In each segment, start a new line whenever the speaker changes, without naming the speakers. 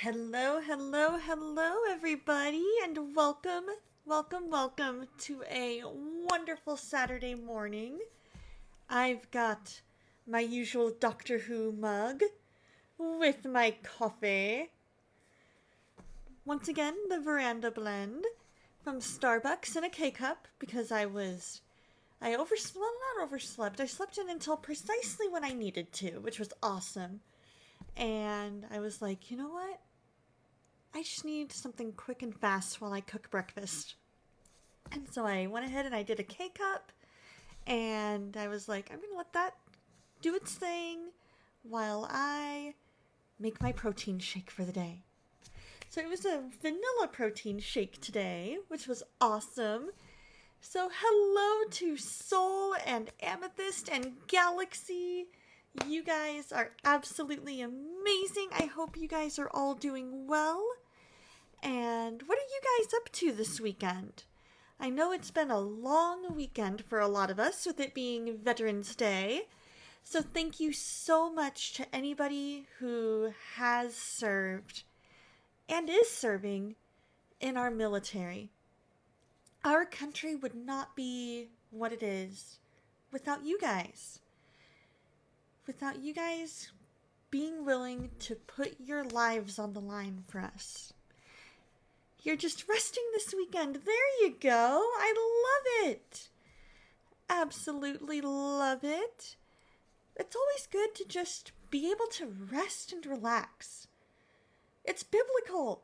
Hello, hello, hello, everybody, and welcome to a wonderful Saturday morning. I've got my usual Doctor Who mug with my coffee. Once again, the veranda blend from Starbucks in a K-cup because I not overslept. I slept in until precisely when I needed to, which was awesome. And I was like, you know what? I just need something quick and fast while I cook breakfast. And so I went ahead and I did a K-cup, and I was like, I'm going to let that do its thing while I make my protein shake for the day. So it was a vanilla protein shake today, which was awesome. So hello to Soul and Amethyst and Galaxy. You guys are absolutely amazing. I hope you guys are all doing well. And what are you guys up to this weekend? I know it's been a long weekend for a lot of us, with it being Veterans Day. So thank you so much to anybody who has served and is serving in our military. Our country would not be what it is without you guys. Without you guys being willing to put your lives on the line for us. You're just resting this weekend. There you go. I love it. Absolutely love it. It's always good to just be able to rest and relax. It's biblical.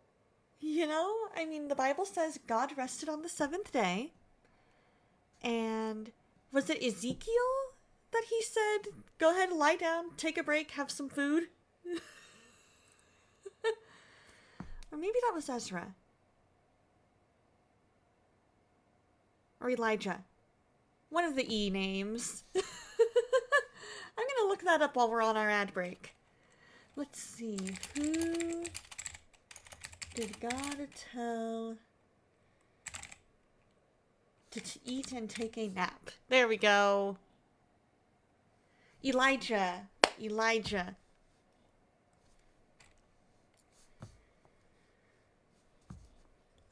You know, I mean, the Bible says God rested on the seventh day. And was it Ezekiel that he said, go ahead, lie down, take a break, have some food? Or maybe that was Ezra. Or Elijah. One of the E names. I'm going to look that up while we're on our ad break. Let's see. Who did God tell to eat and take a nap? There we go. Elijah.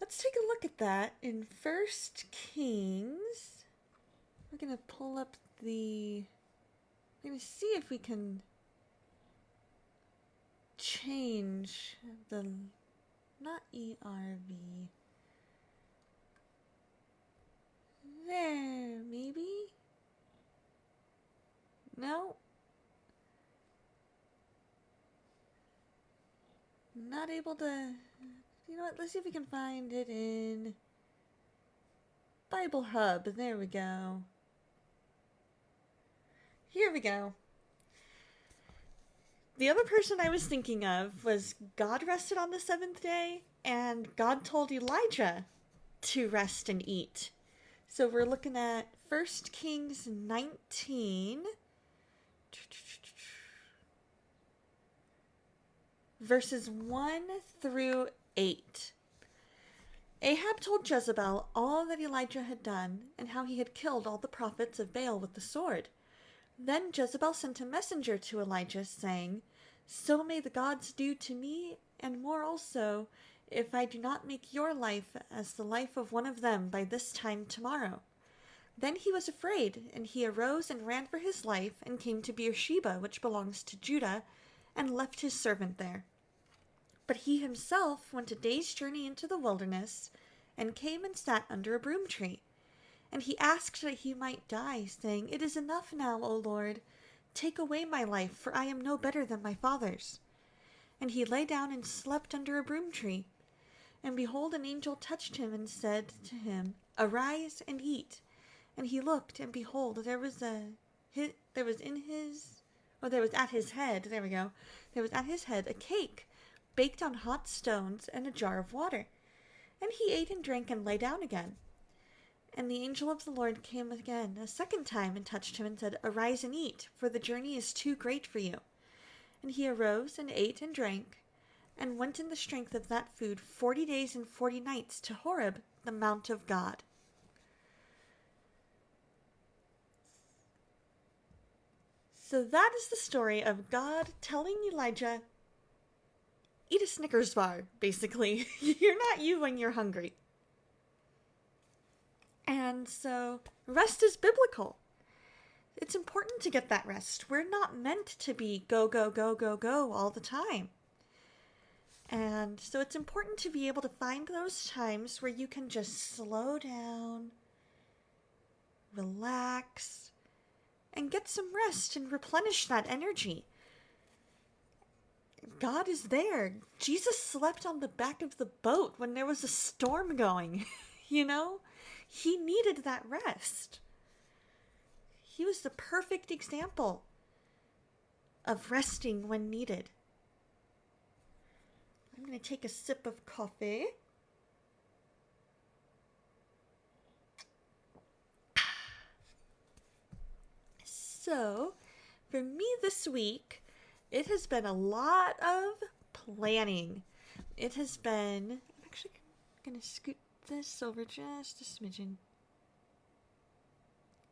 Let's take a look at that in First Kings. We're going to pull up we're going to see if we can change not ERV. There, maybe? No? Not able to... You know what? Let's see if we can find it in Bible Hub. There we go. Here we go. The other person I was thinking of was God rested on the seventh day, and God told Elijah to rest and eat. So we're looking at 1 Kings 19, verses 1 through 8. Ahab told Jezebel all that Elijah had done and how he had killed all the prophets of Baal with the sword. Then Jezebel sent a messenger to Elijah, saying, so may the gods do to me, and more also, if I do not make your life as the life of one of them by this time tomorrow. Then he was afraid, and he arose and ran for his life, and came to Beersheba, which belongs to Judah, and left his servant there. But he himself went a day's journey into the wilderness, and came and sat under a broom tree. And he asked that he might die, saying, it is enough now, O Lord. Take away my life, for I am no better than my fathers. And he lay down and slept under a broom tree. And behold, an angel touched him and said to him, arise and eat. And he looked, and behold, there was at his head a cake baked on hot stones and a jar of water. And he ate and drank and lay down again. And the angel of the Lord came again a second time and touched him and said, arise and eat, for the journey is too great for you. And he arose and ate and drank, and went in the strength of that food 40 days and 40 nights to Horeb, the mount of God. So that is the story of God telling Elijah eat a Snickers bar, basically. You're not you when you're hungry. And so, rest is biblical. It's important to get that rest. We're not meant to be go, go, go, go, go all the time. And so it's important to be able to find those times where you can just slow down, relax, and get some rest and replenish that energy. God is there. Jesus slept on the back of the boat when there was a storm going. You know? He needed that rest. He was the perfect example of resting when needed. I'm going to take a sip of coffee. So, for me this week, it has been a lot of planning. It has been... I'm actually going to scoot this over just a smidgen.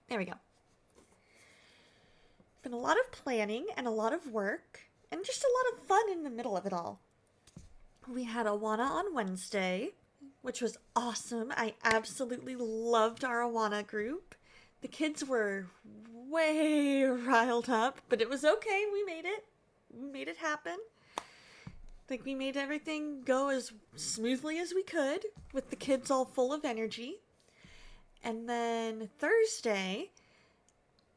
There we go. Been a lot of planning and a lot of work and just a lot of fun in the middle of it all. We had Awana on Wednesday, which was awesome. I absolutely loved our Awana group. The kids were way riled up, but it was okay. We made it. We made it happen. Like, we made everything go as smoothly as we could with the kids all full of energy. And then Thursday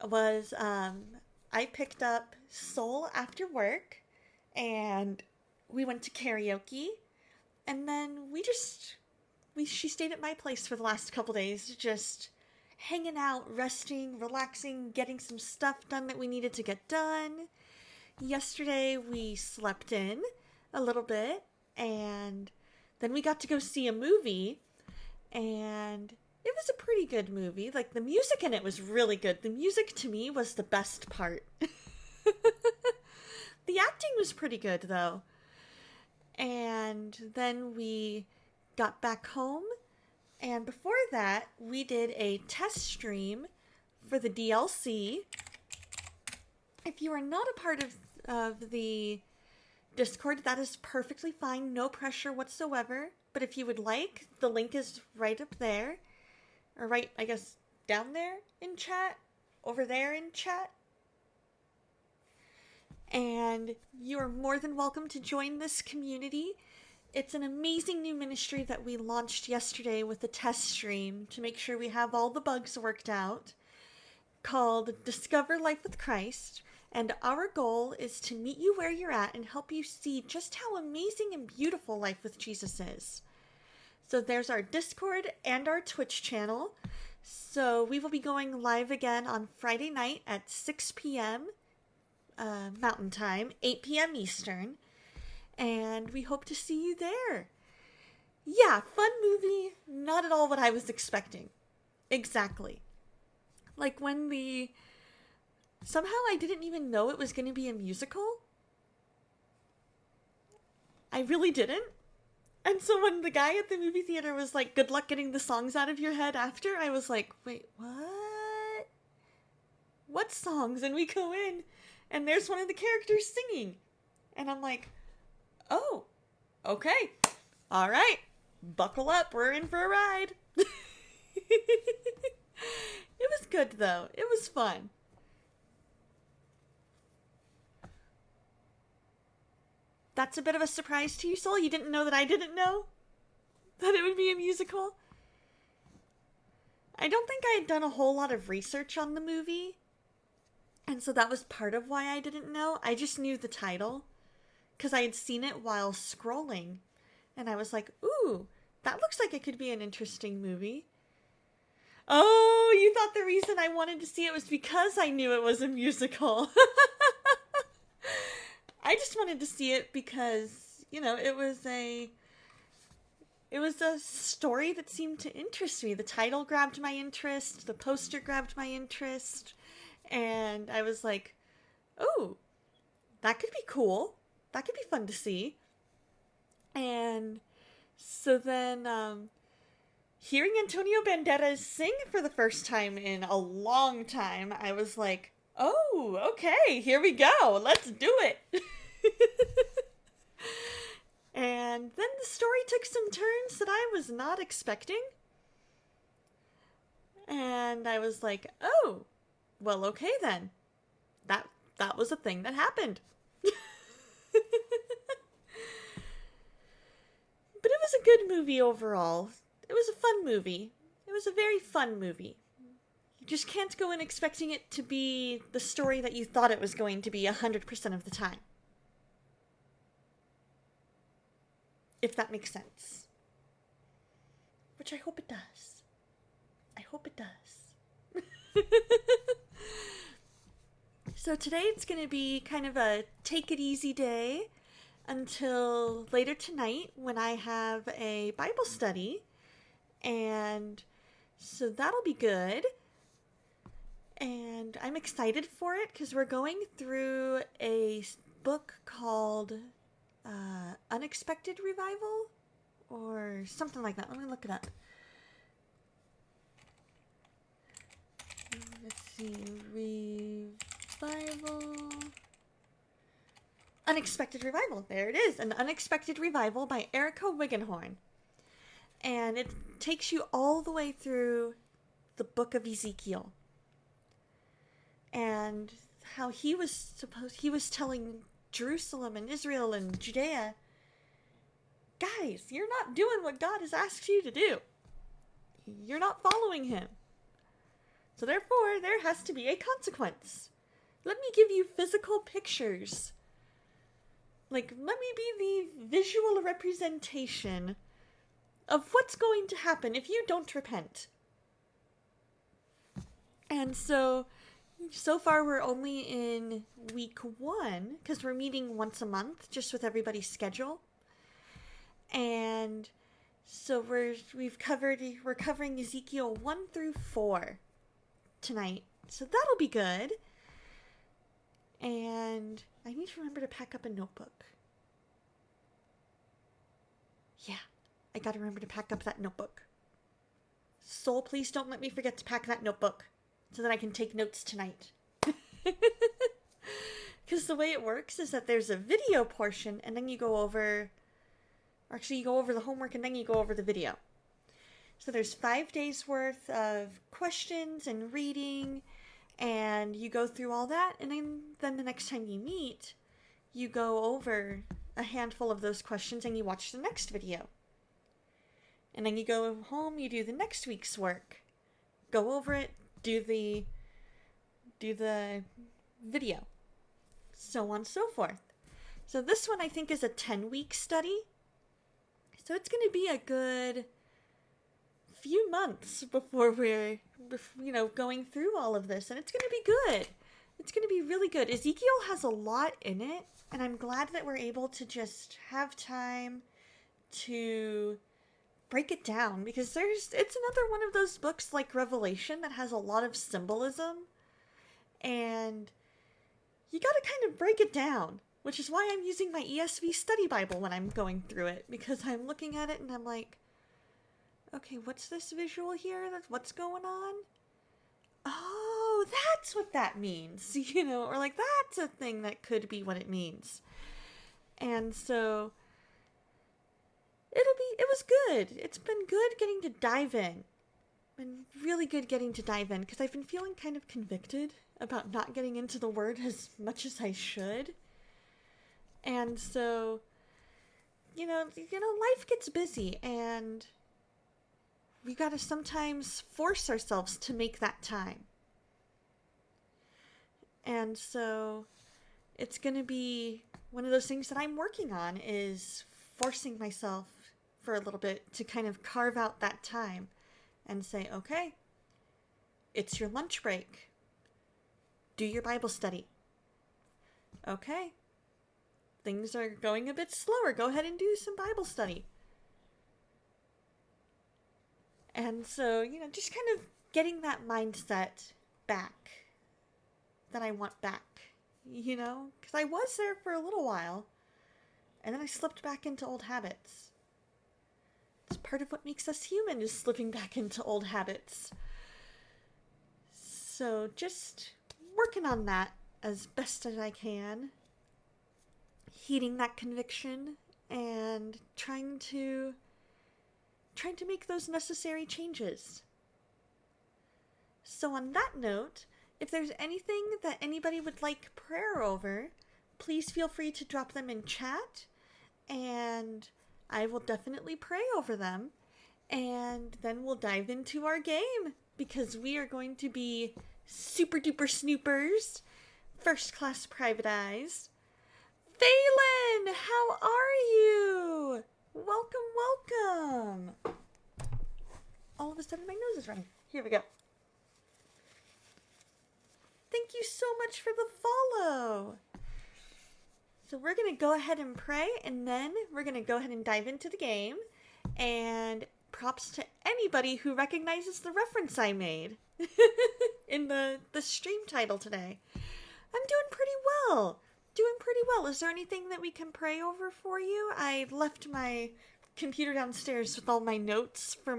was, I picked up Soul after work, and we went to karaoke, and then she stayed at my place for the last couple days, just hanging out, resting, relaxing, getting some stuff done that we needed to get done. Yesterday, we slept in a little bit, and then we got to go see a movie, and it was a pretty good movie. Like, the music in it was really good. The music, to me, was the best part. The acting was pretty good, though. And then we got back home, and before that, we did a test stream for the DLC. If you are not a part of the Discord, that is perfectly fine, no pressure whatsoever. But if you would like, the link is right up there, or right, I guess, down there in chat, over there in chat. And you're more than welcome to join this community. It's an amazing new ministry that we launched yesterday with a test stream to make sure we have all the bugs worked out, called Discover Life with Christ. And our goal is to meet you where you're at and help you see just how amazing and beautiful life with Jesus is. So there's our Discord and our Twitch channel. So we will be going live again on Friday night at 6 p.m. Mountain Time, 8 p.m. Eastern, and we hope to see you there. Yeah, fun movie, not at all what I was expecting. Exactly. Like somehow I didn't even know it was going to be a musical. I really didn't. And so when the guy at the movie theater was like, good luck getting the songs out of your head after, I was like, wait, what? What songs? And we go in, and there's one of the characters singing. And I'm like, oh, okay. All right. Buckle up. We're in for a ride. It was good, though. It was fun. That's a bit of a surprise to you, Soul? You didn't know that I didn't know that it would be a musical? I don't think I had done a whole lot of research on the movie. And so that was part of why I didn't know. I just knew the title because I had seen it while scrolling. And I was like, ooh, that looks like it could be an interesting movie. Oh, you thought the reason I wanted to see it was because I knew it was a musical. I just wanted to see it because, you know, it was a story that seemed to interest me. The title grabbed my interest. The poster grabbed my interest. And I was like, oh, that could be cool. That could be fun to see. And so then hearing Antonio Banderas sing for the first time in a long time, I was like, oh, okay, here we go. Let's do it. And then the story took some turns that I was not expecting. And I was like, oh, well, okay then. That was a thing that happened. But it was a good movie overall. It was a fun movie. It was a very fun movie. You just can't go in expecting it to be the story that you thought it was going to be 100% of the time. If that makes sense. Which I hope it does. I hope it does. So today it's going to be kind of a take it easy day until later tonight when I have a Bible study. And so that'll be good. And I'm excited for it because we're going through a book called Unexpected Revival or something like that. Let me look it up. Let's see. Revival. Unexpected Revival. There it is. An Unexpected Revival by Erica Wiggenhorn. And it takes you all the way through the book of Ezekiel. And how he was telling Jerusalem and Israel and Judea, guys, you're not doing what God has asked you to do. You're not following him. So therefore, there has to be a consequence. Let me give you physical pictures. Like, let me be the visual representation of what's going to happen if you don't repent. And so far we're only in week 1, because we're meeting once a month, just with everybody's schedule. And so we're covering Ezekiel 1 through 4 tonight. So that'll be good. And I need to remember to pack up a notebook. Yeah, I gotta remember to pack up that notebook. Soul, please don't let me forget to pack that notebook so that I can take notes tonight. Because the way it works is that there's a video portion and then you go over the homework and then you go over the video. So there's 5 days worth of questions and reading, and you go through all that, and then the next time you meet, you go over a handful of those questions and you watch the next video. And then you go home, you do the next week's work. Go over it, do the video. So on and so forth. So this one I think is a 10-week study. So it's going to be a good few months before we're, going through all of this. And it's going to be good. It's going to be really good. Ezekiel has a lot in it. And I'm glad that we're able to just have time to break it down. Because it's another one of those books like Revelation that has a lot of symbolism. And you got to kind of break it down. Which is why I'm using my ESV study Bible when I'm going through it. Because I'm looking at it and I'm like, okay, what's this visual here? What's going on? Oh, that's what that means. Or like, that's a thing that could be what it means. And so, it was good. It's been good getting to dive in. Been really good getting to dive in. Because I've been feeling kind of convicted about not getting into the Word as much as I should. And so, life gets busy, and we gotta sometimes force ourselves to make that time. And so, it's gonna be one of those things that I'm working on, is forcing myself for a little bit to kind of carve out that time and say, okay, it's your lunch break. Do your Bible study. Okay. Things are going a bit slower. Go ahead and do some Bible study. And so, just kind of getting that mindset back that I want back, because I was there for a little while and then I slipped back into old habits. It's part of what makes us human, is slipping back into old habits. So just working on that as best as I can. Heeding that conviction and trying to make those necessary changes. So on that note, if there's anything that anybody would like prayer over, please feel free to drop them in chat, and I will definitely pray over them. And then we'll dive into our game, because we are going to be super duper snoopers, first class private eyes. Phelan, how are you? Welcome. All of a sudden my nose is running. Here we go. Thank you so much for the follow. So we're going to go ahead and pray, and then we're going to go ahead and dive into the game. And props to anybody who recognizes the reference I made in the stream title today. I'm doing pretty well. Is there anything that we can pray over for you? I left my computer downstairs with all my notes for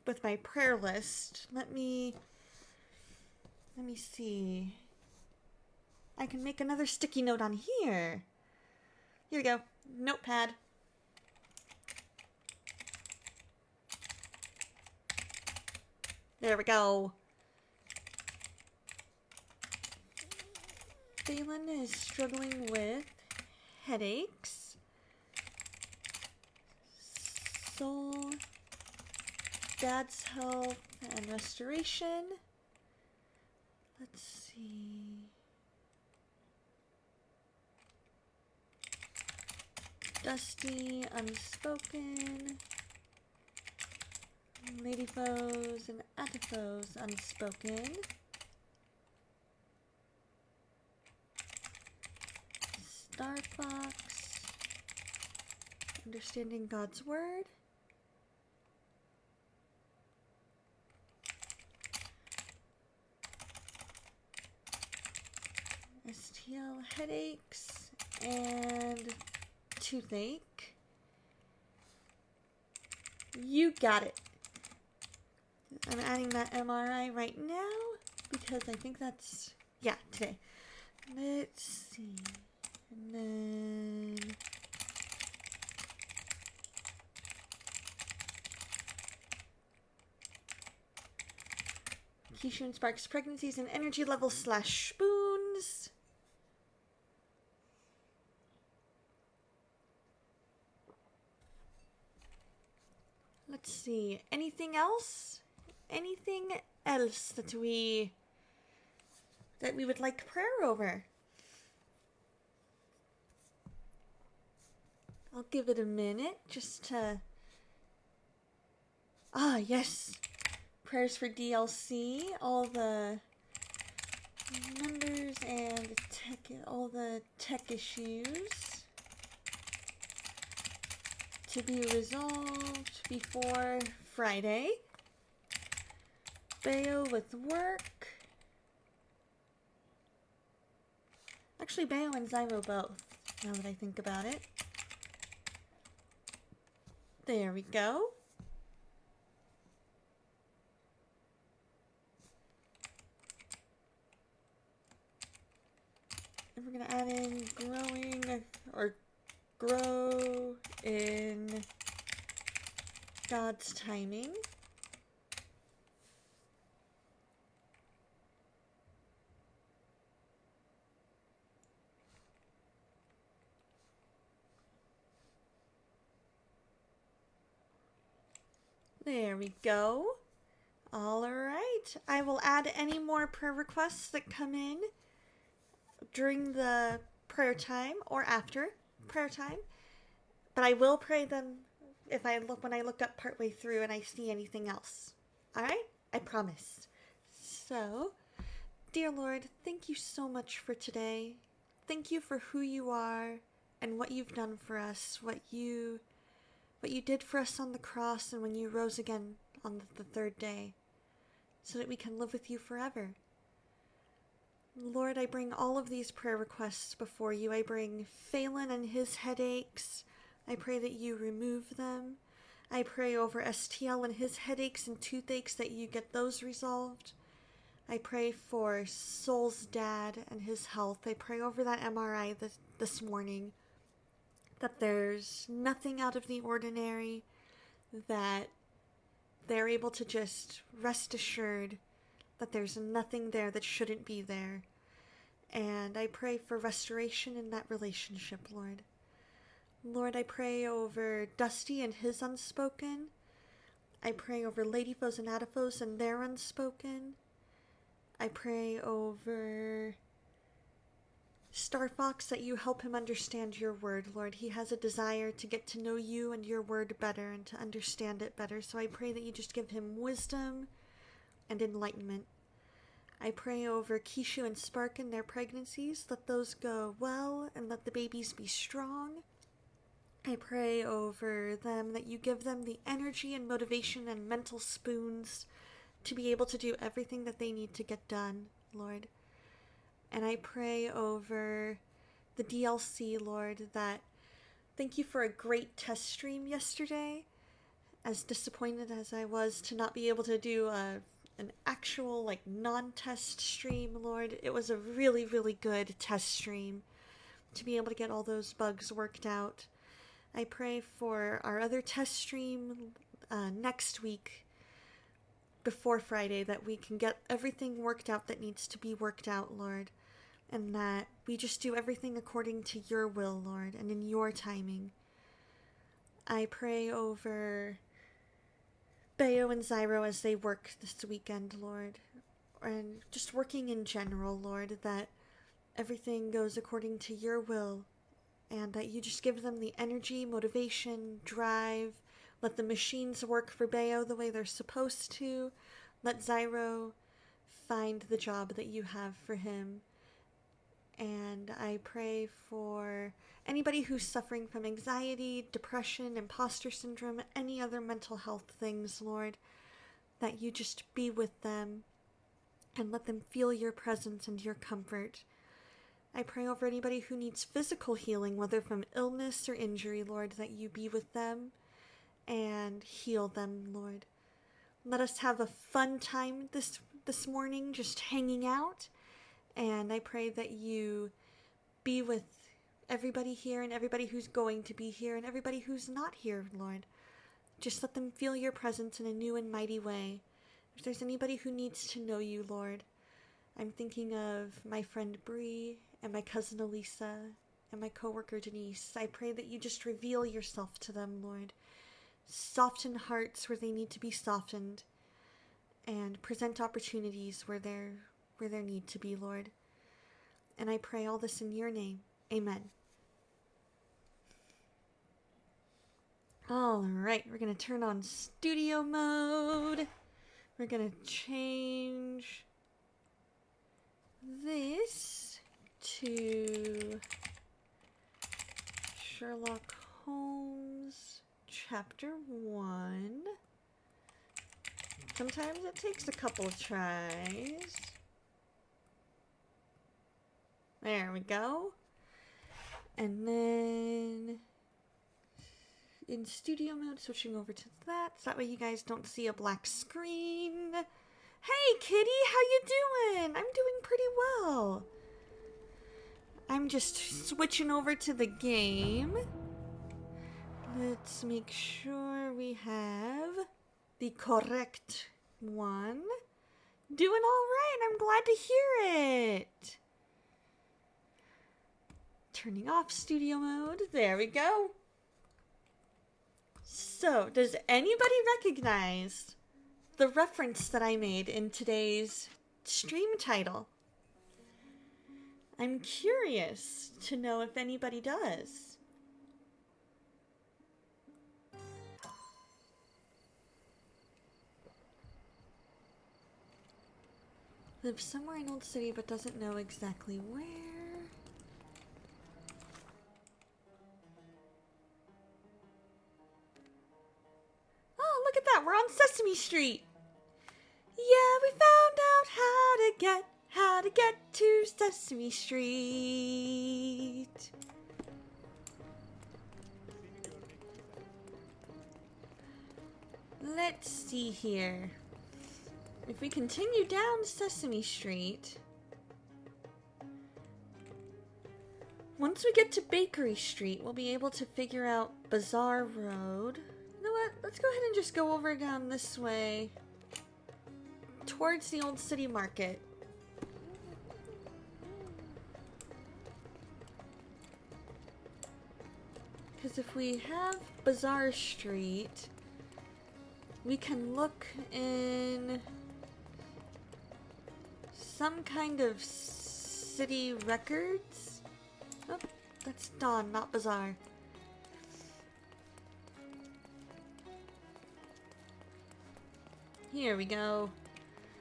with my prayer list. Let me see. I can make another sticky note on here. Here we go. Notepad. There we go. Phelan is struggling with headaches, soul, dad's health, and restoration. Let's see. Dusty, unspoken. Lady foes and Atafoes, unspoken. Star Fox, understanding God's word. STL, headaches and toothache. You got it. I'm adding that MRI right now because I think that's, yeah, today. Let's see. And then Keishun sparks pregnancies and energy level / spoons. Let's see. Anything else? Anything else that we would like prayer over? I'll give it a minute just to... Ah, yes. Prayers for DLC, all the members and all the tech issues to be resolved before Friday. Bayo with work. Actually, Bayo and Zyro both, now that I think about it. There we go. And we're going to add in growing, or grow in God's timing. There we go. All right. I will add any more prayer requests that come in during the prayer time or after prayer time. But I will pray them when I look up partway through and I see anything else. All right? I promise. So, dear Lord, thank you so much for today. Thank you for who you are and what you've done for us, what you did for us on the cross and when you rose again on the third day, so that we can live with you forever. Lord, I bring all of these prayer requests before you. I bring Phelan and his headaches. I pray that you remove them. I pray over STL and his headaches and toothaches that you get those resolved. I pray for Soul's dad and his health. I pray over that MRI this morning, that there's nothing out of the ordinary, that they're able to just rest assured that there's nothing there that shouldn't be there. And I pray for restoration in that relationship, Lord. Lord, I pray over Dusty and his unspoken. I pray over Ladyfoes and Adafoes and their unspoken. I pray over Star Fox that you help him understand your word, Lord. He has a desire to get to know you and your word better and to understand it better. So I pray that you just give him wisdom and enlightenment. I pray over Kishu and Spark and their pregnancies. Let those go well and let the babies be strong. I pray over them that you give them the energy and motivation and mental spoons to be able to do everything that they need to get done, Lord. And I pray over the DLC, Lord, that thank you for a great test stream yesterday. As disappointed as I was to not be able to do an actual, non-test stream, Lord, it was a really, really good test stream to be able to get all those bugs worked out. I pray for our other test stream next week before Friday that we can get everything worked out that needs to be worked out, Lord, and that we just do everything according to your will, Lord, and in your timing. I pray over Bayo and Zyro as they work this weekend, Lord, and just working in general, Lord, that everything goes according to your will, and that you just give them the energy, motivation, drive. Let the machines work for Bayo the way they're supposed to. Let Zyro find the job that you have for him. And I pray for anybody who's suffering from anxiety, depression, imposter syndrome, any other mental health things, Lord, that you just be with them and let them feel your presence and your comfort. I pray over anybody who needs physical healing, whether from illness or injury, Lord, that you be with them and heal them, Lord. Let us have a fun time this morning, just hanging out. And I pray that you be with everybody here and everybody who's going to be here and everybody who's not here, Lord. Just let them feel your presence in a new and mighty way. If there's anybody who needs to know you, Lord, I'm thinking of my friend Bree and my cousin Elisa and my coworker Denise. I pray that you just reveal yourself to them, Lord. Soften hearts where they need to be softened and present opportunities where there need to be, Lord. And I pray all this in your name. Amen. All right, we're going to turn on studio mode. We're going to change this to Sherlock Holmes Chapter 1. Sometimes it takes a couple of tries. There we go. And then in studio mode, switching over to that, so that way you guys don't see a black screen. Hey, Kitty, how you doing? I'm doing pretty well. I'm just switching over to the game. Let's make sure we have the correct one. Doing all right. I'm glad to hear it. Turning off studio mode. There we go. So, does anybody recognize the reference that I made in today's stream title? I'm curious to know if anybody does. Lives somewhere in Old City but doesn't know exactly where. Oh, look at that. We're on Sesame Street. Yeah, we found out how to get to Sesame Street. Let's see here. If we continue down Sesame Street, Once we get to Bakery Street, we'll be able to figure out Bazaar Road. You know what? Let's go ahead and just go over down this way. Towards the old city market. Because if we have Bazaar Street, we can look in some kind of city records. Oh, that's Dawn, not Bazaar. Here we go.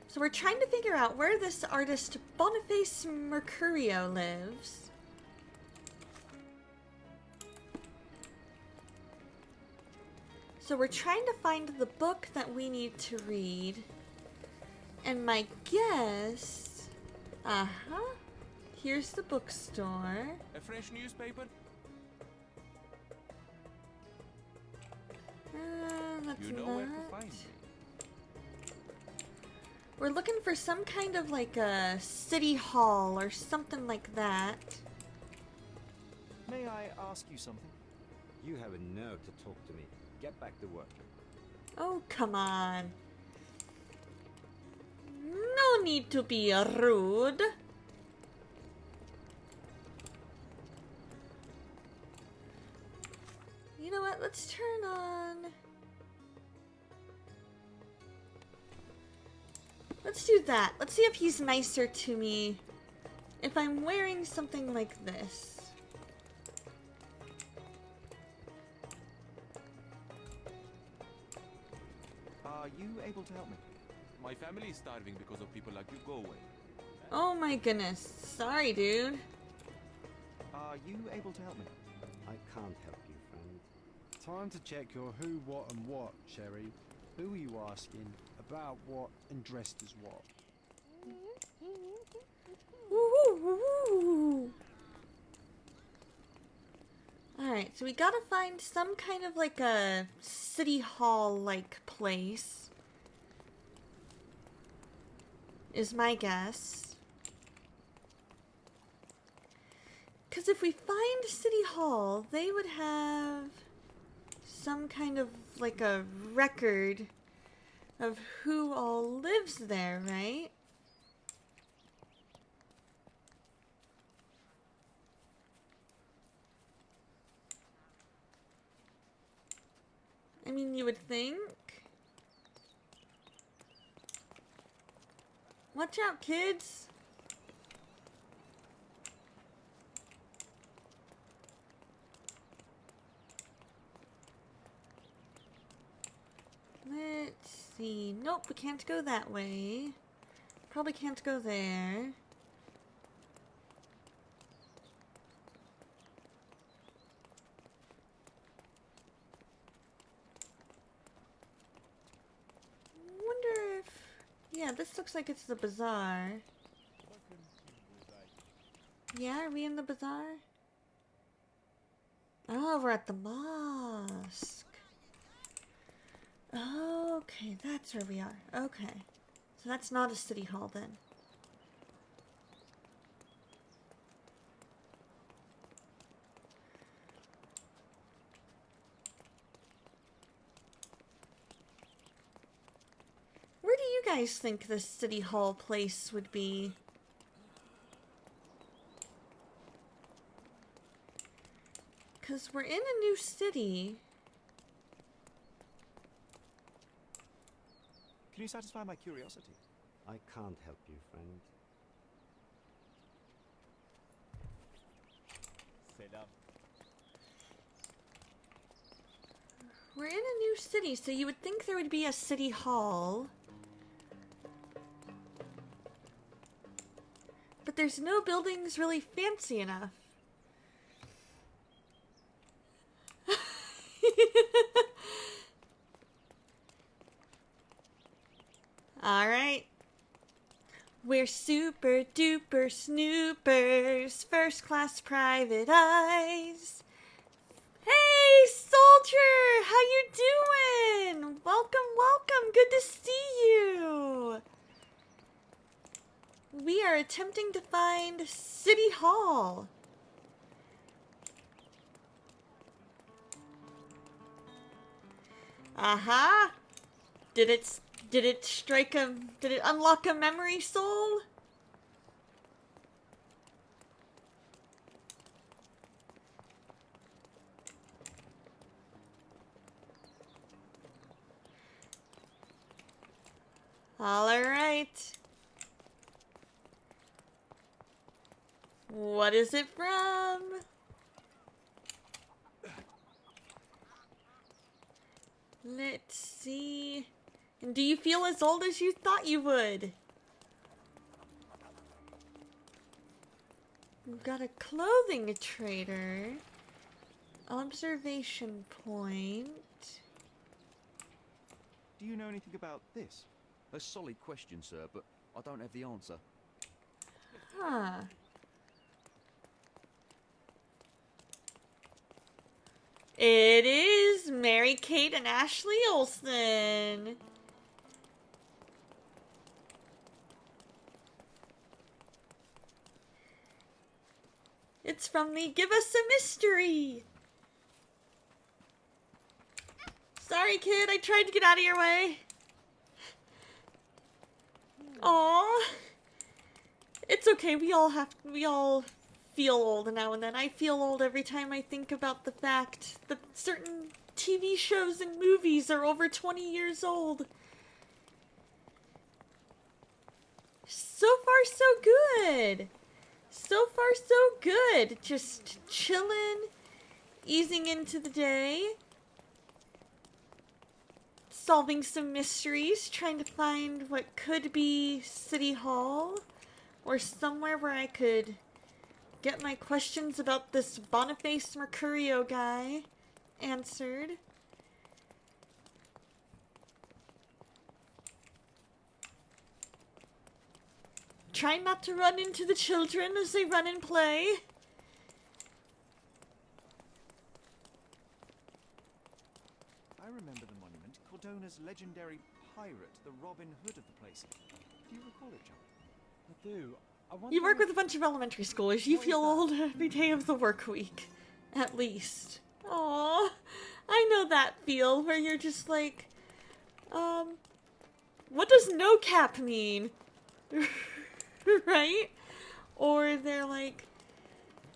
So we're trying to figure out where this artist Boniface Mercurio lives. So we're trying to find the book that we need to read. And my guess... Here's the bookstore.
A fresh newspaper?
That's
you know
not...
where to find me.
We're looking for some kind of like a city hall or something like that.
May I ask you something?
You have a nerve to talk to me. Get back to work.
Oh, come on. No need to be rude. You know what? Let's turn on... Let's do that. Let's see if he's nicer to me if I'm wearing something like this.
Are you able to help me?
My family is starving because of people like you. Go away.
Oh my goodness. Sorry, dude.
Are you able to help me?
I can't help you, friend.
Time to check your who, what, and what, Sherry. Who are you asking? About what and dressed as what?
Woo-hoo-hoo-hoo. Alright, so we gotta find some kind of like a city hall-like place. Is my guess. Because if we find City Hall, they would have some kind of like a record of who all lives there, right? I mean, you would think. Watch out, kids! Let's see. Nope, we can't go that way. Probably can't go there. Wonder if... Yeah, this looks like it's the bazaar. Yeah, are we in the bazaar? Oh, we're at the mosque. Okay, that's where we are. Okay. So that's not a city hall then. Where do you guys think this city hall place would be? Because we're in a new city.
Can you satisfy my curiosity?
I can't help you, friend.
Selam.
We're in a new city, so you would think there would be a city hall. But there's no buildings really fancy enough. Alright. We're super duper snoopers, first class private eyes. Hey, soldier! How you doing? Welcome, welcome. Good to see you. We are attempting to find City Hall. Aha! Did it strike a... Did it unlock a memory soul? Alright. What is it from? Let's see. And do you feel as old as you thought you would? We've got a clothing trader. Observation point.
Do you know anything about this?
A solid question, sir, but I don't have the answer.
Huh. It is Mary Kate and Ashley Olsen. It's from the Give Us a Mystery. Sorry, kid, I tried to get out of your way. Aw. It's okay, we all feel old now and then. I feel old every time I think about the fact that certain TV shows and movies are over 20 years old. So far, so good. So far, so good. Just chillin', easing into the day, solving some mysteries, trying to find what could be City Hall, or somewhere where I could get my questions about this Boniface Mercurio guy answered. Try not to run into the children as they run and play.
I remember the monument, Cordona's legendary pirate, the Robin Hood of the place. Do you recall it, John?
I do. I wonder
You work
if-
with a bunch of elementary schoolers. You
What is
feel
that?
old every day of the work week. At least. Aww. I know that feel where you're just like, what does no cap mean? Right? Or they're like,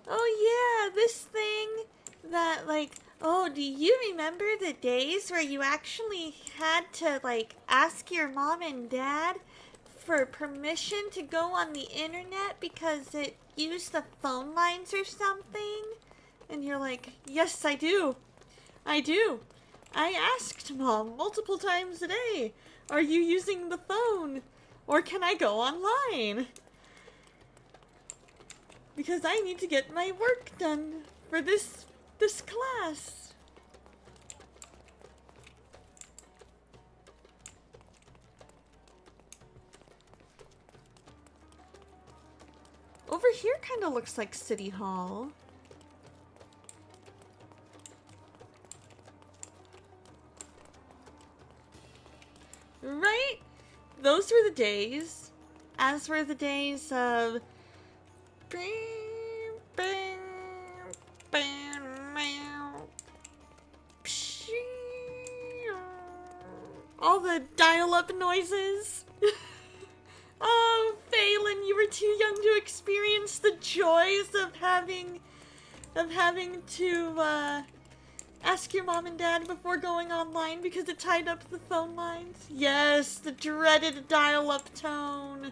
oh yeah, this thing that like, oh, do you remember the days where you actually had to like ask your mom and dad for permission to go on the internet because it used the phone lines or something? And you're like, yes, I do. I do. I asked Mom multiple times a day, are you using the phone? Or can I go online? Because I need to get my work done for this class. Over here kind of looks like City Hall. Right? Those were the days. As were the days of... all the dial-up noises. Oh, Phelan, you were too young to experience the joys of having to ask your mom and dad before going online because it tied up the phone lines. Yes, the dreaded dial-up tone.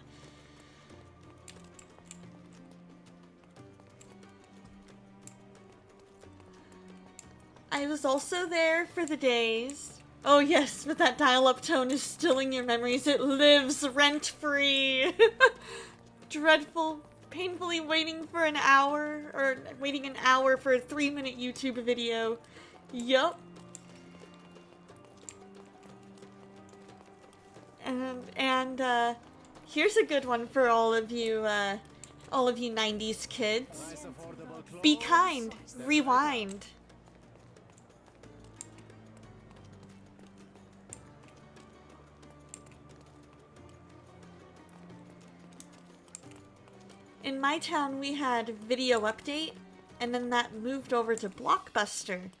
I was also there for the days. Oh yes, but that dial-up tone is still in your memories. It lives rent-free. Dreadful, painfully waiting for an hour, or waiting an hour for a 3-minute YouTube video. Yup. And here's a good one for all of you 90s kids. Be kind. Rewind. In my town, we had Video Update, and then that moved over to Blockbuster.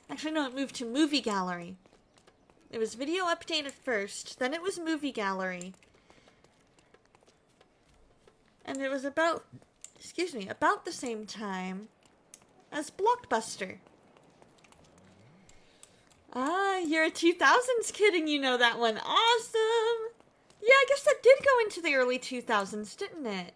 Actually, no, it moved to Movie Gallery. It was Video Update at first, then it was Movie Gallery. And it was about the same time as Blockbuster. Ah, you're a 2000s kid and you know that one. Awesome! Yeah, I guess that did go into the early 2000s, didn't it?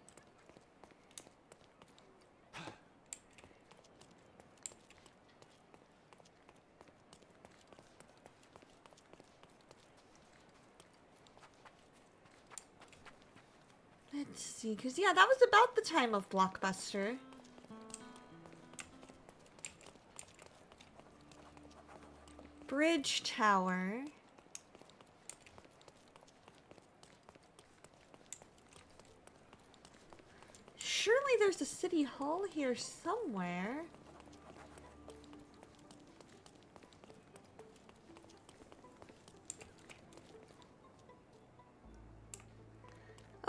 Let's see, because yeah, that was about the time of Blockbuster. Bridge Tower. Surely there's a city hall here somewhere.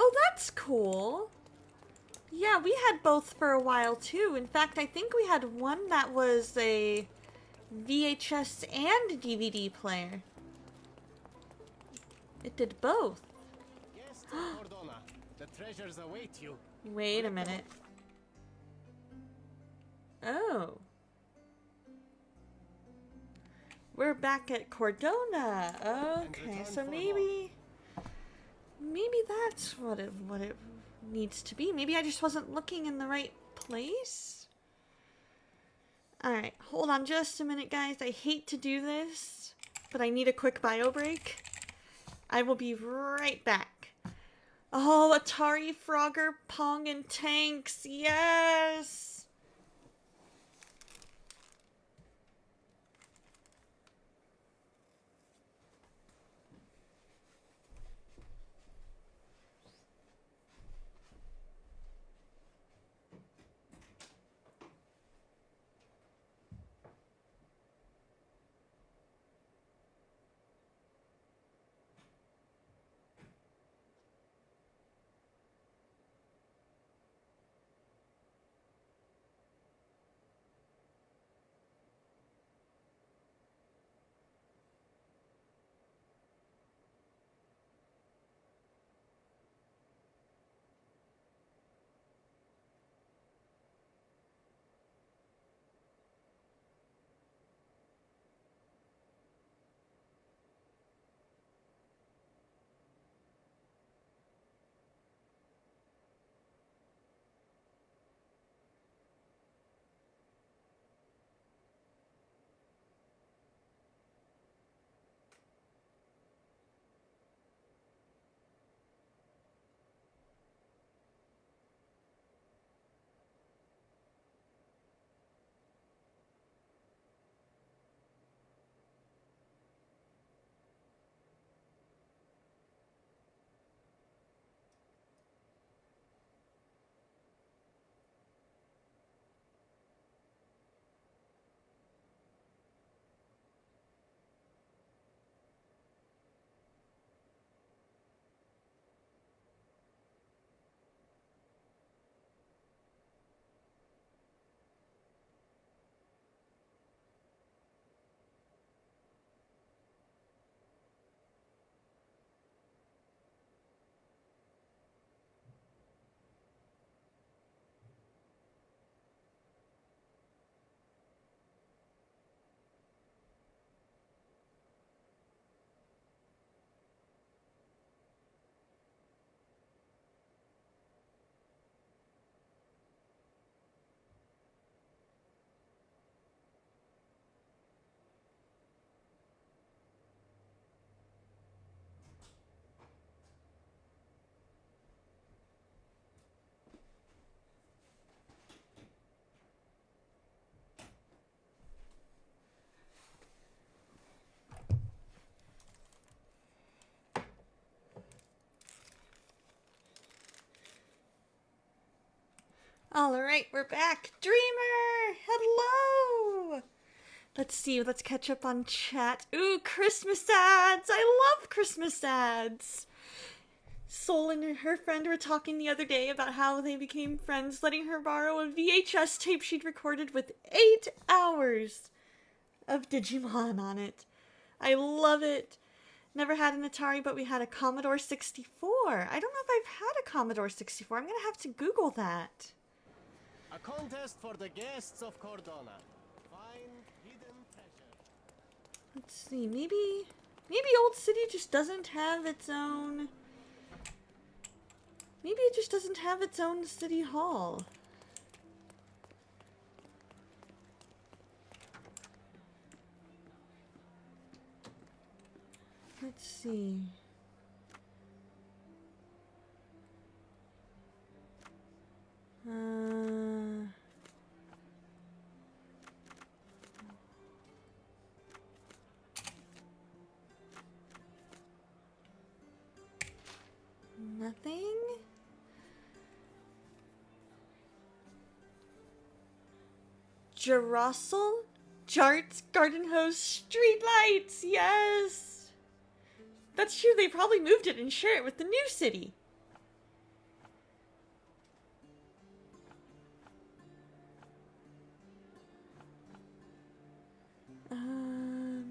Oh, that's cool. Yeah, we had both for a while too. In fact, I think we had one that was a VHS and DVD player. It did both.
Yes, Cordona. The treasures await you.
Wait a minute. Oh. We're back at Cordona. Okay, so maybe that's what it needs to be. Maybe I just wasn't looking in the right place. Alright, hold on just a minute, guys. I hate to do this, but I need a quick bio break. I will be right back. Oh, Atari, Frogger, Pong, and Tanks. Yes! Alright, we're back. Dreamer! Hello! Let's see, let's catch up on chat. Ooh, Christmas ads! I love Christmas ads! Sol and her friend were talking the other day about how they became friends, letting her borrow a VHS tape she'd recorded with 8 hours of Digimon on it. I love it. Never had an Atari, but we had a Commodore 64. I don't know if I've had a Commodore 64. I'm gonna have to Google that.
A contest for the guests of Cordona. Find hidden treasure.
Let's see, maybe Old City just doesn't have its own... Maybe it just doesn't have its own city hall. Let's see. Nothing? Jarosel? Jart's Garden Hose Streetlights! Yes! That's true, they probably moved it and share it with the new city.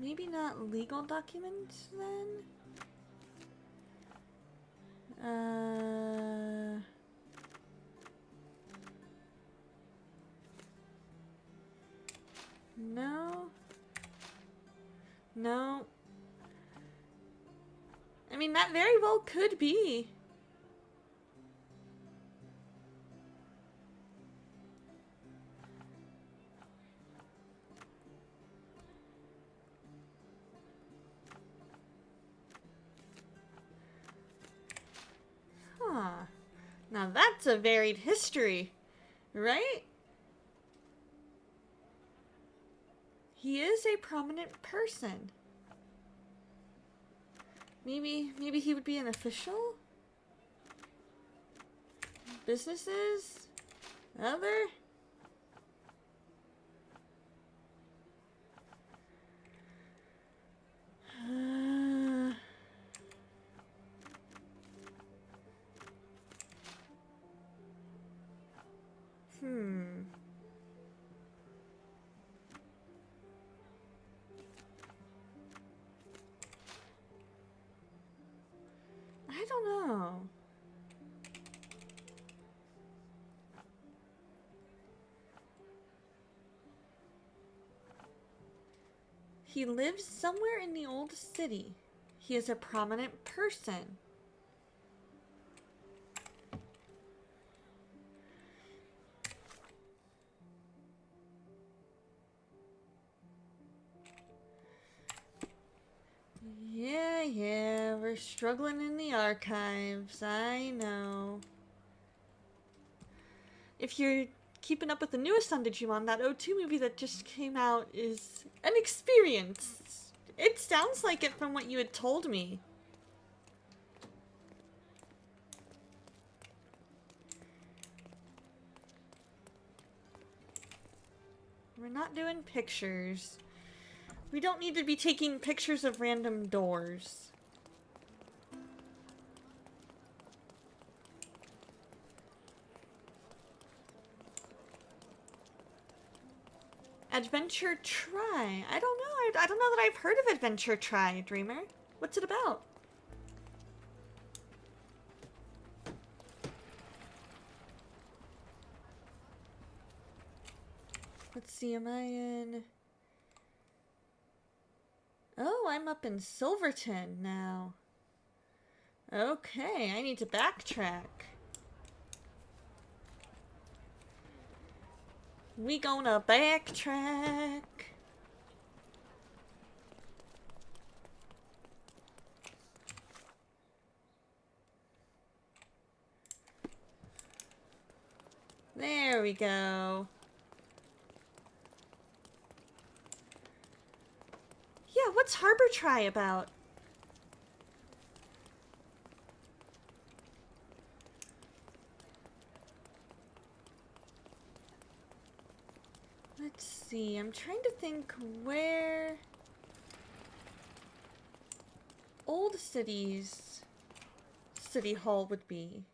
Maybe not legal documents then? No. No. I mean, that very well could be. Huh. Now that's a varied history, right? He is a prominent person. Maybe he would be an official? Businesses? Other? I don't know. He lives somewhere in the old city. He is a prominent person. Yeah, we're struggling in the archives. I know. If you're keeping up with the newest on Digimon, that O2 movie that just came out is an experience. It sounds like it from what you had told me. We're not doing pictures. We don't need to be taking pictures of random doors. Adventure Try. I don't know. I don't know that I've heard of Adventure Try, Dreamer. What's it about? Let's see, am I in... Oh, I'm up in Silverton now. Okay, I need to backtrack. We gonna backtrack. There we go. Yeah, what's Harbor Try about? Let's see, I'm trying to think where Old City's City Hall would be.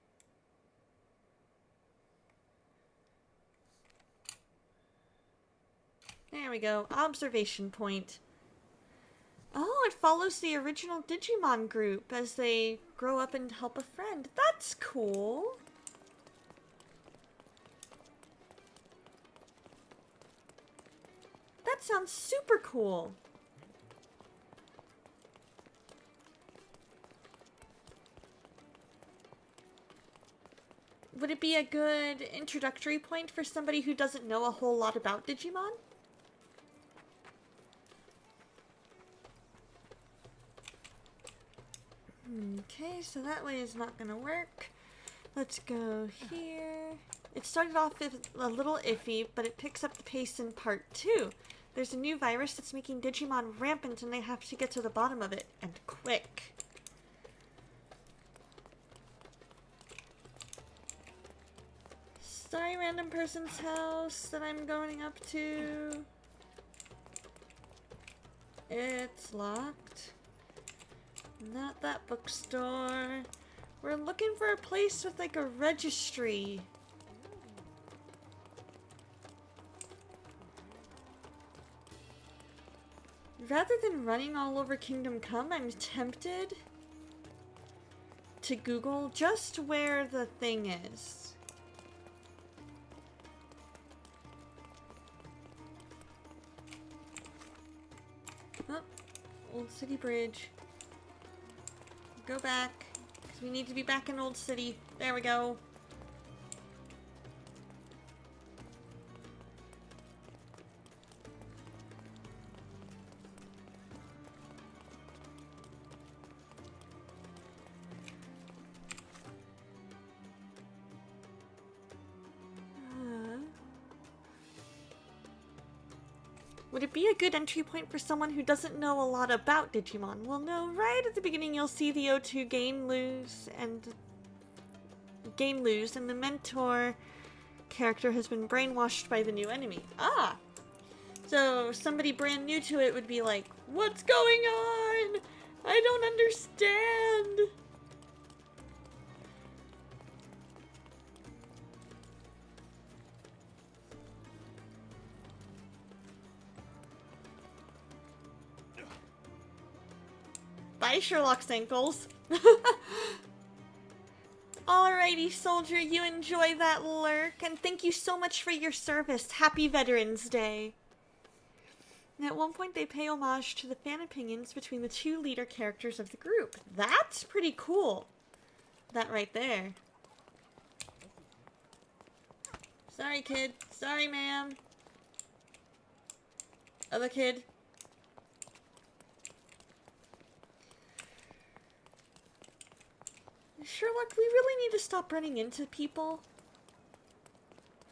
There we go, observation point. Oh, it follows the original Digimon group as they grow up and help a friend. That's cool. That sounds super cool. Would it be a good introductory point for somebody who doesn't know a whole lot about Digimon? Okay, so that way is not gonna work. Let's go here. It started off a little iffy, but it picks up the pace in part 2. There's a new virus that's making Digimon rampant and they have to get to the bottom of it, and quick. Sorry, random person's house that I'm going up to. It's locked. Not that bookstore. We're looking for a place with like a registry. Rather than running all over Kingdom Come, I'm tempted to Google just where the thing is. Oh, Old City Bridge. Go back, because we need to be back in Old City. There we go. Would it be a good entry point for someone who doesn't know a lot about Digimon? Well, no, right at the beginning you'll see the O2 gain lose, and the mentor character has been brainwashed by the new enemy. Ah! So somebody brand new to it would be like, what's going on? I don't understand! Bye, Sherlock's ankles. Alrighty, soldier, you enjoy that lurk, and thank you so much for your service. Happy Veterans Day. And at one point, they pay homage to the fan opinions between the two leader characters of the group. That's pretty cool. That right there. Sorry, kid. Sorry, ma'am. Other kid. Sherlock, we really need to stop running into people.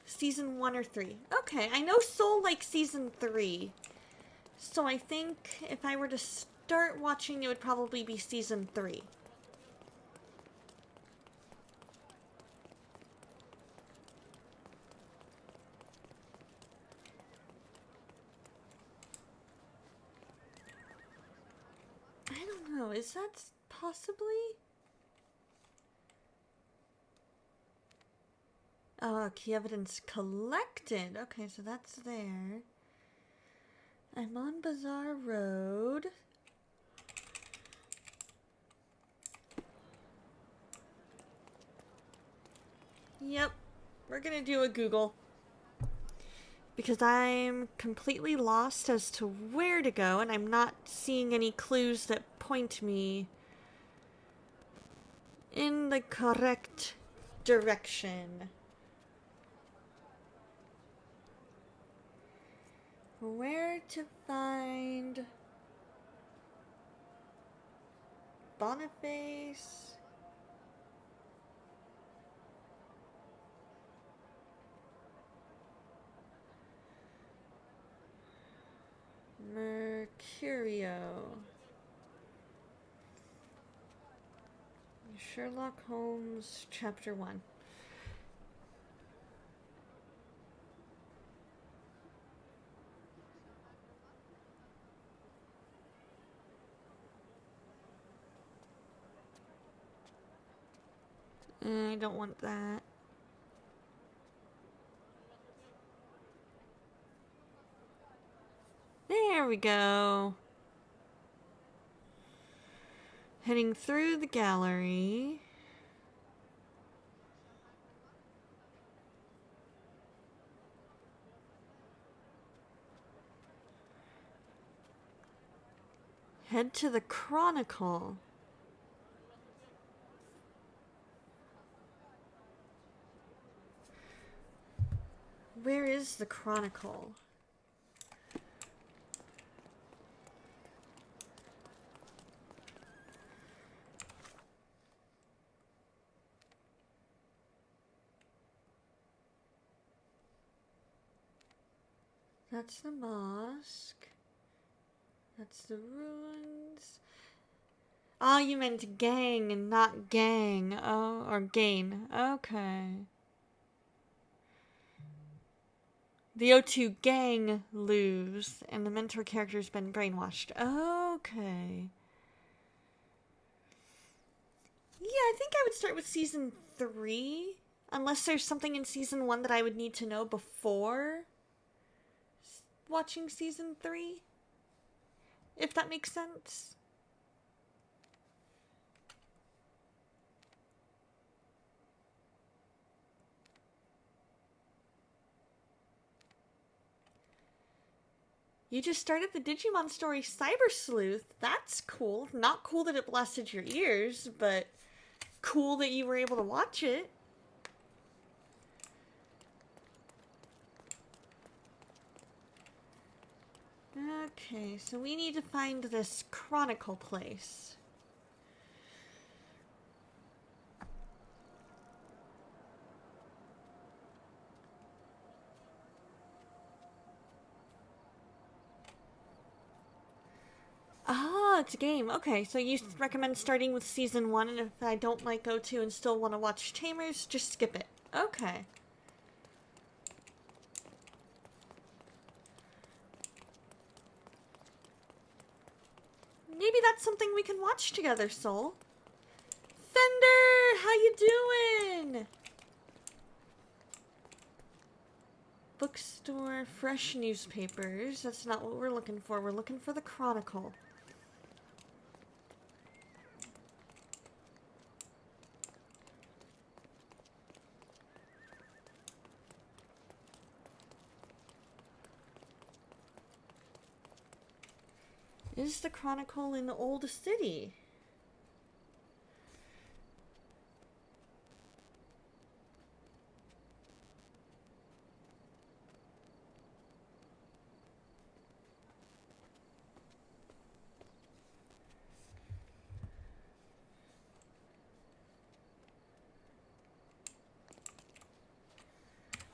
Season 1 or 3. Okay, I know Soul likes Season 3. So I think if I were to start watching, it would probably be Season 3. I don't know, is that possibly? Oh, key evidence collected. Okay, so that's there. I'm on Bazaar Road. Yep, we're gonna do a Google. Because I'm completely lost as to where to go, and I'm not seeing any clues that point me in the correct direction. Where to find Boniface? Mercurio. Sherlock Holmes, Chapter 1. I don't want that. There we go. Heading through the gallery. Head to the Chronicle. Where is the Chronicle? That's the mosque. That's the ruins. Oh, you meant gang and not gang. Oh, or gain. Okay. The O2 gang lose, and the mentor character's been brainwashed. Okay. Yeah, I think I would start with season 3. Unless there's something in season 1 that I would need to know before watching season 3. If that makes sense. You just started the Digimon story Cyber Sleuth. That's cool. Not cool that it blasted your ears, but cool that you were able to watch it. Okay, so we need to find this Chronicle place. Ah, it's a game. Okay, so you recommend starting with season 1, and if I don't like O2 and still want to watch Tamers, just skip it. Okay. Maybe that's something we can watch together, Soul. Fender, how you doing? Bookstore, fresh newspapers. That's not what we're looking for. We're looking for the Chronicle. Is the Chronicle in the old city?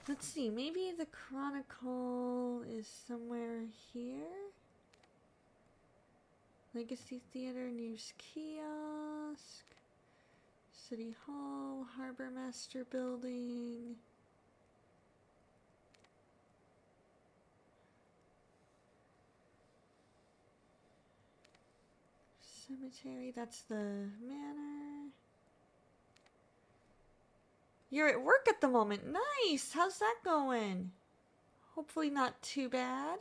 Let's see, maybe the Chronicle is somewhere here? Legacy Theater, News Kiosk, City Hall, Harbor Master Building. Cemetery, that's the manor. You're at work at the moment. Nice! How's that going? Hopefully not too bad.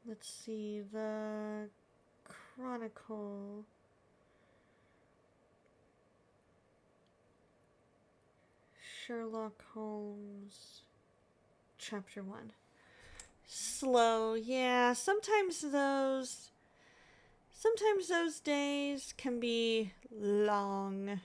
Let's see, the Chronicle. Sherlock Holmes, Chapter 1. Slow, yeah, sometimes those days can be long.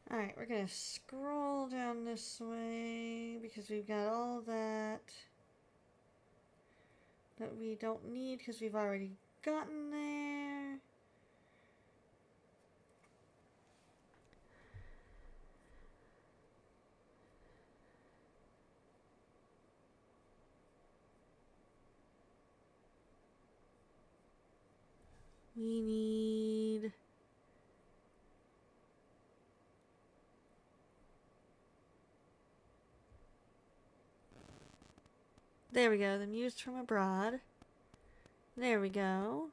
Alright, we're gonna scroll down this way because we've got all that we don't need because we've already gotten there. We need... There we go. The Muse from Abroad. There we go.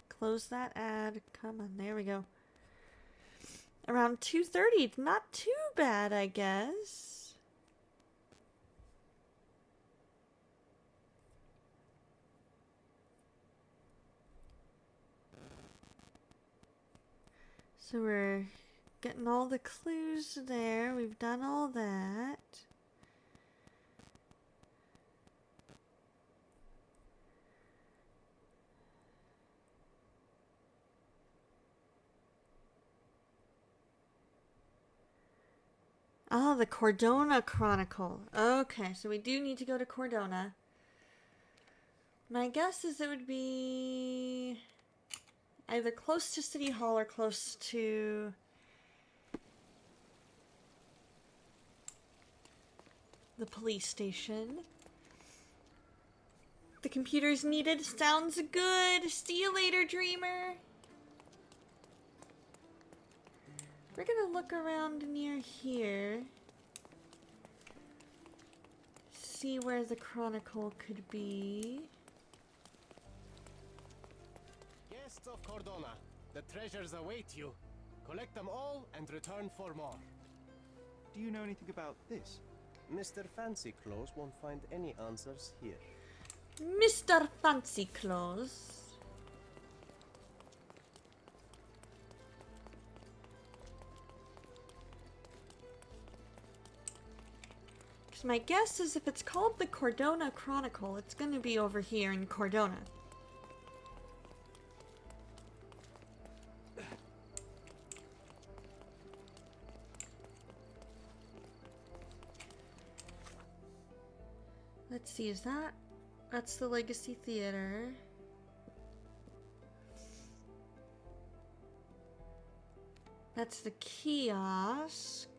Close that ad. Come on, there we go. Around 2:30. Not too bad, I guess. So we're getting all the clues there. We've done all that. Ah, the Cordona Chronicle. Okay, so we do need to go to Cordona. My guess is it would be either close to City Hall or close to the police station. The computer's needed. Sounds good. See you later, dreamer. We're gonna look around near here. See where the Chronicle could be.
Guests of Cordona, the treasures await you. Collect them all and return for more.
Do you know anything about this?
Mr. Fancy Clothes won't find any answers here.
Mr. Fancy Clothes. Because my guess is if it's called the Cordona Chronicle, it's going to be over here in Cordona. Let's see, is that... That's the Legacy Theater. That's the kiosk.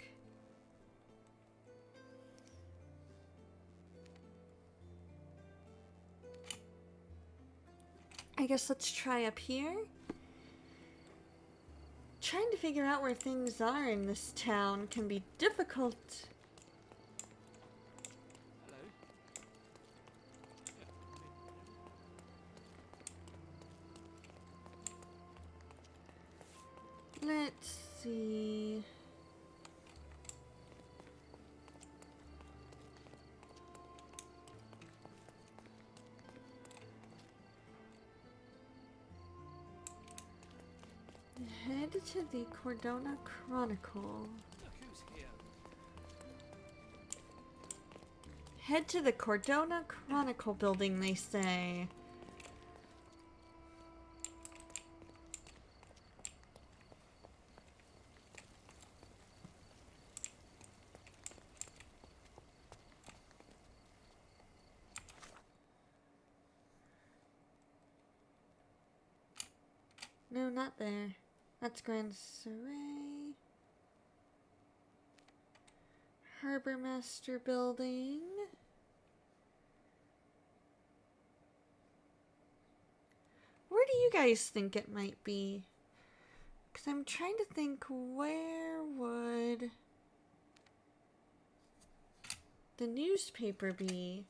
I guess let's try up here. Trying to figure out where things are in this town can be difficult. Let's see. Head to the Cordona Chronicle. Head to the Cordona Chronicle building, they say. No, not there. That's Grand Surrey. Harbor Master Building. Where do you guys think it might be? Because I'm trying to think, where would the newspaper be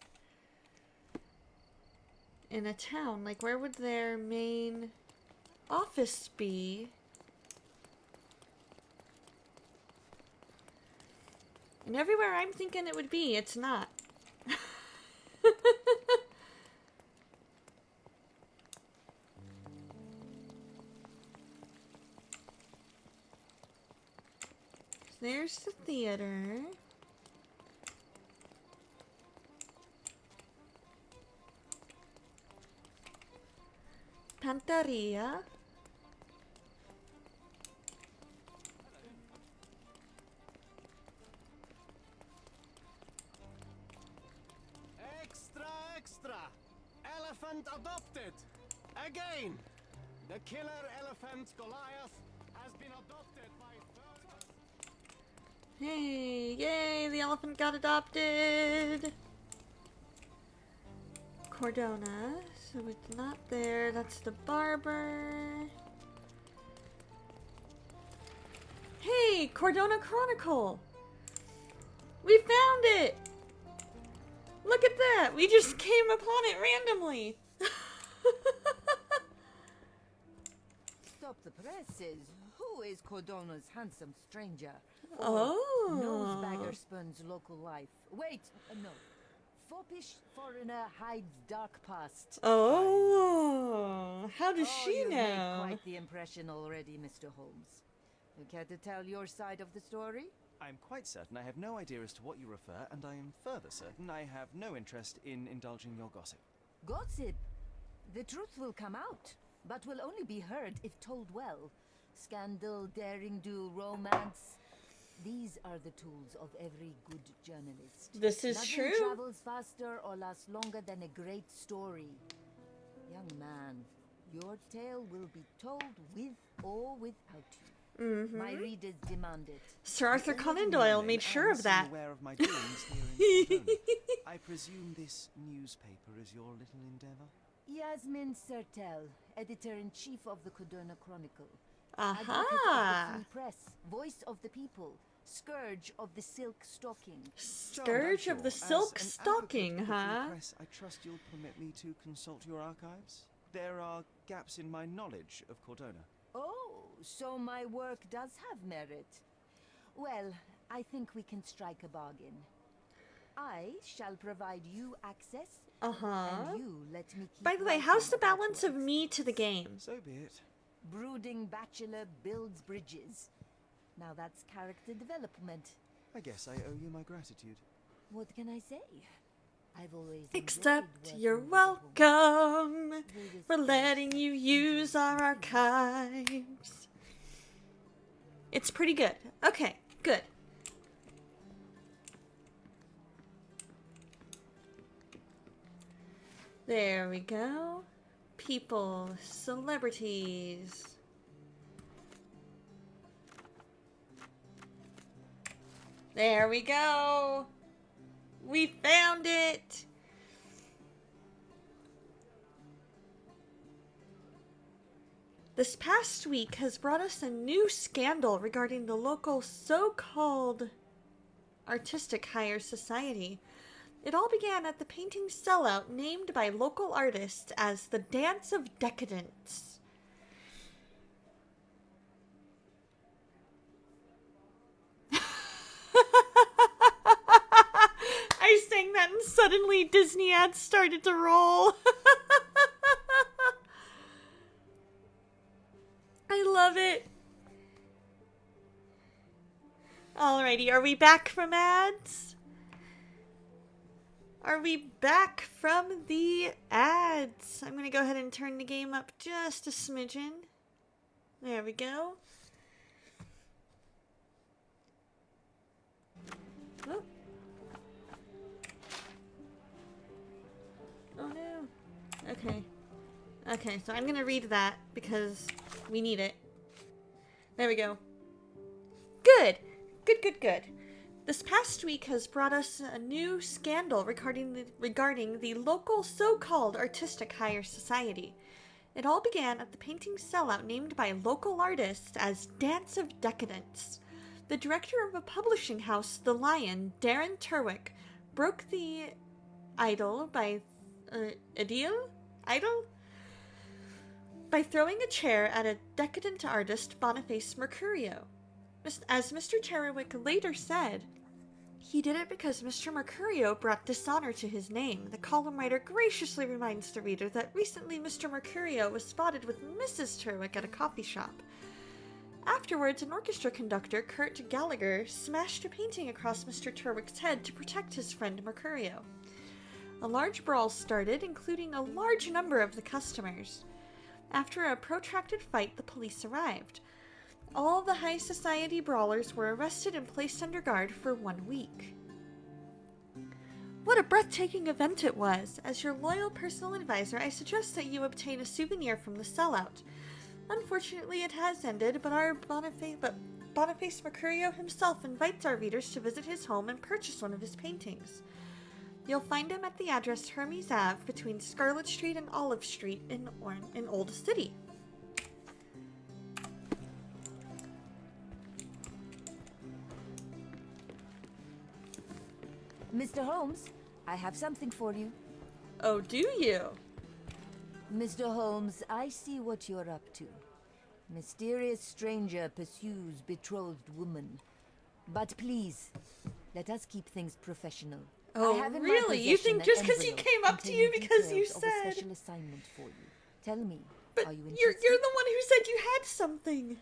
in a town? Like, where would their main office be? And everywhere I'm thinking it would be, it's not. There's the theater. Panteria.
Extra, extra! Elephant adopted! Again! The killer elephant Goliath has been adopted by
Hey, yay, the elephant got adopted. Cordona, so it's not there. That's the barber. Hey, Cordona Chronicle. We found it. Look at that! We just came upon it randomly.
Stop the presses. Who is Cordona's handsome stranger? Or
Oh.
Nosebagger spurns local life. Wait, no. Foppish foreigner hides dark past.
Oh. How does she
You've made
know?
quite the impression already, Mr. Holmes. You care to tell your side of the story?
I'm quite certain I have no idea as to what you refer, and I am further certain I have no interest in indulging your gossip.
Gossip. The truth will come out, but will only be heard if told well. Scandal, daring-do, romance. These are the tools of every good journalist.
This is
Nothing
true.
travels faster or lasts longer than a great story. Young man, your tale will be told with or without you. My readers demand it.
Sir Arthur
Although
Conan
you
Doyle
know
made
I
sure of
seem
that.
aware of my doings here in Cordona. I presume this newspaper is your little endeavor?
Yasmin Sertel, editor-in-chief of the Cordona Chronicle. Advocate of
Aha.
the free press, voice of the people, scourge of the silk stocking.
Scourge of the silk stocking, huh?
Press, I trust you'll permit me to consult your archives. There are gaps in my knowledge of Cordona.
Oh, so my work does have merit. Well, I think we can strike a bargain. I shall provide you access, and you let me keep
By the way,
writing
how's the
about
balance
your
of me to the game?
So be it.
Brooding bachelor builds bridges. Now that's character development.
I guess I owe you my gratitude.
What can I say? I've always
Except
enjoyed
you're
working with a woman.
welcome.
Readers
We're
can
letting you use our archives. It's pretty good. Okay, good. There we go. People, celebrities. There we go. We found it. This past week has brought us a new scandal regarding the local so-called artistic higher society. It all began at the painting sellout named by local artists as the Dance of Decadence. I sang that and suddenly Disney ads started to roll. I love it. Alrighty, are we back from ads? Are we back from the ads? I'm gonna go ahead and turn the game up just a smidgen. There we go. Oh. Oh no. Okay. Okay, so I'm gonna read that because we need it. There we go. Good. Good. This past week has brought us a new scandal regarding the local so-called artistic higher society. It all began at the painting sellout named by local artists as Dance of Decadence. The director of a publishing house, The Lion, Darren Turwick, broke the idol by throwing a chair at a decadent artist, Boniface Mercurio. As Mr. Turwick later said, he did it because Mr. Mercurio brought dishonor to his name. The column writer graciously reminds the reader that recently Mr. Mercurio was spotted with Mrs. Turwick at a coffee shop. Afterwards, an orchestra conductor, Kurt Gallagher, smashed a painting across Mr. Turwick's head to protect his friend Mercurio. A large brawl started, including a large number of the customers. After a protracted fight, the police arrived. All the high society brawlers were arrested and placed under guard for 1 week. What a breathtaking event it was! As your loyal personal advisor, I suggest that you obtain a souvenir from the sellout. Unfortunately, it has ended, but Boniface Mercurio himself invites our readers to visit his home and purchase one of his paintings. You'll find him at the address Hermes Ave between Scarlet Street and Olive Street in Old City.
Mr. Holmes, I have something for you.
Oh, do you?
Mr. Holmes, I see what you're up to. Mysterious stranger pursues betrothed woman. But please, let us keep things professional.
Oh,
I have in my
really? You
possession
think
an
just 'cause he
envelope
came up to you
containing
because you
details of a
said-
special assignment for you. Tell me,
But
are you
you're
interested?
the one who said you had something.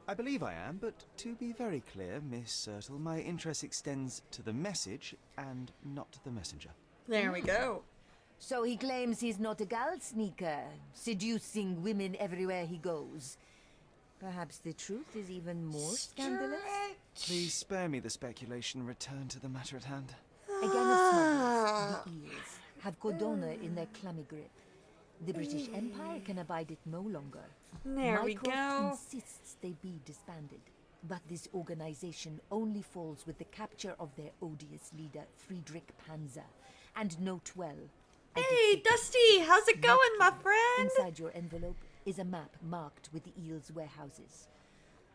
I believe I am, but to be very clear, Miss Sertle, my interest extends to the message and not the messenger.
There we go.
So he claims he's not a gal sneaker, seducing women everywhere he goes. Perhaps the truth is even more scandalous?
Please spare me the speculation and return to the matter at hand.
A gang of smugglers, the eels, have Cordona in their clammy grip. The British Empire can abide it no longer.
There we
Mycroft
go.
insists they be disbanded. But this organization only falls with the capture of their odious leader, Friedrich Panzer. And note 12. a
Hey,
defeat.
Dusty, how's it going, my
Note
friend?
Inside your envelope is a map marked with the eel's warehouses.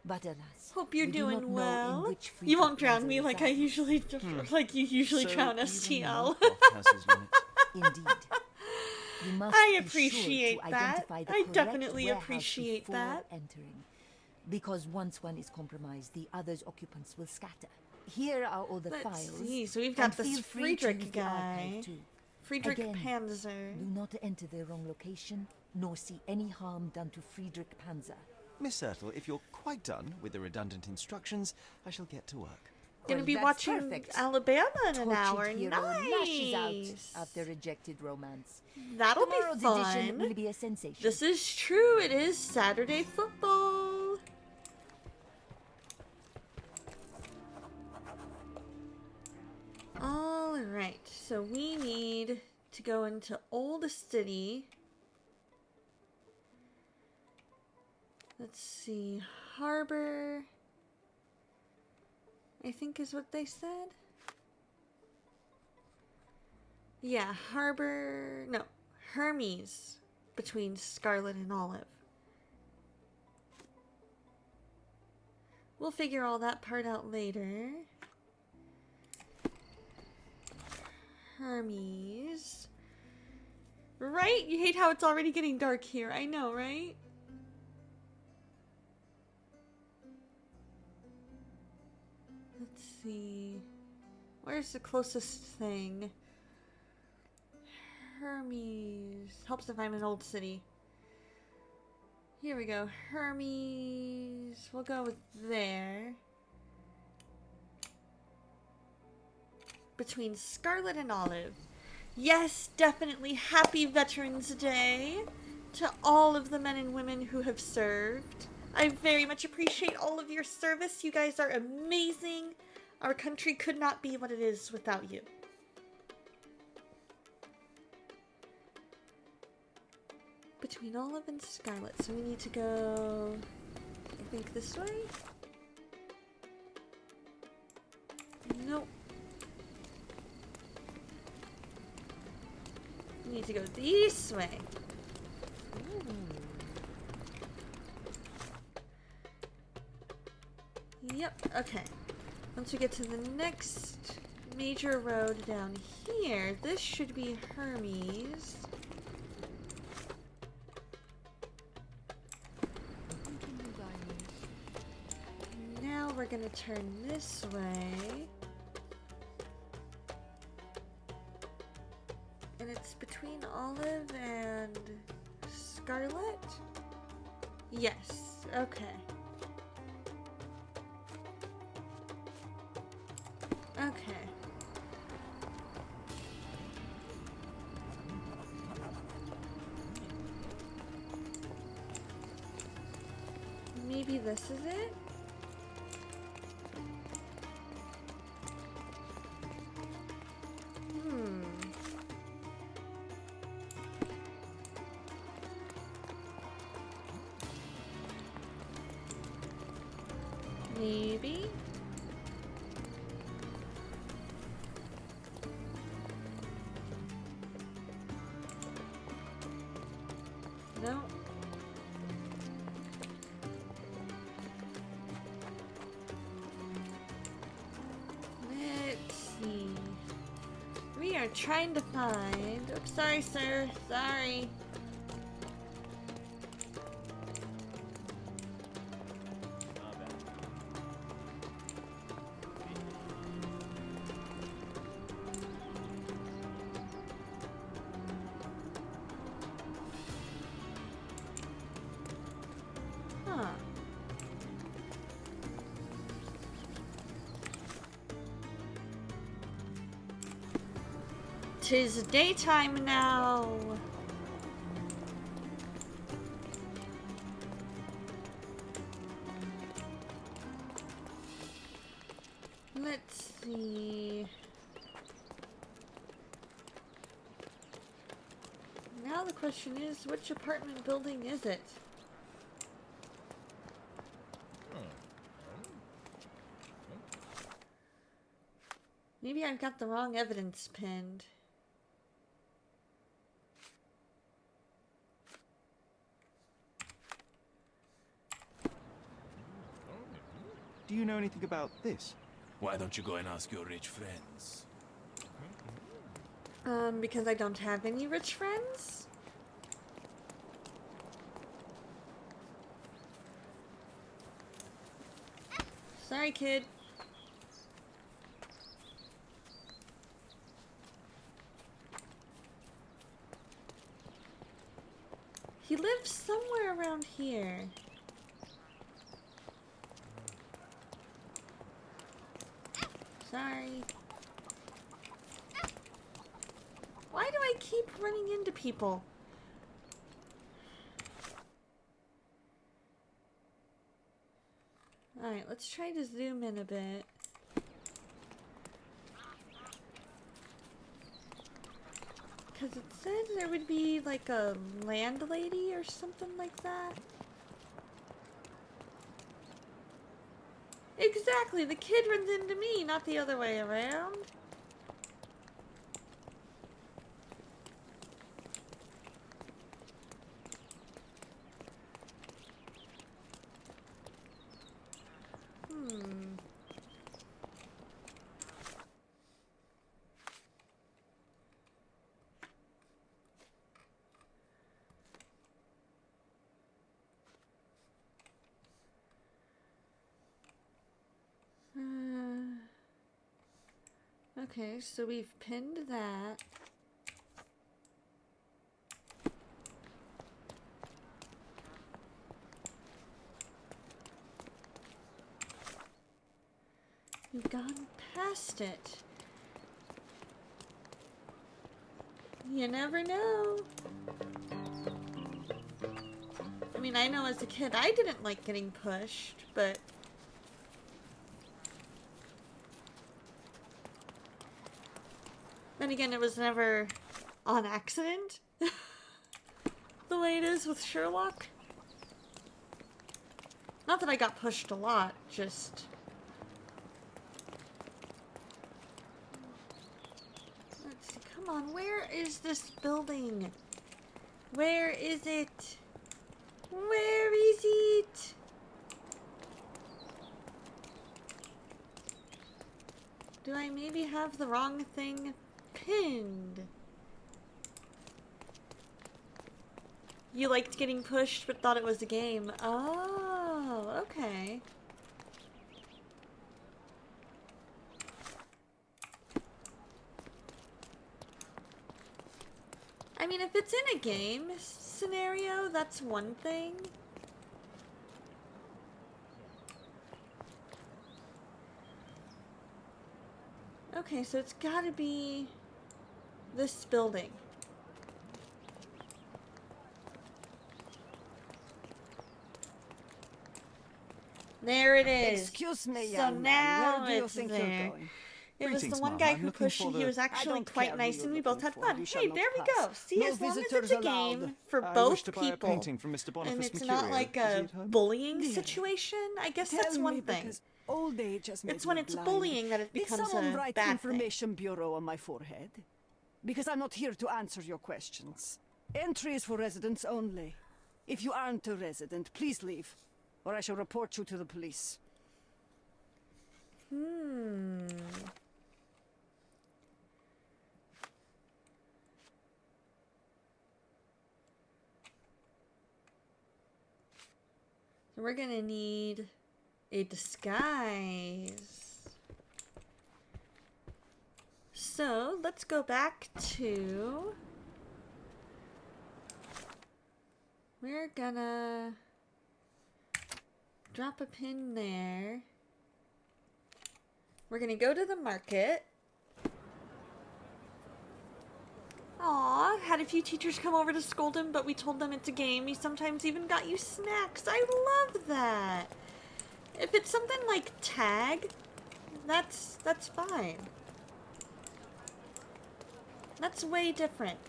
But alas,
Hope you're
we do not
doing
know in
well.
which
You won't
Friedrich
drown me
Panzer
like I
resides.
usually like you usually
So
drown
even
STL.
Mycroft has his limits.
Indeed. You must
I
be
appreciate
sure to
that.
identify the
I
correct
definitely
warehouse
appreciate
before
that.
entering. Because once one is compromised, the other's occupants will scatter. Here are all the
Let's
files.
see. So we've
and
got this
feel free to
Friedrich
use the archive
guy.
too.
Friedrich
Again,
Panzer.
Do not enter the wrong location, nor see any harm done to Friedrich Panzer.
Miss Sertle, if you're quite done with the redundant instructions, I shall get to work.
Gonna
Well,
be
that's
watching
perfect.
Alabama in an
Tortured
hour.
hero lashes
Nice.
out after rejected romance.
That'll
Tomorrow's
be
edition will
fun.
be a sensation.
This is true. It is Saturday football. All right. So we need to go into Old City. Let's see. Harbor, I think is what they said. Yeah, Harbor. No, Hermes between Scarlet and Olive. We'll figure all that part out later. Hermes. Right? You hate how it's already getting dark here. I know, right? Let's see. Where's the closest thing? Hermes. Helps if I'm in Old City. Here we go. Hermes. We'll go with there. Between Scarlet and Olive. Yes, definitely happy Veterans Day to all of the men and women who have served. I very much appreciate all of your service. You guys are amazing. Our country could not be what it is without you. Between Olive and Scarlet. So we need to go, I think, this way? Nope. We need to go this way. Yep, okay. Once we get to the next major road down here, this should be Hermes. Now we're gonna turn this way. And it's between Olive and Scarlet? Yes, okay. Okay. Maybe this is it? Maybe? No. Alright, trying to find... Oops, sorry, sir. Sorry. Huh. 'Tis daytime now. Let's see. Now the question is, which apartment building is it? Maybe I've got the wrong evidence pinned.
Do you know anything about this?
Why don't you go and ask your rich friends?
Because I don't have any rich friends? Sorry, kid. He lives somewhere around here. Sorry. Why do I keep running into people? Alright, let's try to zoom in a bit. Because it said there would be like a landlady or something like that. Exactly, the kid runs into me, not the other way around. Okay, so we've pinned that. We've gone past it. You never know. I mean, I know as a kid I didn't like getting pushed, but... then again, it was never on accident. The way it is with Sherlock. Not that I got pushed a lot, just... let's see, come on, where is this building? Where is it? Where is it? Do I maybe have the wrong thing pinned? You liked getting pushed but thought it was a game. Oh, okay. I mean, if it's in a game scenario, that's one thing. Okay, so it's gotta be this building. There it is.
Excuse me,
So
young man.
now
Where do you
it's
think
there.
you're going?
It was
Greetings,
the one
Mum.
guy
I'm
who
looking
pushed
for
you. He
the-
was
I
actually
don't
quite
care
nice
who
and we
you're
both had
looking for.
fun.
You shall
Hey,
not
there we
pass.
go. See,
No
as long as it's
visitors
a
allowed.
game for
I
both
wish to buy a
people.
painting from Mr. Boniface
And it's
Mercurio.
not like
Is he
a
at home?
bullying
Dear,
situation. I guess
Tell
that's
me,
one thing.
because old age has made
It's when
me
it's
blind.
bullying that it
Did
becomes
someone
a
write
bad thing.
information bureau on my forehead? Because I'm not here to answer your questions. Entry is for residents only. If you aren't a resident, please leave, or I shall report you to the police.
So we're gonna need a disguise. So let's go back to... We're gonna drop a pin there. We're gonna go to the market. Aw, had a few teachers come over to scold him, but we told them it's a game. He sometimes even got you snacks. I love that. If it's something like tag, that's fine. That's way different.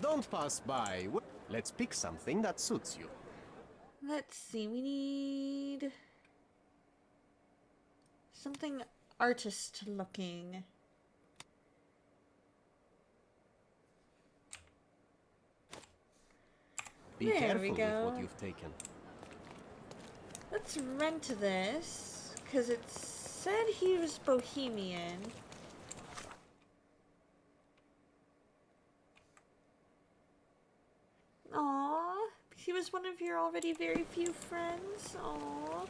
Don't pass by. Let's pick something that suits you.
Let's see, we need something artist looking.
Be
There
careful
we
with
go.
what you've taken.
Let's rent this, because it said he was Bohemian. Aw, he was one of your already very few friends. Aw.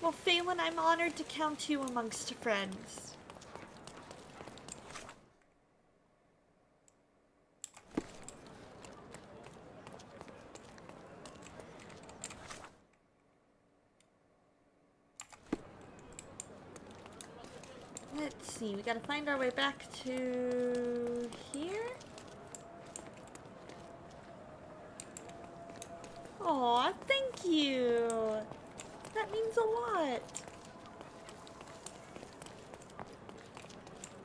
Well, Phelan, I'm honored to count you amongst friends. Let's see, we gotta find our way back to here. Aw, thank you. That means a lot.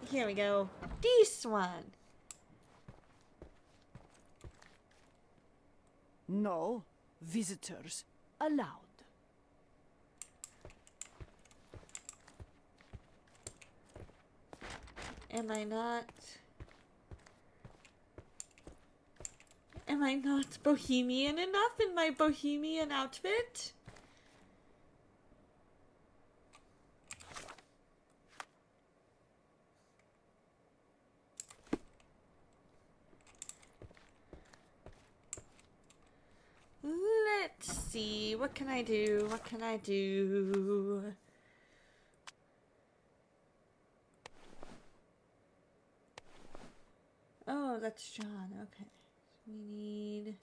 Here we go. This one.
No visitors allowed.
Am I not bohemian enough in my bohemian outfit? Let's see, what can I do? What can I do? Oh, that's John. Okay. So we need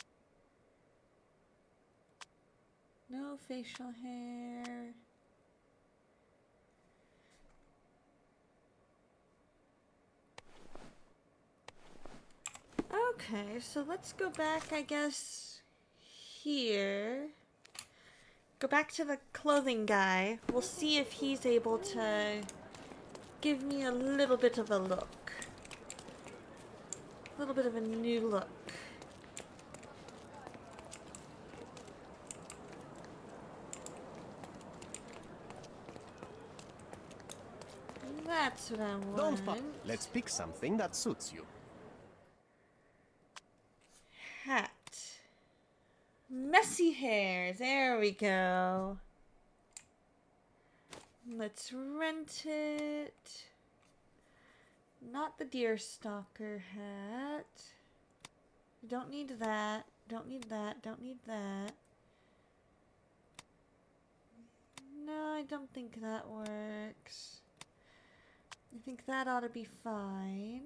no facial hair. Okay, so let's go back, I guess, here. Go back to the clothing guy. We'll see if he's able to give me a little bit of a look. A little bit of a new look. That's what I want.
Let's pick something that suits you.
Hat. Messy hair. There we go. Let's rent it. Not the deer stalker hat. Don't need that. Don't need that. Don't need that. No, I don't think that works. I think that ought to be fine.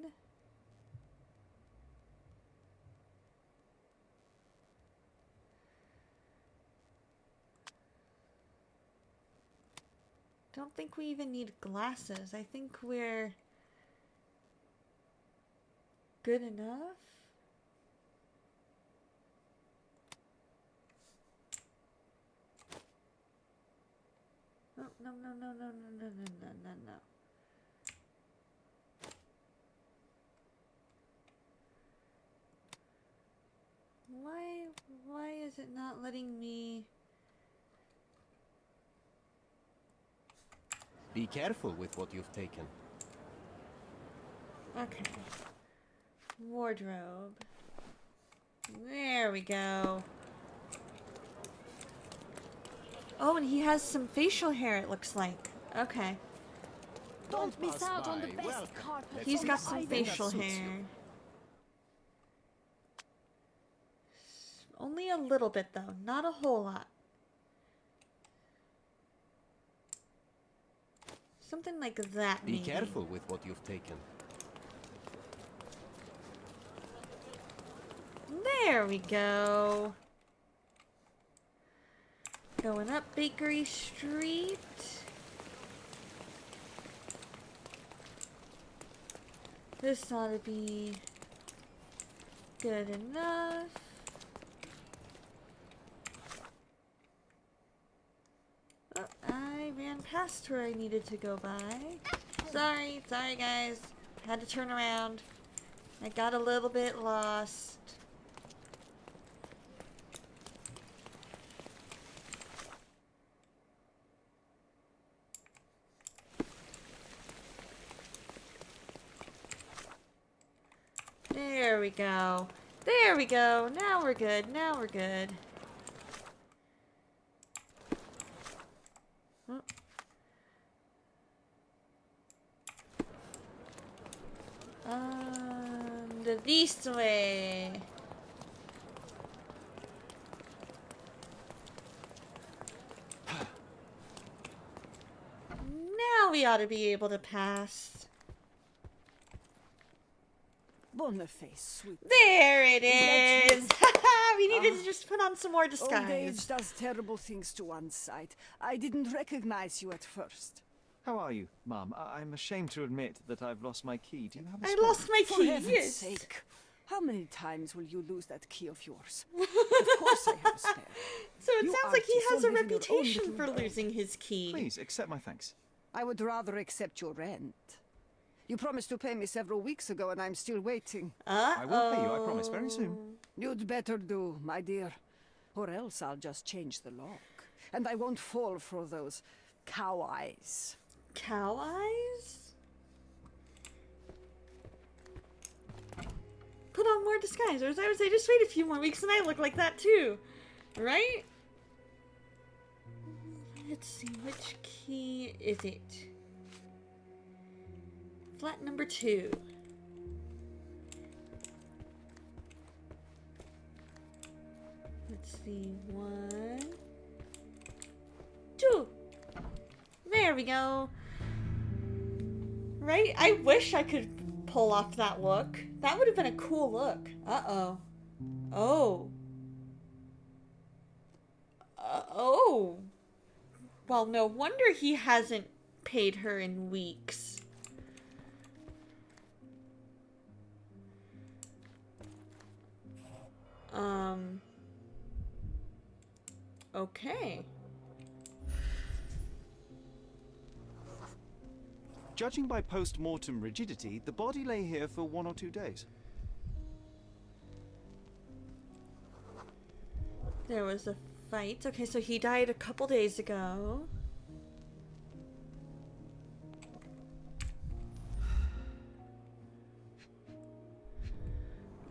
Don't think we even need glasses. I think we're good enough. Oh, no, no, no, no, no, no, no, no, no, no. Why is it not letting me?
Be careful with what you've taken.
Okay. Wardrobe. There we go. Oh, and he has some facial hair, it looks like. Okay.
Don't miss
pass
out on the
by.
best
Welcome.
carpet.
Let's
He's
pick
got some
something that
facial
suits
hair.
you.
Only a little bit, though. Not a whole lot. Something like that,
Be
maybe.
careful with what you've taken.
There we go. Going up Bakery Street. This ought to be good enough. Oh, I ran past where I needed to go by. Sorry guys. Had to turn around. I got a little bit lost. There we go. There we go. Now we're good. Now we're good. Oh. This way. Now we ought to be able to pass.
Boniface, sweet.
There it is! We needed to just put on some more
Old age
disguise.
does terrible things to one's sight. I didn't recognize you at first.
How are you, Mum? I'm ashamed to admit that I've lost my key. Do you have a
I
spare?
lost my
For
key.
heaven's
Yes.
sake. How many times will you lose that key of yours? Of course I have a spare.
So it
You
sounds like he
artists
has a
all live in your own
reputation
little
for
world.
losing his key.
Please, accept my thanks.
I would rather accept your rent. You promised to pay me several weeks ago, and I'm still waiting.
I will pay you, I promise, very soon.
You'd better do, my dear. Or else I'll just change the lock. And I won't fall for those cow eyes.
Cow eyes? Put on more disguise, or as I would say, just wait a few more weeks and I look like that too. Right? Let's see, which key is it? Flat number 2. Let's see, 1, 2. There we go. Right? I wish I could pull off that look. That would have been a cool look. Uh-oh. Oh. Oh. Well, no wonder he hasn't paid her in weeks. Okay.
Judging by post-mortem rigidity, the body lay here for 1 or 2 days.
There was a fight. Okay, so he died a couple days ago.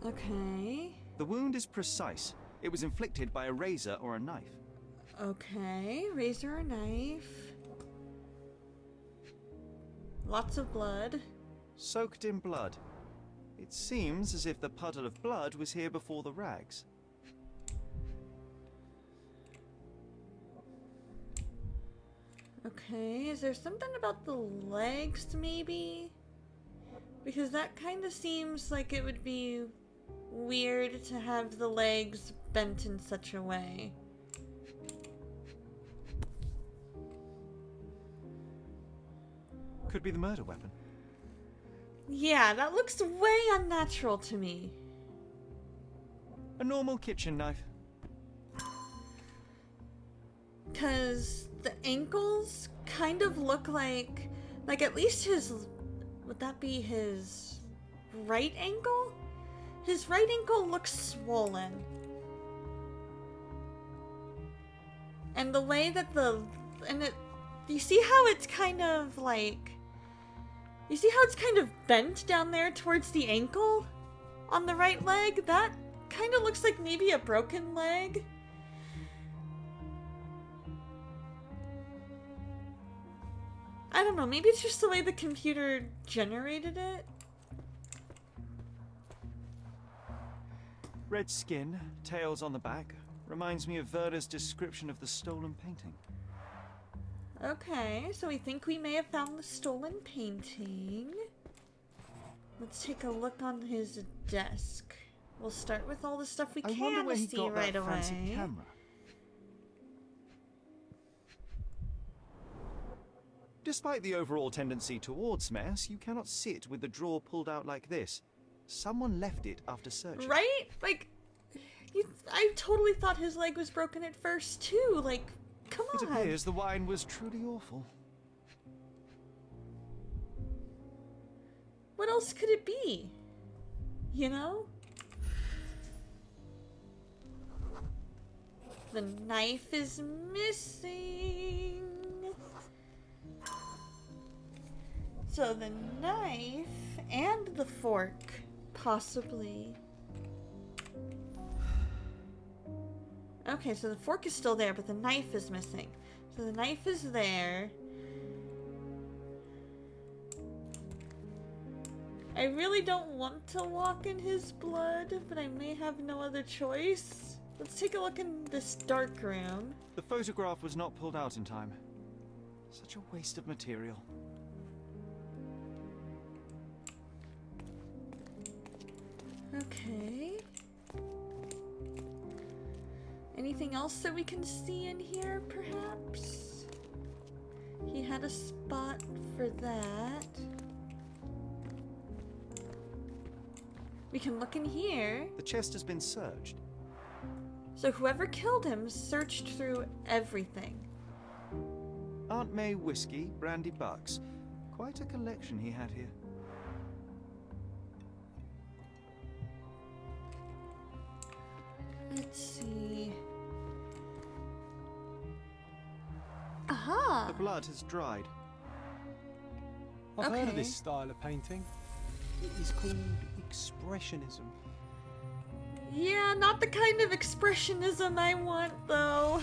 Okay.
The wound is precise. It was inflicted by a razor or a knife.
Okay, razor or knife. Lots of blood.
Soaked in blood. It seems as if the puddle of blood was here before the rags.
Okay, is there something about the legs, maybe? Because that kind of seems like it would be weird to have the legs bent in such a way.
Could be the murder weapon.
Yeah, that looks way unnatural to me.
A normal kitchen knife.
Because the ankles kind of look like at least his, would that be his right ankle? His right ankle looks swollen. And the way that you see how it's kind of like, you see how it's kind of bent down there towards the ankle on the right leg? That kind of looks like maybe a broken leg. I don't know, maybe it's just the way the computer generated it.
Red skin, tails on the back. Reminds me of Werder's description of the stolen painting.
Okay, so we think we may have found the stolen painting. Let's take a look on his desk. We'll start with all the stuff we
I wonder
can
where he
see
got
right
that fancy
away.
camera. Despite the overall tendency towards mess, you cannot sit with the drawer pulled out like this. Someone left it after searching.
Right? Like, I totally thought his leg was broken at first, too. Like, come
It
on.
appears the wine was truly awful.
What else could it be? You know? The knife is missing. So the knife and the fork, possibly. Okay, so the fork is still there, but the knife is missing. So the knife is there. I really don't want to walk in his blood, but I may have no other choice. Let's take a look in this dark room.
The photograph was not pulled out in time. Such a waste of material.
Okay. Anything else that we can see in here, perhaps? He had a spot for that. We can look in here.
The chest has been searched.
So whoever killed him searched through everything.
Aunt May whiskey, brandy bucks. Quite a collection he had here.
Let's see. Aha!
The blood has dried.
I've heard of
Okay.
this style of painting. It is called expressionism.
Yeah, not the kind of expressionism I want, though.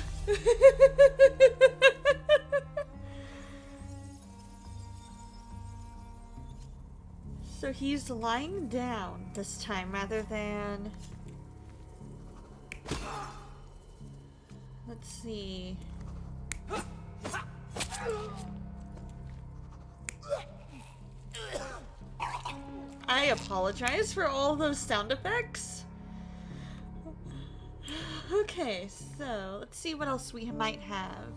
So he's lying down this time rather than... Let's see. I apologize for all those sound effects. Okay, so let's see what else we might have.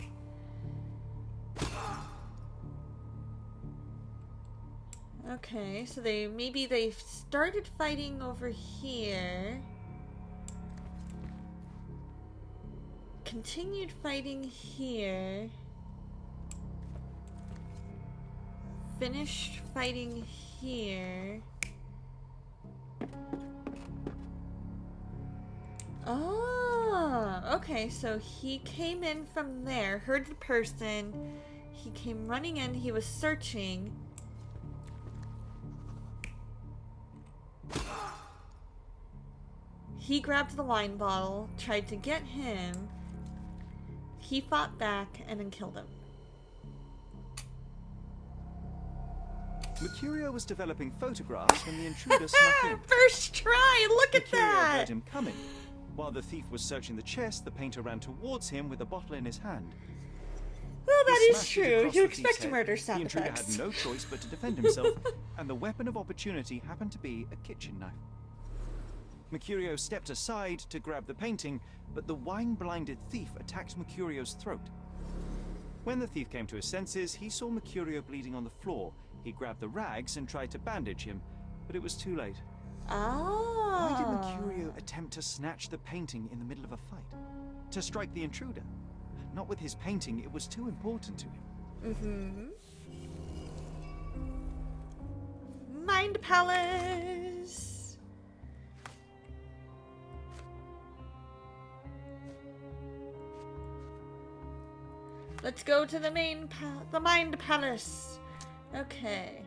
Okay, so maybe they started fighting over here. Continued fighting here. Finished fighting here. Oh, okay, so he came in from there, heard the person, he came running in, he was searching. He grabbed the wine bottle, tried to get him, he fought back, and then killed him.
Mercurio was developing photographs when the intruder snuck in.
First try, look at
Mercurio
that!
heard him coming. While the thief was searching the chest, the painter ran towards him with a bottle in his hand.
Well,
He
that is
smashed it
true.
across
You
the thief's
expect
head.
murder
The
sound
intruder
effects.
had no choice but to defend himself, and the weapon of opportunity happened to be a kitchen knife. Mercurio stepped aside to grab the painting, but the wine-blinded thief attacked Mercurio's throat. When the thief came to his senses, he saw Mercurio bleeding on the floor. He grabbed the rags and tried to bandage him, but it was too late.
Ah.
Why did Mercurio attempt to snatch the painting in the middle of a fight? To strike the intruder? Not with his painting, it was too important to him.
Mind Palace. Let's go to the the Mind Palace. Okay.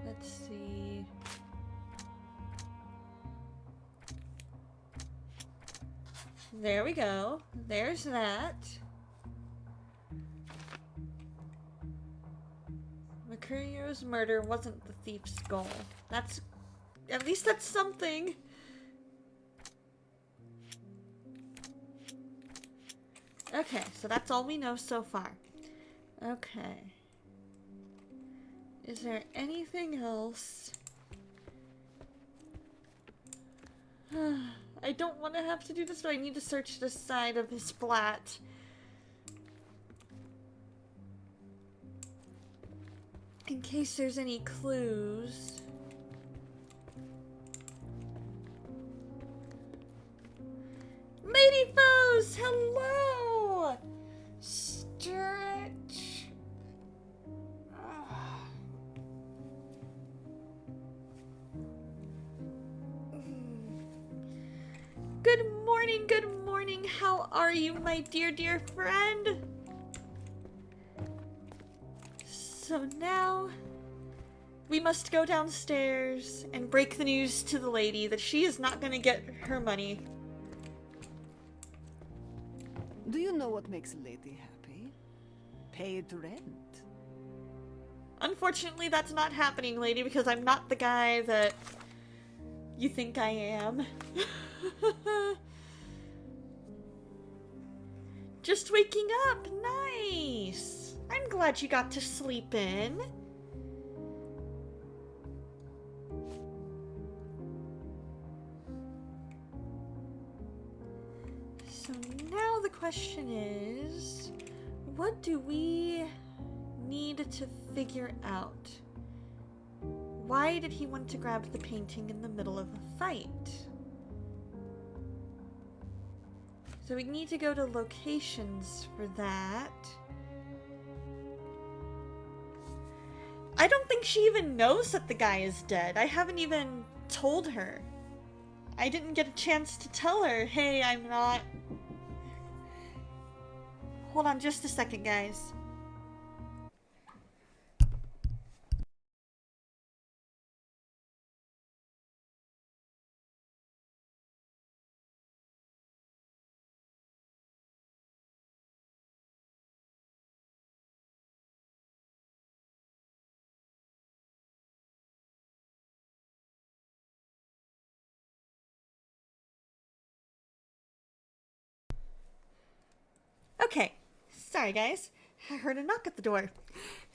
Let's see. There we go. There's that. Mercurio's murder wasn't the thief's goal. That's... At least that's something. Okay, so that's all we know so far. Okay. Is there anything else? I don't want to have to do this, but I need to search the side of his flat. In case there's any clues. Lady foes, hello! Stretch. Good morning, good morning. How are you, my dear, dear friend? So now, we must go downstairs and break the news to the lady that she is not gonna get her money.
Do you know what makes a lady happy? Paid rent.
Unfortunately, that's not happening, lady, because I'm not the guy that you think I am. Just waking up. Nice. I'm glad you got to sleep in. So now the question is, what do we need to figure out? Why did he want to grab the painting in the middle of a fight? So we need to go to locations for that. I don't think she even knows that the guy is dead. I haven't even told her. I didn't get a chance to tell her, hey, I'm not... Hold on just a second, guys. Okay, sorry guys. I heard a knock at the door.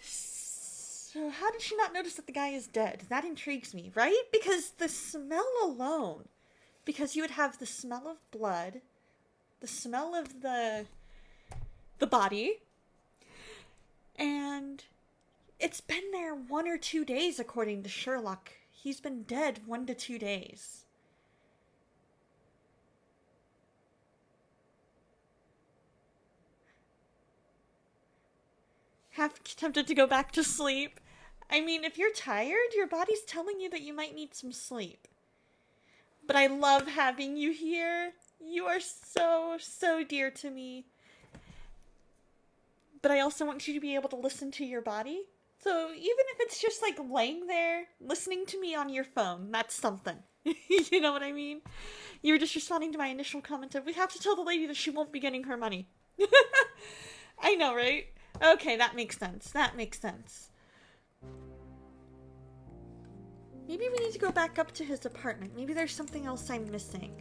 So how did she not notice that the guy is dead? That intrigues me, right? Because the smell alone. Because you would have the smell of blood, the smell of the body, and it's been there 1 or 2 days according to Sherlock. He's been dead 1 to 2 days. Half tempted to go back to sleep. I mean, if you're tired, your body's telling you that you might need some sleep. But I love having you here. You are so, so dear to me. But I also want you to be able to listen to your body. So even if it's just like laying there, listening to me on your phone, that's something. You know what I mean? You were just responding to my initial comment of, we have to tell the lady that she won't be getting her money. I know, right? Okay, that makes sense. That makes sense. Maybe we need to go back up to his apartment. Maybe there's something else I'm missing.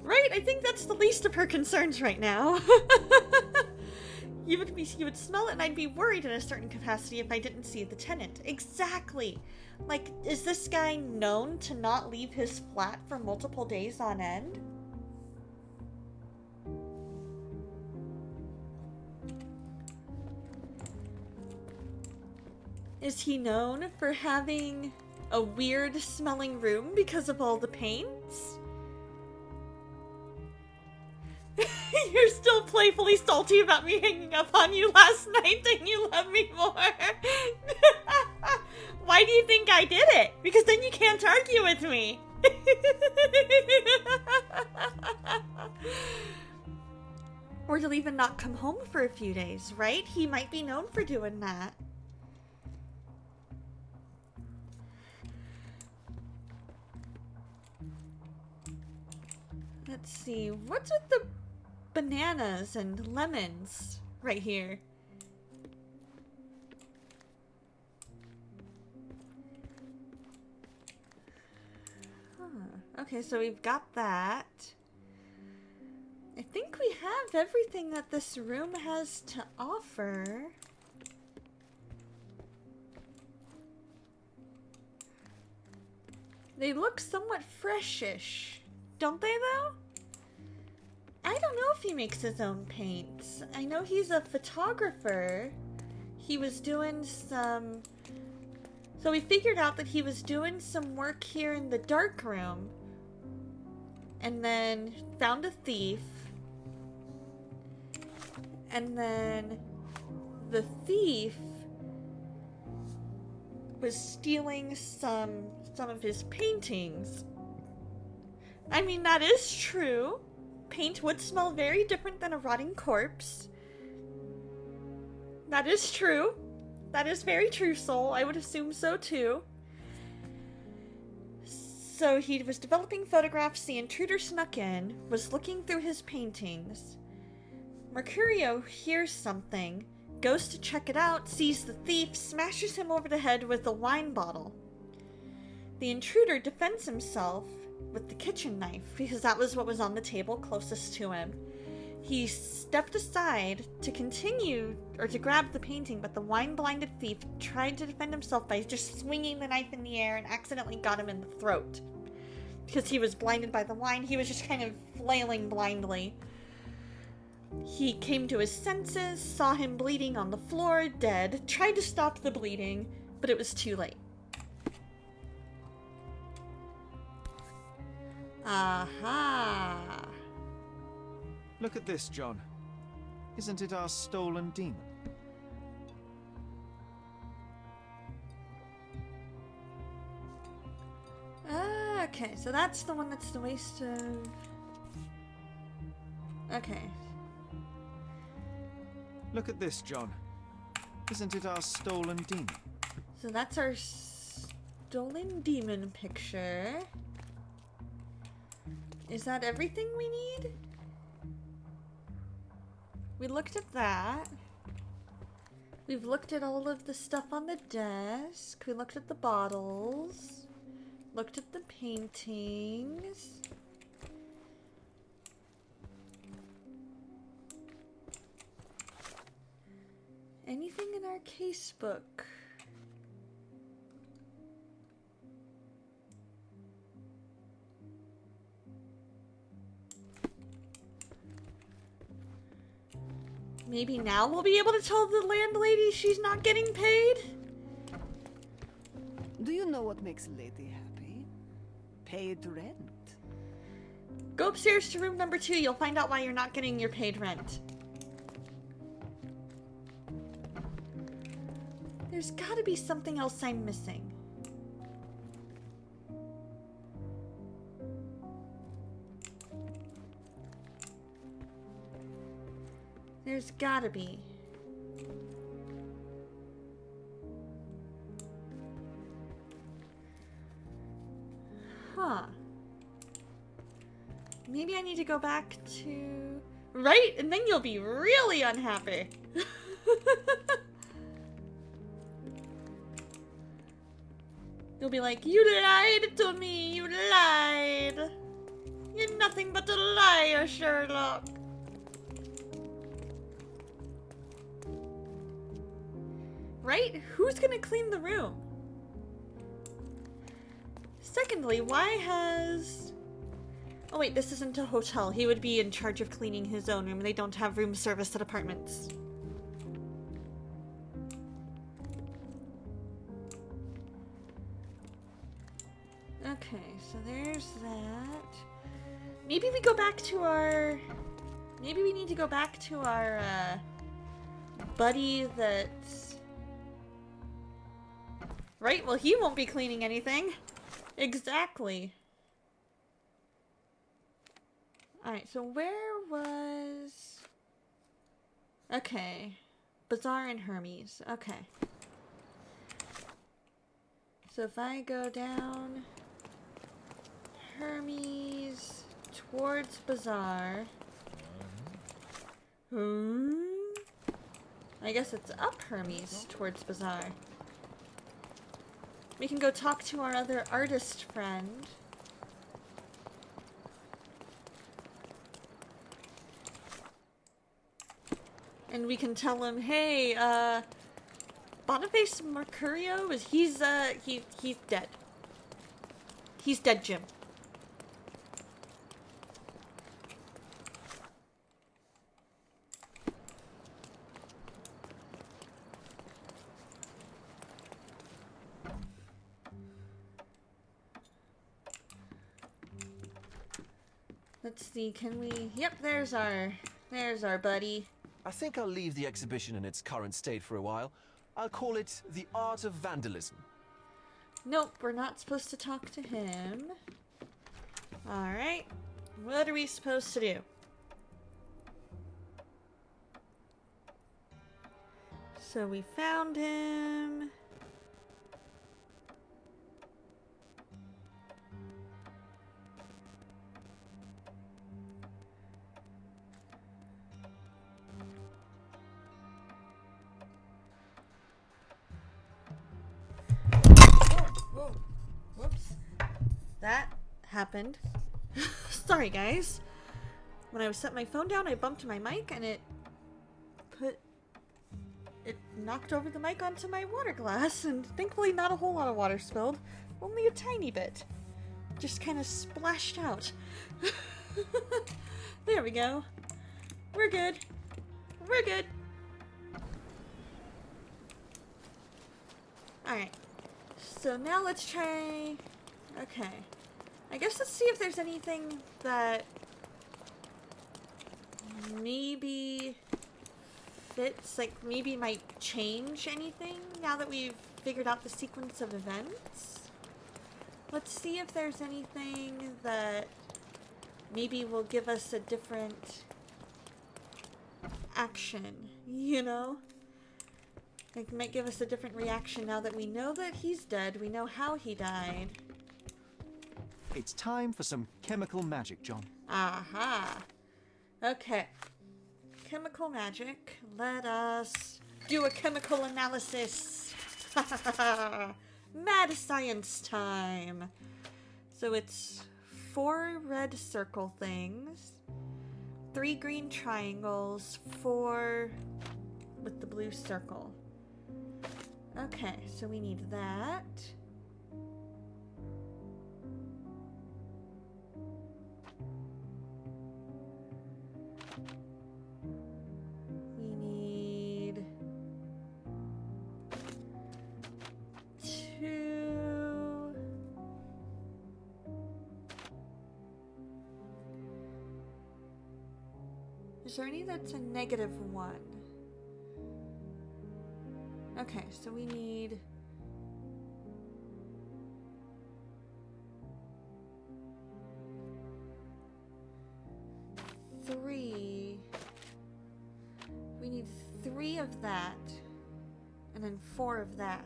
Right? I think that's the least of her concerns right now. You would smell it and I'd be worried in a certain capacity if I didn't see the tenant. Exactly. Like, is this guy known to not leave his flat for multiple days on end? Is he known for having a weird smelling room because of all the paints? You're still playfully salty about me hanging up on you last night and you love me more. Why do you think I did it? Because then you can't argue with me. Or you'll even not come home for a few days, right? He might be known for doing that. Let's see, what's with the bananas and lemons right here? Huh. Okay, so we've got that. I think we have everything that this room has to offer. They look somewhat freshish, don't they though? I don't know if he makes his own paints. I know he's a photographer. He was doing some... So we figured out that he was doing some work here in the dark room. And then found a thief. And then the thief was stealing some of his paintings. I mean, that is true. Paint would smell very different than a rotting corpse. That is true. That is very true, Soul. I would assume so too. So he was developing photographs. The intruder snuck in, was looking through his paintings. Mercurio hears something, goes to check it out, sees the thief, smashes him over the head with a wine bottle. The intruder defends himself with the kitchen knife, because that was what was on the table closest to him. He stepped aside to continue, or to grab the painting, but the wine-blinded thief tried to defend himself by just swinging the knife in the air and accidentally got him in the throat. Because he was blinded by the wine, he was just kind of flailing blindly. He came to his senses, saw him bleeding on the floor, dead, tried to stop the bleeding, but it was too late. Aha!
Look at this, John. Isn't it our stolen demon?
Okay, so that's the one that's the waste of... Okay.
Look at this, John. Isn't it our stolen demon?
So that's our stolen demon picture. Is that everything we need? We looked at that. We've looked at all of the stuff on the desk. We looked at the bottles. Looked at the paintings. Anything in our casebook? Maybe now we'll be able to tell the landlady she's not getting paid?
Do you know what makes a lady happy? Paid rent.
Go upstairs to room number 2. You'll find out why you're not getting your paid rent. There's gotta be something else I'm missing. There's gotta be. Huh. Maybe I need to go back to... Right? And then you'll be really unhappy. You'll be like, you lied to me, you lied. You're nothing but a liar, Sherlock. Right? Who's gonna clean the room? Secondly, why has... Oh wait, this isn't a hotel. He would be in charge of cleaning his own room. They don't have room service at apartments. Okay, so there's that. Maybe we go back to our... Maybe we need to go back to our, buddy that's... Right? Well, he won't be cleaning anything. Exactly. Alright, so where was... Okay. Bazaar and Hermes. Okay. So if I go down... Hermes... towards Bazaar. I guess it's up Hermes towards Bazaar. We can go talk to our other artist friend. And we can tell him, hey, Boniface Mercurio he's dead. He's dead, Jim. Let's see, can we... Yep, there's our buddy.
I think I'll leave the exhibition in its current state for a while. I'll call it The Art of Vandalism.
Nope, we're not supposed to talk to him. Alright, what are we supposed to do? So we found him. Whoa. Whoops. That happened. Sorry, guys. When I was setting my phone down, I bumped my mic and it knocked over the mic onto my water glass, and thankfully not a whole lot of water spilled. Only a tiny bit. Just kind of splashed out. There we go. We're good. We're good. Alright. So now let's try... Okay. I guess let's see if there's anything that maybe fits, like maybe might change anything now that we've figured out the sequence of events. Let's see if there's anything that maybe will give us a different action, you know? Like, might give us a different reaction now that we know that he's dead, we know how he died.
It's time for some chemical magic, John.
Aha. Okay. Chemical magic. Let us do a chemical analysis. Mad science time. So it's 4 red circle things, 3 green triangles, 4 with the blue circle. Okay, so we need that. We need 2. Is there any that's a -1? Okay, so we need 3. We need 3 of that, and then 4 of that.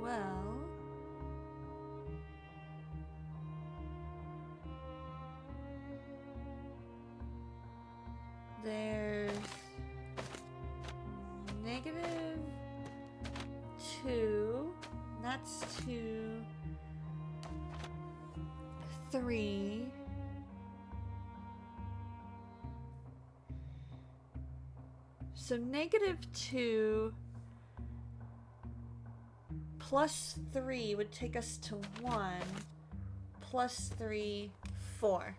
Well, there's -2, that's 2, 3, so -2 plus 3 would take us to 1, plus 3, 4.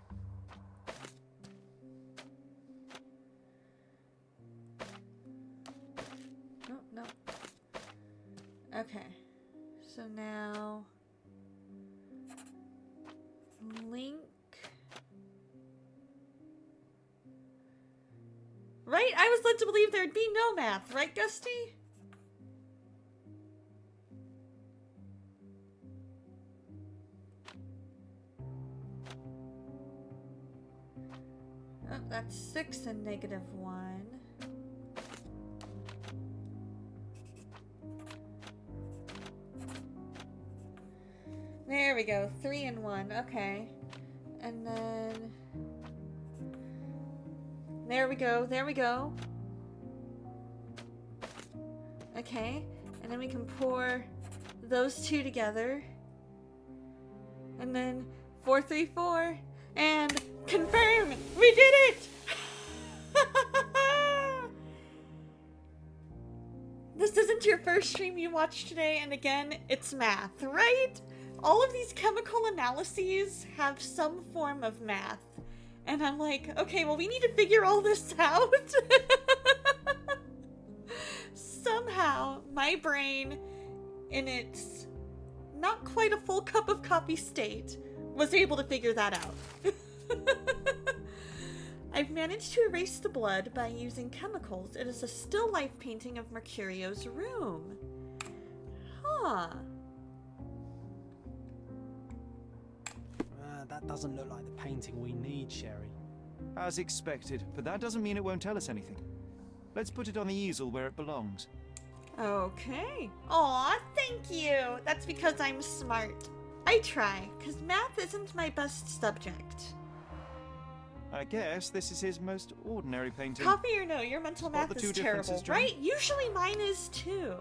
No. Okay. So now I was led to believe there'd be no math, right, Gusty? Oh, that's 6 and -1. There we go, 3 and 1, okay. And then... There we go, there we go. Okay, and then we can pour those two together. And then 4, 3, 4, and confirm! We did it! This isn't your first stream you watched today, and again, it's math, right? All of these chemical analyses have some form of math. And I'm like, okay, well, we need to figure all this out. Somehow, my brain, in its not quite a full cup of coffee state, was able to figure that out. I've managed to erase the blood by using chemicals. It is a still life painting of Mercurio's room. Huh.
That doesn't look like the painting we need, Sherry.
As expected, but that doesn't mean it won't tell us anything. Let's put it on the easel where it belongs.
Okay. Aw, thank you. That's because I'm smart. I try, because math isn't my best subject.
I guess this is his most ordinary painting.
Coffee or no, your mental
Spot
math
the
is
two
terrible,
differences, John?
right? Usually mine is too.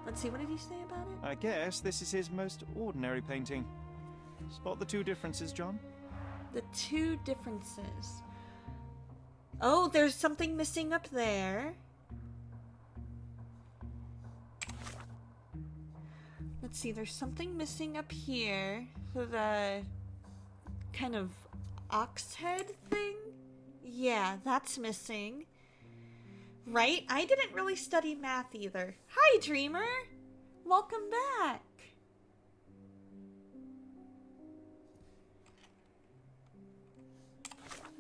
Let's see, what did he say about it?
I guess this is his most ordinary painting. Spot the two differences, John?
The two differences. Oh, there's something missing up there. Let's see, there's something missing up here. So the kind of ox head thing? Yeah, that's missing. Right? I didn't really study math either. Hi, Dreamer! Welcome back!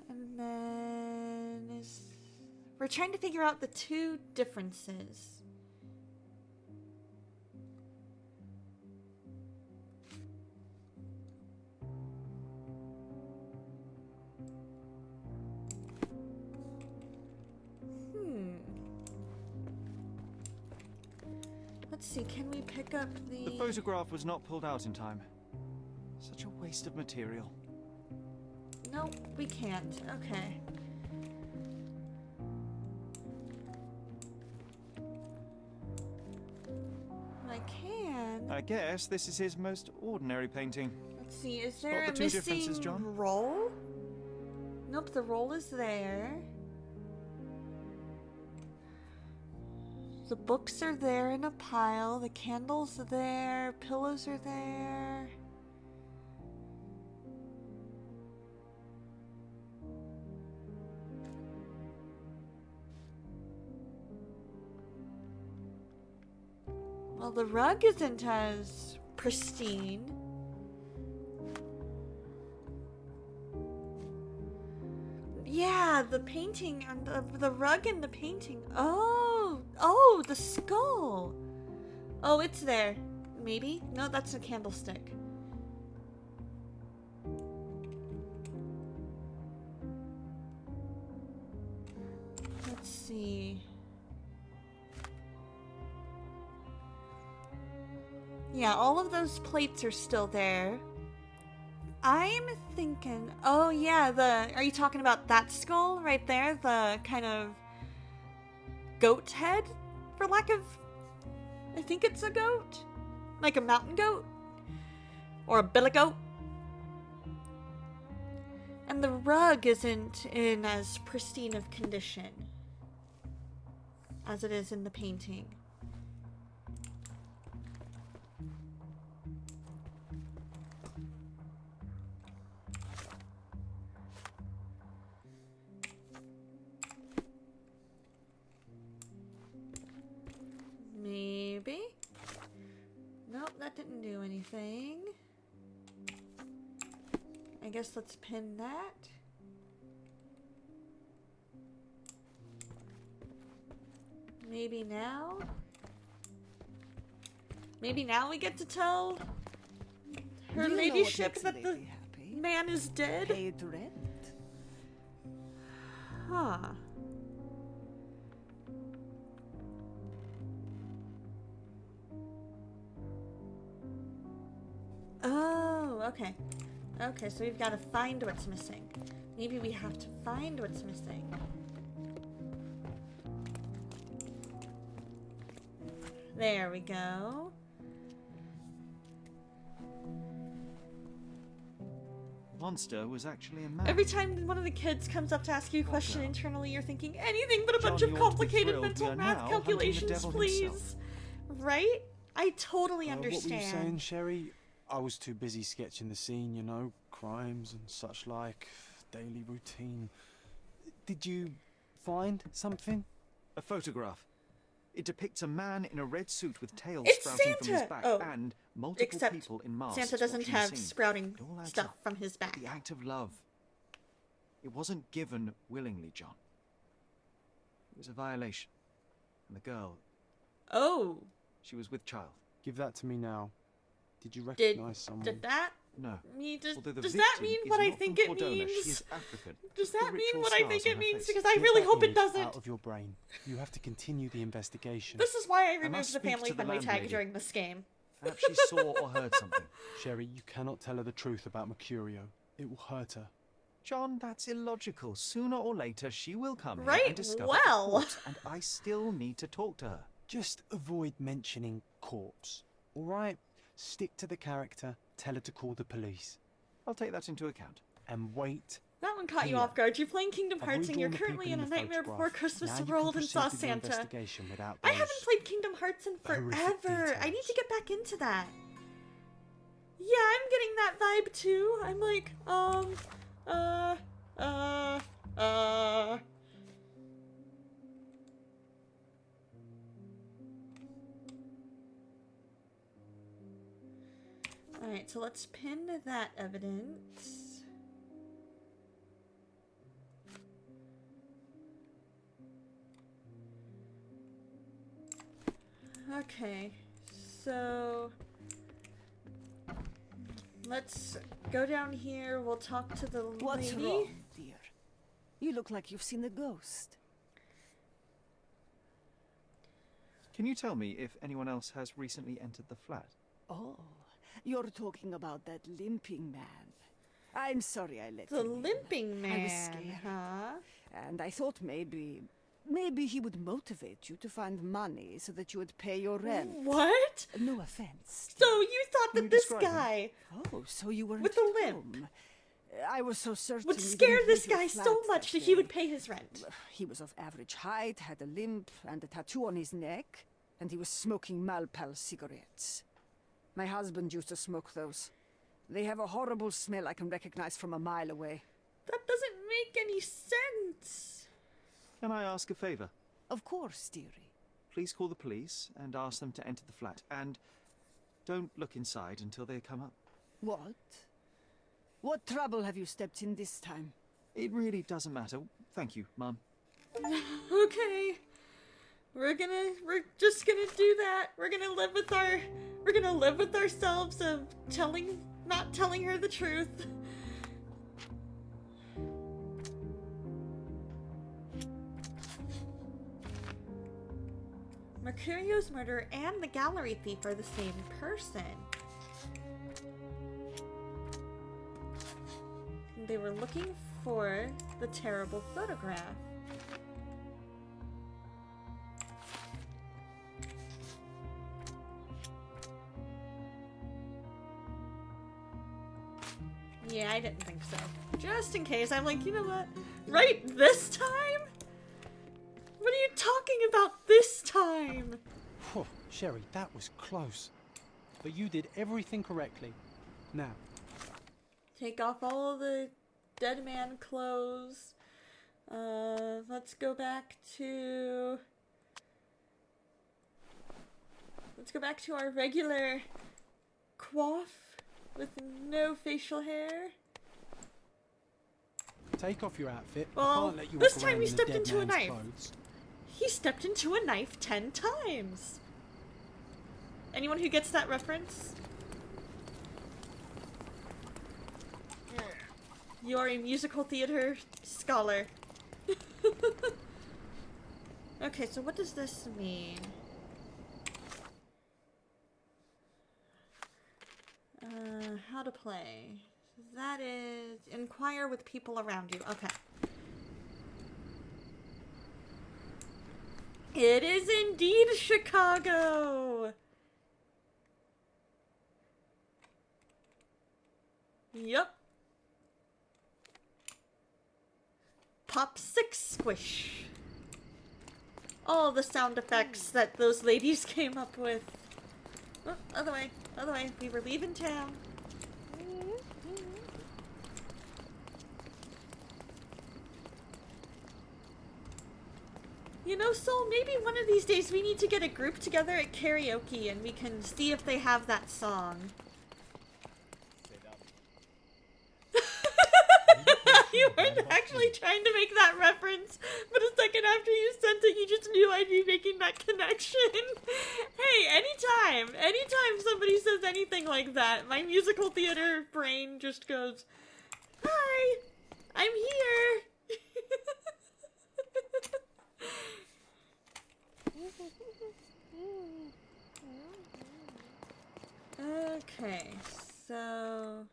And then we're trying to figure out the two differences. Let's see, can we pick up the...
The photograph was not pulled out in time. Such a waste of material.
No, we can't. Okay. I can.
I guess this is his most ordinary painting.
Let's see, is there
Spot
a
the two differences,
missing
John?
roll? Nope, the roll is there. The books are there in a pile. The candles are there. Pillows are there. Well, the rug isn't as pristine. Yeah, the painting and the rug and the painting. Oh, the skull. Oh, it's there. Maybe? No, that's a candlestick. Let's see. Yeah, all of those plates are still there. I'm thinking, oh yeah, are you talking about that skull right there? The kind of goat head, for lack of, I think it's a goat? Like a mountain goat? Or a billy goat? And the rug isn't in as pristine of condition as it is in the painting. Maybe? Nope, that didn't do anything. I guess let's pin that. Maybe now? Maybe now we get to tell her
You know what
ladyship
makes a
that the
lady happy?
man is dead?
Paid rent.
Huh. Oh, okay. Okay, so we've got to find what's missing. Maybe we have to find what's missing. There we go.
Monster was actually a man.
Every time one of the kids comes up to ask you a question internally, you're thinking anything but a bunch
John,
of
you ought to be
complicated
thrilled
mental
we are
math
now hunting the
calculations,
devil
please.
himself.
Right? I totally
What were you saying,
understand.
Sherry? I was too busy sketching the scene, you know, crimes and such like, daily routine. Did you find something?
A photograph. It depicts a man in a red suit with tails
It's
sprouting from his
Santa!
back
Oh,
and multiple
except
people in masks.
Santa doesn't
watching the
have
scene.
sprouting
It all adds
stuff
up.
from his back.
The act of love. It wasn't given willingly, John. It was a violation. And the girl,
Oh,
she was with child.
Give that to me now. Did you
did
recognize someone?
that
No.
mean
Although the
does that
victim
mean
is
what I
not
think
from
it
Cordona,
means?
She is African.
Does
The
that mean
ritual
what I
scars
think
on
it
her
means?
face.
Because I
Get
really
that
hope it
image
doesn't.
out of your brain. You have to continue the investigation.
This is why I
must
removed the
speak
family
to the
friendly tag
landlady.
during this game.
Perhaps she saw or heard something.
Sherry, you cannot tell her the truth about Mercurio. It will hurt her.
John, that's illogical. Sooner or later, she will come here
Right,
and discover
well.
the corpse, and I still need to talk to her.
Just avoid mentioning corpse, all right? Stick to the character. Tell her to call the police.
I'll take that into account.
And wait.
That one caught you
Here.
off guard. You're playing Kingdom
I've
Hearts and you're
redrawn the
currently
people
in a
the
Nightmare Before
photograph.
Christmas
Now you can
world and saw
proceed with the
Santa.
investigation without
I
those
haven't played Kingdom Hearts in
horrific
forever. I need
details.
to get back into that. Yeah, I'm getting that vibe too. I'm like, Alright, so let's pin that evidence. Okay, so let's go down here. We'll talk to the
What's
lady.
wrong, dear? You look like you've seen a ghost.
Can you tell me if anyone else has recently entered the flat?
Oh, you're talking about that limping man. I'm sorry I let
The
him in.
limping man,
I was scared.
huh?
And I thought maybe he would motivate you to find money so that you would pay your rent.
What?
No offense.
So you thought
Can
that
you
this
describe him?
guy
Oh, so you weren't
with the
at
limp
home. I was so certain
would
you
scare
didn't
this
leave your
guy
flat
so much that he
day.
would pay his rent.
He was of average height, had a limp and a tattoo on his neck, and he was smoking Malpal cigarettes. My husband used to smoke those. They have a horrible smell I can recognize from a mile away.
That doesn't make any sense.
Can I ask a favor?
Of course, dearie.
Please call the police and ask them to enter the flat. And don't look inside until they come up.
What? What trouble have you stepped in this time?
It really doesn't matter. Thank you, Mum.
Okay. We're just gonna do that. We're gonna live with ourselves of not telling her the truth. Mercurio's murderer and the gallery thief are the same person. They were looking for the terrible photograph. Yeah, I didn't think so. Just in case, I'm like, you know what? Right this time? What are you talking about this time?
Whew, Sherry, that was close. But you did everything correctly. Now,
Take off all the dead man clothes. Let's go back to our regular coif with no facial hair.
take off your outfit. I
Well,
can't let you
this
walk
time
around
we
in a
stepped
dead
into a
man's
knife.
clothes.
He stepped into a knife 10 times. Anyone who gets that reference? You're a musical theater scholar. Okay, so what does this mean? How to play. That is inquire with people around you. Okay. It is indeed Chicago! Yup. Pop 6 squish. All the sound effects that those ladies came up with. Oh, other way, other way. We were leaving town. You know, Soul, maybe one of these days we need to get a group together at karaoke and we can see if they have that song. You weren't actually trying to make that reference, but a second after you sent it, you just knew I'd be making that connection. Hey, anytime somebody says anything like that, my musical theater brain just goes, "Hi, I'm here." Okay, so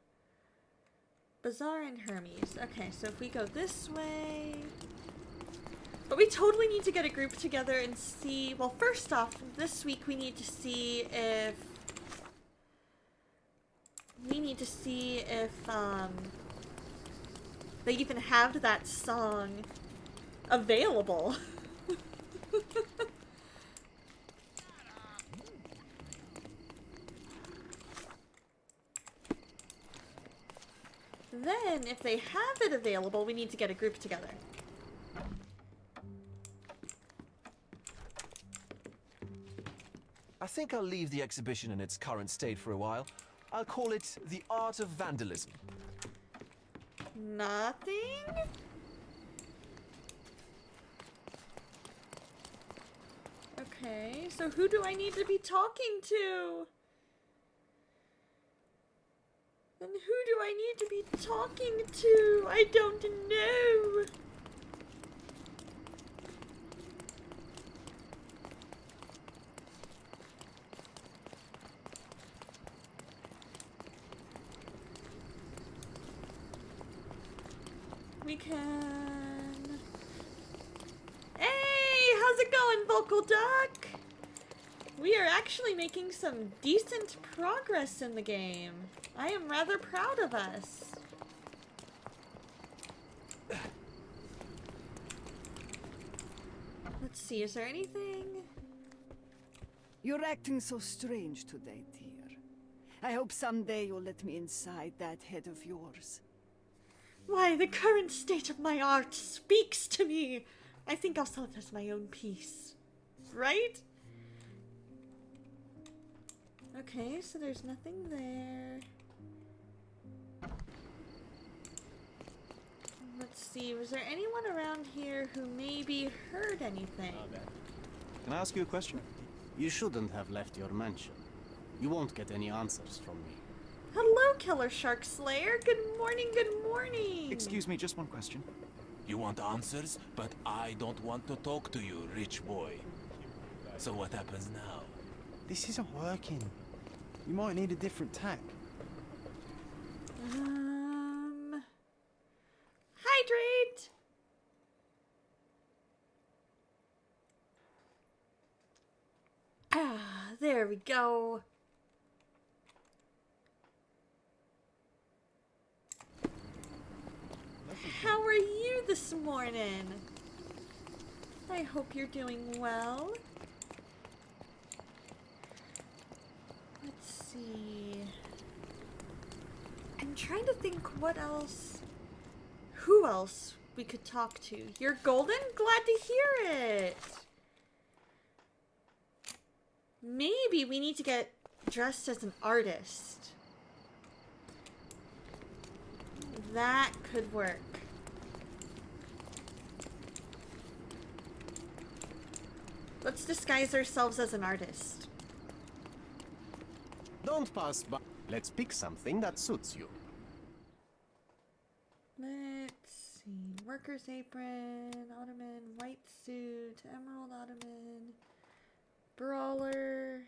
Bazaar and Hermes. Okay, so if we go this way... But we totally need to get a group together and see... Well, first off, this week we need to see if... they even have that song available. Then, if they have it available, we need to get a group together.
I think I'll leave the exhibition in its current state for a while. I'll call it the art of vandalism.
Nothing? Okay, so who do I need to be talking to? Then who do I need to be talking to? I don't know. We can... Hey, how's it going, Vocal Duck? We are actually making some decent progress in the game. I am rather proud of us. Let's see, is there anything?
You're acting so strange today, dear. I hope someday you'll let me inside that head of yours.
Why, the current state of my art speaks to me. I think I'll sell it as my own piece. Right? Okay, so there's nothing there. Let's see, was there anyone around here who maybe heard anything?
Can I ask you a question?
You shouldn't have left your mansion. You won't get any answers from me.
Hello, Killer Shark Slayer. Good morning, good morning.
Excuse me, just one question.
You want answers, but I don't want to talk to you, rich boy. So what happens now?
This isn't working. You might need a different tack.
Hydrate. Ah, there we go. How are you this morning? I hope you're doing well. Let's see. I'm trying to think what else. Who else we could talk to? You're golden? Glad to hear it. Maybe we need to get dressed as an artist. That could work. Let's disguise ourselves as an artist.
Don't pass by. Let's pick something that suits you.
Let's see. Worker's apron, ottoman, white suit, emerald ottoman, brawler,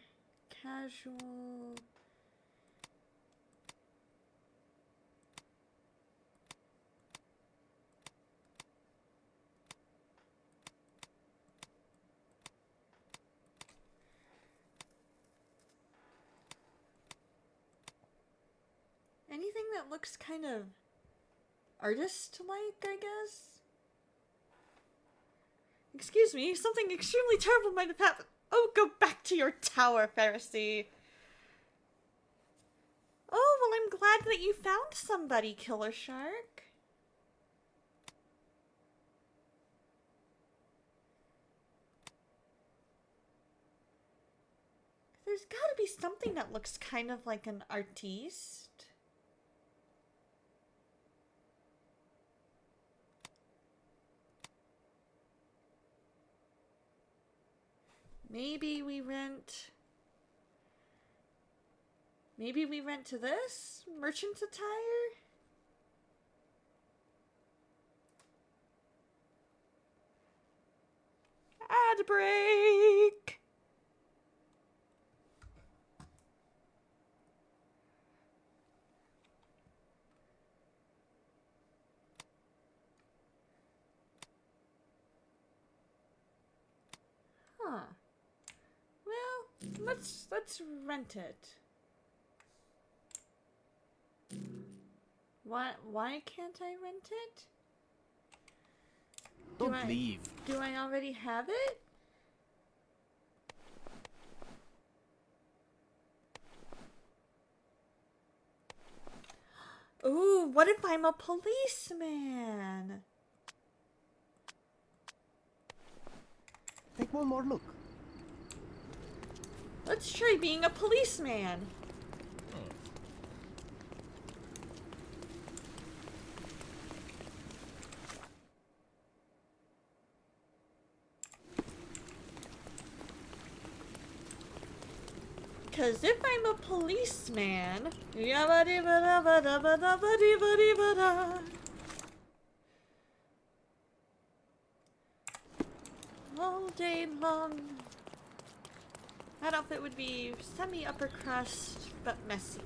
casual. Anything that looks kind of artist-like, I guess? Excuse me, something extremely terrible might have happened. Oh, go back to your tower, Pharisee. Oh, well, I'm glad that you found somebody, Killer Shark. There's gotta be something that looks kind of like an artiste. Maybe we rent to this? Merchant's attire? Ad break! Huh. Well, let's rent it. Why can't I rent it?
Don't leave.
Do I already have it? Ooh, what if I'm a policeman?
Take one more look.
Let's try being a policeman. Because if I'm a policeman, all day long, that outfit would be semi-upper crust, but messy.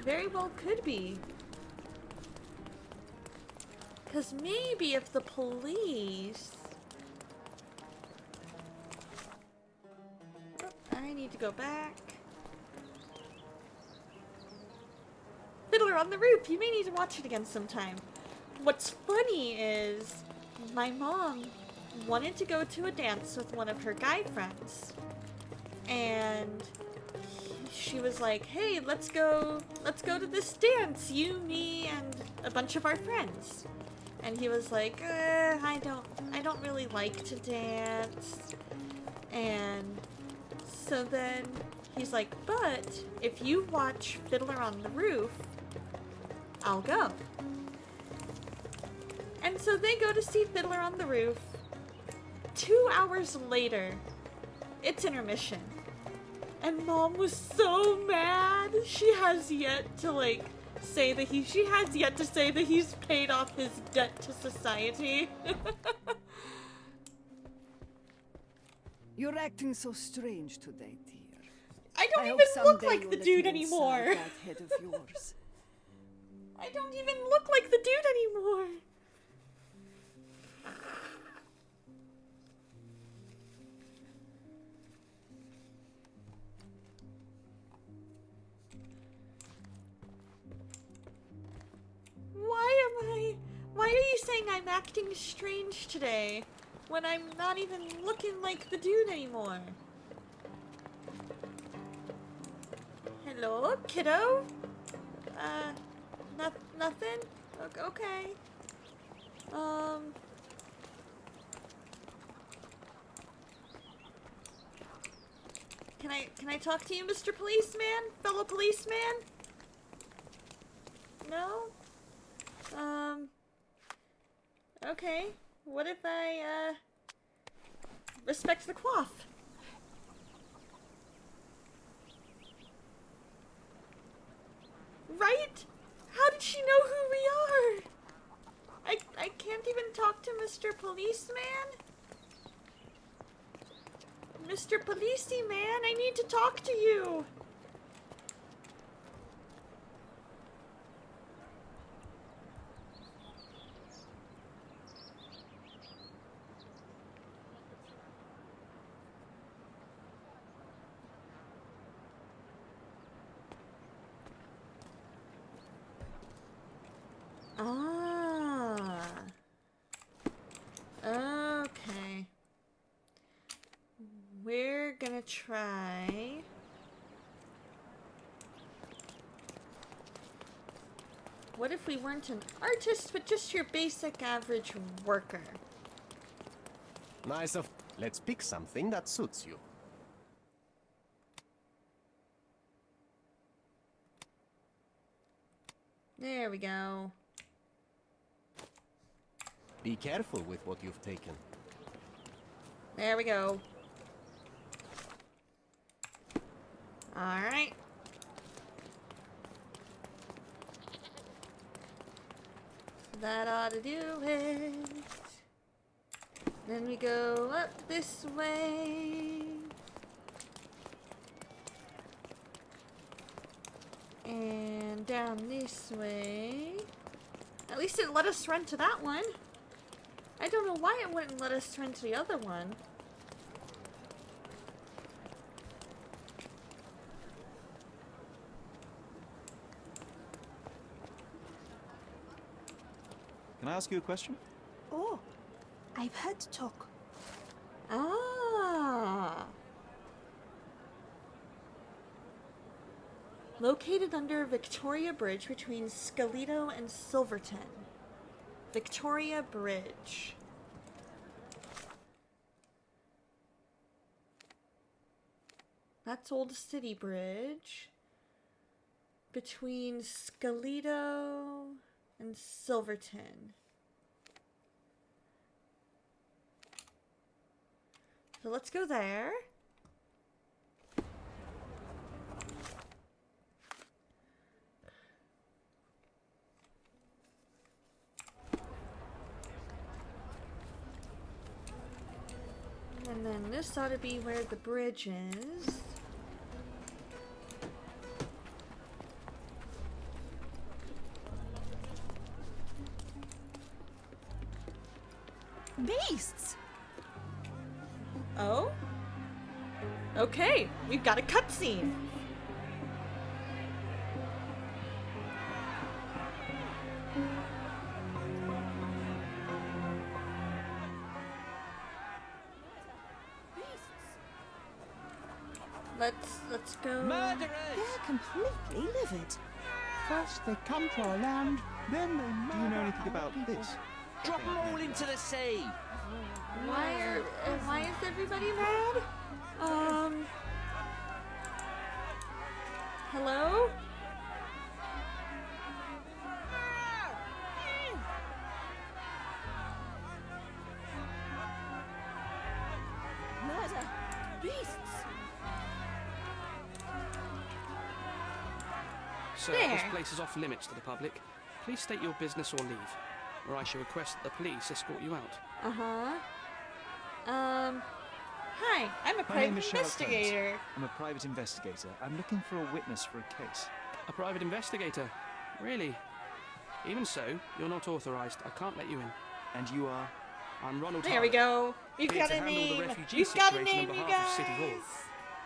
Very well could be. Because maybe if the police... Oh, I need to go back. Fiddler on the Roof! You may need to watch it again sometime. What's funny is my mom wanted to go to a dance with one of her guy friends. And she was like, hey, let's go to this dance, you, me, and a bunch of our friends. And he was like, I don't really like to dance. And so then he's like, but if you watch Fiddler on the Roof, I'll go. And so they go to see Fiddler on the Roof. 2 hours later, it's intermission. And Mom was so mad. She has yet to say that he's paid off his debt to society.
You're acting so strange today, dear.
I don't
hope
even look
someday
like
you'll
the
let
dude
me
anymore.
inside that head of yours.
I don't even look like the dude anymore. Why are you saying I'm acting strange today when I'm not even looking like the dude anymore? Hello, kiddo? Nothing? Okay. Can I talk to you, Mr. Policeman? Fellow policeman? No? Okay. What if I respect the coif. Right? How did she know who we are? I can't even talk to Mr. Policeman. Mr. Policey Man, I need to talk to you. Ah. Okay. We're gonna try... What if we weren't an artist, but just your basic average worker?
Nice of... Let's pick something that suits you.
There we go.
Be careful with what you've taken.
There we go. Alright. That ought to do it. Then we go up this way. And down this way. At least it let us run to that one. I don't know why it wouldn't let us run to the other one.
Can I ask you a question?
Oh, I've heard talk.
Ah. Located under Victoria Bridge between Scalito and Silverton. Victoria Bridge. That's Old City Bridge. Between Scalito and Silverton. So let's go there. And then this ought to be where the bridge is.
Beasts!
Oh? Okay, we've got a cutscene. Let's go.
They're completely livid.
First they come to our land, then they murder.
Do you know anything
our
about
people.
this?
Drop them all into the sea!
Why is everybody mad? Hello?
Murder! Beasts!
Sir,
There.
this place is off limits to the public. Please state your business or leave, or I shall request that the police escort you out.
Hi, I'm a
My
private
name is Sherlock Holmes.
investigator.
I'm a private investigator. I'm looking for a witness for a case.
A private investigator? Really? Even so, you're not authorized. I can't let you in.
And you are?
I'm Ronald
There we
Hart,
go. We've
here
got
to
a
handle the
name.
refugee
We've got a
situation
name,
on
you
behalf of City Hall.
guys.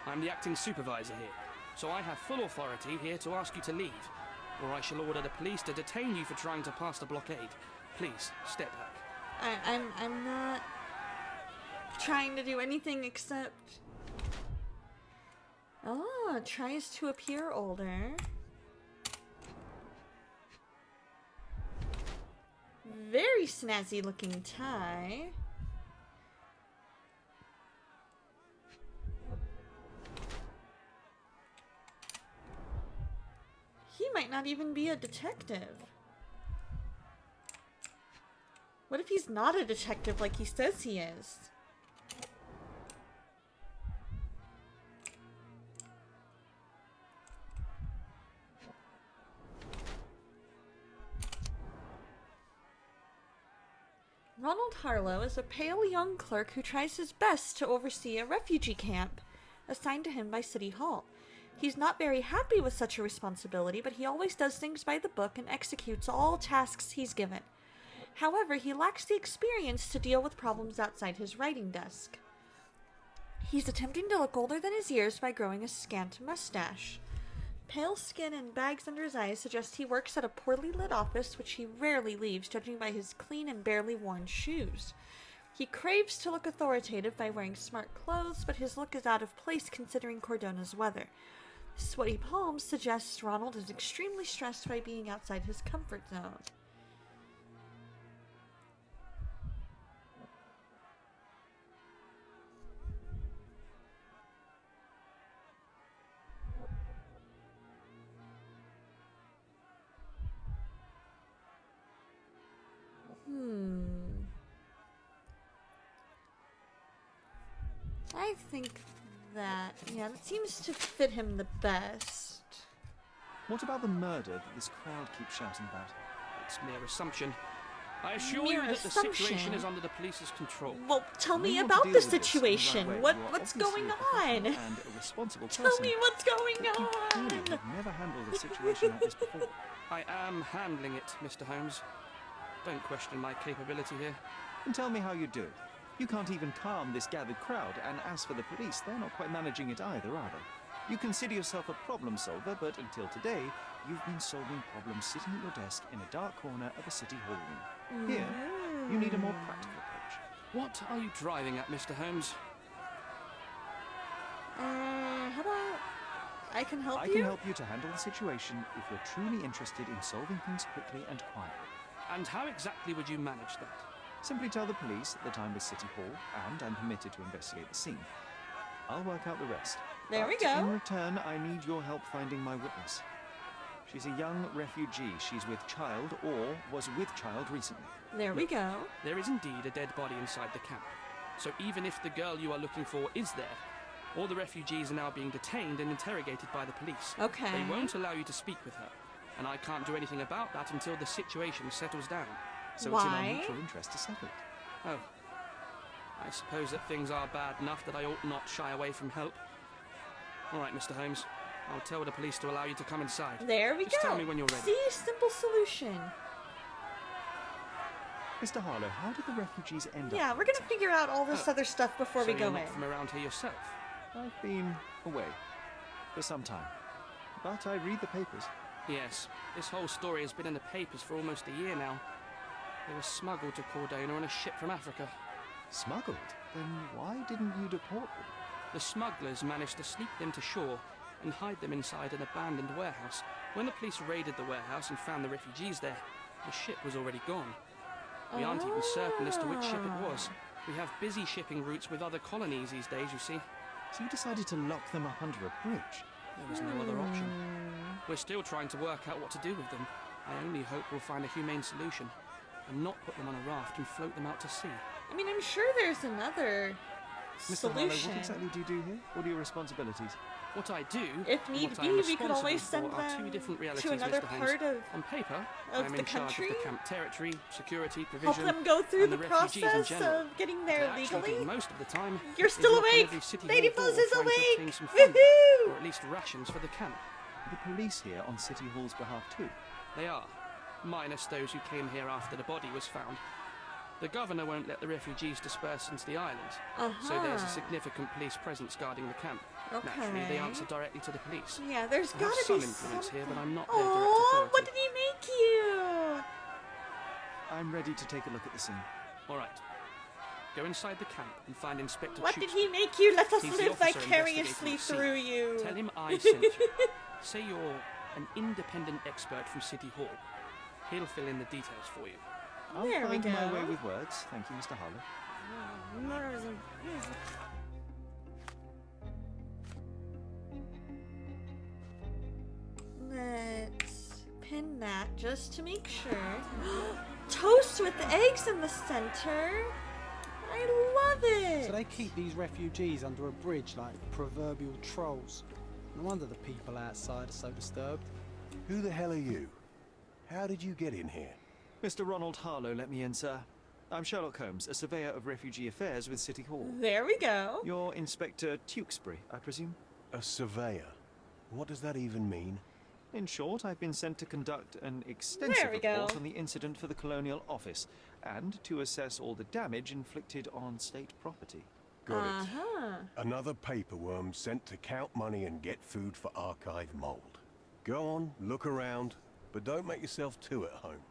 I'm the acting supervisor here, so I have full authority here to ask you to leave, or I shall order the police to detain you for trying to pass the blockade. Please, step back.
I'm not trying to do anything except... Oh, tries to appear older. Very snazzy looking tie. He might not even be a detective. What if he's not a detective like he says he is? Ronald Harlow is a pale young clerk who tries his best to oversee a refugee camp assigned to him by City Hall. He's not very happy with such a responsibility, but he always does things by the book and executes all tasks he's given. However, he lacks the experience to deal with problems outside his writing desk. He's attempting to look older than his years by growing a scant mustache. Pale skin and bags under his eyes suggest he works at a poorly lit office, which he rarely leaves, judging by his clean and barely worn shoes. He craves to look authoritative by wearing smart clothes, but his look is out of place considering Cordona's weather. Sweaty palms suggest Ronald is extremely stressed by being outside his comfort zone. I think that seems to fit him the best.
What about the murder that this crowd keeps shouting about?
It's mere assumption. I assure you that the situation is under the police's control.
Well, tell me about the situation. What's going on?
And a responsible person.
Tell me what's going on.
You've never handled a situation like this before.
I am handling it, Mr. Holmes. Don't question my capability here.
And tell me how you do it. You can't even calm this gathered crowd, and as for the police, they're not quite managing it either, are they? You consider yourself a problem solver, but until today, you've been solving problems sitting at your desk in a dark corner of a city hall room. Here, you need a more practical approach.
What are you driving at, Mr. Holmes?
How about I can help you?
I can help you to handle the situation if you're truly interested in solving things quickly and quietly.
And how exactly would you manage that?
Simply tell the police that the time was City Hall, and I'm permitted to investigate the scene. I'll work out the rest.
There we
But
go.
In return, I need your help finding my witness. She's a young refugee. She's with child, or was with child recently.
There we go.
There is indeed a dead body inside the camp. So even if the girl you are looking for is there, all the refugees are now being detained and interrogated by the police.
Okay.
They won't allow you to speak with her, and I can't do anything about that until the situation settles down.
So
Why?
it's in our mutual interest to settle it.
Oh. I suppose that things are bad enough that I ought not shy away from help. All right, Mr. Holmes. I'll tell the police to allow you to come inside.
There we
Just
go.
tell me when you're ready.
See, simple solution.
Mr. Harlow, how did the refugees end up?
Yeah, we're gonna figure out all this other stuff before
So
we go
you're
in.
not from around here yourself?
I've been away for some time, but I read the papers.
Yes, this whole story has been in the papers for almost a year now. They were smuggled to Cordona on a ship from Africa.
Smuggled? Then why didn't you deport them?
The smugglers managed to sneak them to shore and hide them inside an abandoned warehouse. When the police raided the warehouse and found the refugees there, the ship was already gone. We aren't even certain as to which ship it was. We have busy shipping routes with other colonies these days, you see.
So you decided to lock them up under a bridge?
There was no other option. We're still trying to work out what to do with them. I only hope we'll find a humane solution and not put them on a raft and float them out to sea.
I mean, I'm sure there's another
Mr. Harlow,
solution.
what exactly do you do here? What are your responsibilities?
What I do,
If
and
need
what
be,
I'm
we could always
responsible
send
for are
them
two different realities,
to another
Mr. Holmes.
part of
On paper,
of
I'm
the
in charge
country?
of the camp territory, security,
Help
provision,
them go through
and
the
refugees in
process
general.
of getting there
But actually,
legally.
most of the time,
You're
is
still
knock on
awake.
every city
Lady
hall
Buzz
door
is
trying to
awake.
obtain some funding,
Woohoo!
or at least rations for the camp.
The police here on City Hall's behalf too?
They are, minus those who came here after the body was found. The governor won't let the refugees disperse into the island, so there's a significant police presence guarding the camp. Naturally, they answer directly to the police.
Yeah, there's
I
gotta
have some
be
influence here, but
something.
I'm not their direct
Oh,
authority.
what did he make you?
I'm ready to take a look at the scene.
All right. Go inside the camp and find Inspector
What
Chute.
did he make you? Let us
He's the
live
officer
vicariously
investigating the scene.
through you.
Tell him I sent you. Say you're an independent expert from City Hall. He'll fill in the details for you.
I'll
There we
find my
go.
way with words. Thank you, Mr. Harlow.
Let's pin that just to make sure. Toast with eggs in the center. I love it.
So they keep these refugees under a bridge like proverbial trolls. No wonder the people outside are so disturbed.
Who the hell are you? How did you get in here?
Mr. Ronald Harlow let me in, sir. I'm Sherlock Holmes, a surveyor of refugee affairs with City Hall.
There we go.
You're Inspector Tewkesbury, I presume?
A surveyor? What does that even mean?
In short, I've been sent to conduct an extensive
There we go.
report on the incident for the Colonial Office and to assess all the damage inflicted on state property.
Got
Uh-huh.
it. Another paperworm sent to count money and get food for archive mold. Go on, look around, but don't make yourself too at home.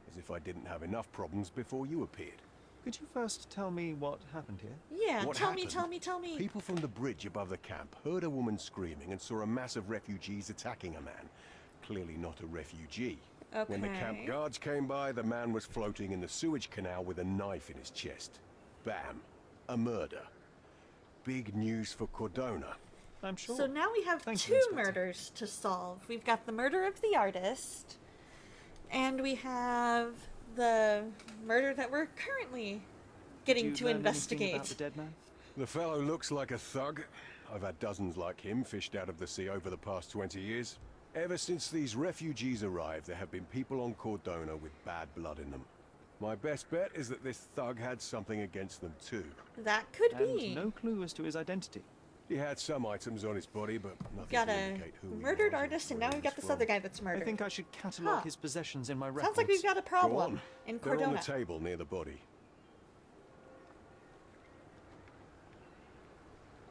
As if I didn't have enough problems before you appeared.
Could you first tell me what happened here?
Yeah,
What
tell me,
happened?
tell me.
People from the bridge above the camp heard a woman screaming and saw a mass of refugees attacking a man. Clearly not a refugee. When the camp
Okay.
guards came by, the man was floating in the sewage canal with a knife in his chest. Bam. A murder. Big news for Cordona.
I'm sure.
So now we have
Thank you,
two
Inspector.
murders to solve. We've got the murder of the artist, and we have the murder that we're currently getting
Did
to
you learn anything
investigate.
about the dead man?
The fellow looks like a thug. I've had dozens like him fished out of the sea over the past 20 years. Ever since these refugees arrived, there have been people on Cordona with bad blood in them. My best bet is that this thug had something against them too.
That could
And
be.
no clue as to his identity.
He had some items on his body, but nothing
Got
to
a
indicate who he
murdered
was or
artist, and
where
now
he
we've got
was
this other
from.
guy that's murdered.
I think I should catalogue
Huh.
his possessions in my records.
Sounds like we've got a
Go
problem
on.
in
They're on
Cordona.
the table near the body.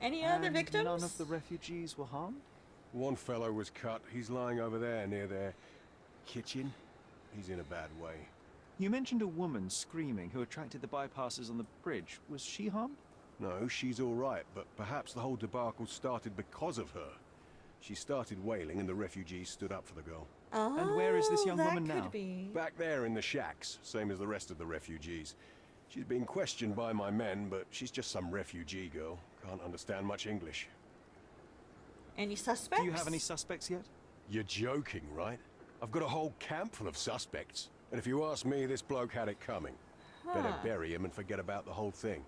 Any other
And
victims?
None of the refugees were harmed?
One fellow was cut. He's lying over there near their kitchen. He's in a bad way.
You mentioned a woman screaming who attracted the bypassers on the bridge. Was she harmed?
No, she's all right, but perhaps the whole debacle started because of her. She started wailing and the refugees stood up for the girl.
Oh,
And where is this young
that
woman now?
could be.
Back there in the shacks, same as the rest of the refugees. She's being questioned by my men, but she's just some refugee girl. Can't understand much English.
Any suspects?
Do you have any suspects yet?
You're joking, right? I've got a whole camp full of suspects. And if you ask me, this bloke had it coming. Better
Huh.
bury him and forget about the whole thing.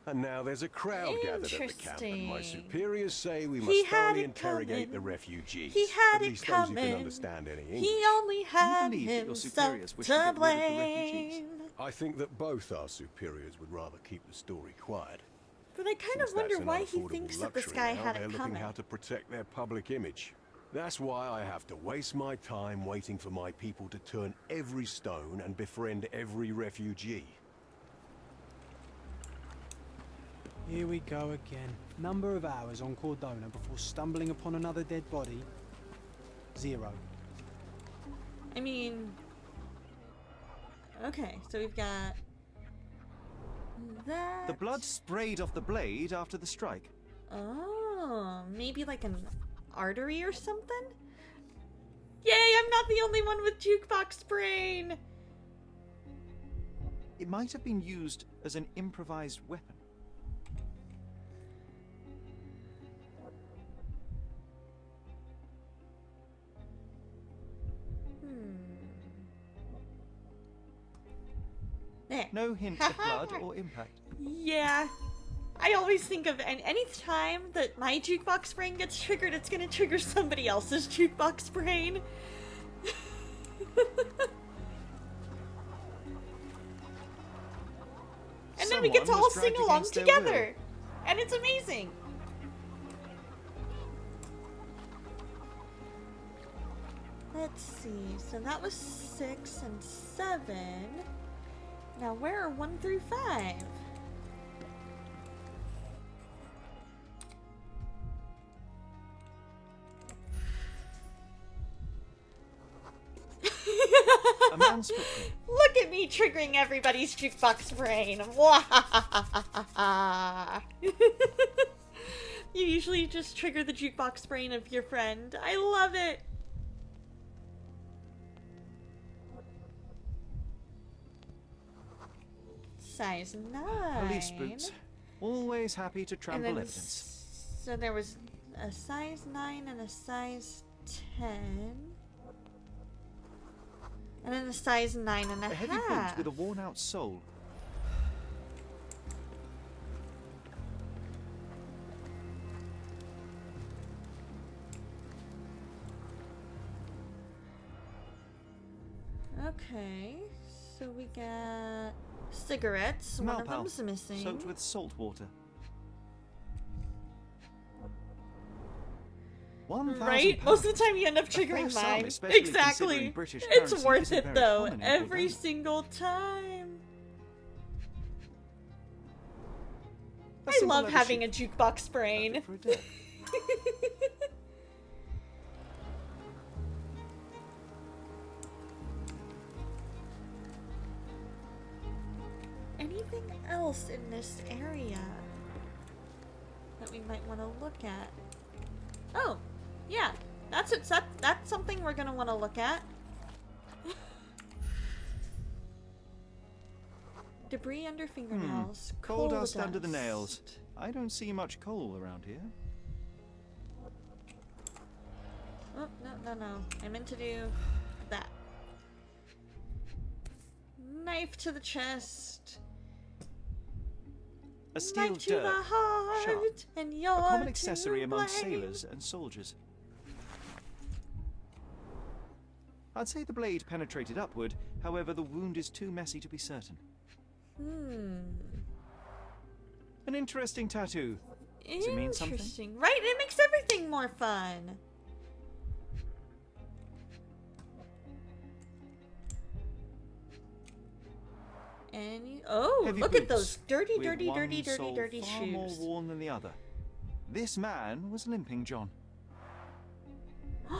And now there's a crowd gathered at the camp, and my
Interesting.
superiors say we
He
must
had
thoroughly
it
interrogate
coming.
the refugees.
He had
At
it
least those who
coming.
can understand any English.
He only had
believe that your
himself
superiors wish to
to
get rid of the refugees?
blame.
I think that both our superiors would rather keep the story quiet.
But I kind
Since
of wonder
that's an
why he
unaffordable
thinks that this
luxury
guy
now,
had
they're
it
looking
coming.
how to protect their public image. That's why I have to waste my time waiting for my people to turn every stone and befriend every refugee.
Here we go again. Number of hours on Cordona before stumbling upon another dead body? 0.
I mean, okay, so we've got that.
The blood sprayed off the blade after the strike.
Oh, maybe like an artery or something? Yay, I'm not the only one with jukebox brain!
It might have been used as an improvised weapon.
There.
No hint of blood or impact.
Yeah. I always think of any time that my jukebox brain gets triggered, it's gonna trigger somebody else's jukebox brain. And then we get to
Someone
all
was
sing
dragged
along
against their
together. And it's amazing. Let's see. So that was 6 and 7. Now where are 1 through 5?
A man's footprint.
Look at me triggering everybody's jukebox brain. You usually just trigger the jukebox brain of your friend. I love it. Size 9.
Police boots. Always happy to
And
trample
then
evidence.
So there was a size 9 and a size 10. And then a size 9 and a
A heavy
half.
boot with a worn-out sole.
Okay, so we got Cigarettes. One of
Malpal,
them's missing.
soaked with salt water. 1,000
Right? Most of the time you end up
A fair
triggering
sum,
mine.
especially
Exactly.
considering British
It's
currency
worth
isn't
it
very
though.
common in
Every
Cordona.
single time.
A
I
simple
love
leather
having
sheath.
a jukebox brain.
For a day.
Anything else in this area that we might want to look at? Oh, yeah. That's it. That's something we're gonna want to look at. Debris under fingernails.
Coal dust under the nails. I don't see much coal around here.
Oh, no. I meant to do that. Knife to the chest.
A steel
Knife to
dirk,
the heart.
sharp,
And you're
a common
to
accessory among
blame.
sailors and soldiers. I'd say the blade penetrated upward, however the wound is too messy to be certain. An interesting tattoo. Does it mean something?
Interesting. Right? It makes everything more fun. Oh,
Heavy
look at
boots,
those dirty,
with
dirty,
one
dirty, dirty,
sole
dirty
far more
shoes.
worn than the other. This man was limping John. A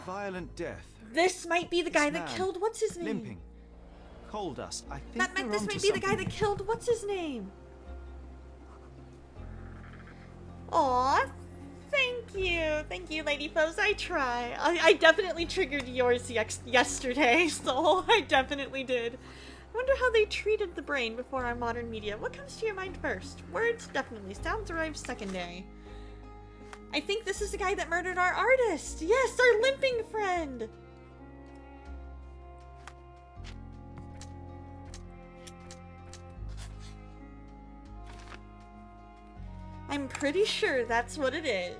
violent death.
This might be the guy that
man,
killed what's his name?
Limping. Coal dust. I think
That meant
we're
this
onto
might be the guy
something
that
here.
killed what's his name? Aw, thank you, Lady Foes. I try. I definitely triggered yours yesterday, so I definitely did. I wonder how they treated the brain before our modern media. What comes to your mind first? Words, definitely. Sounds arrive secondary. I think this is the guy that murdered our artist. Yes, our limping friend. I'm pretty sure that's what it is.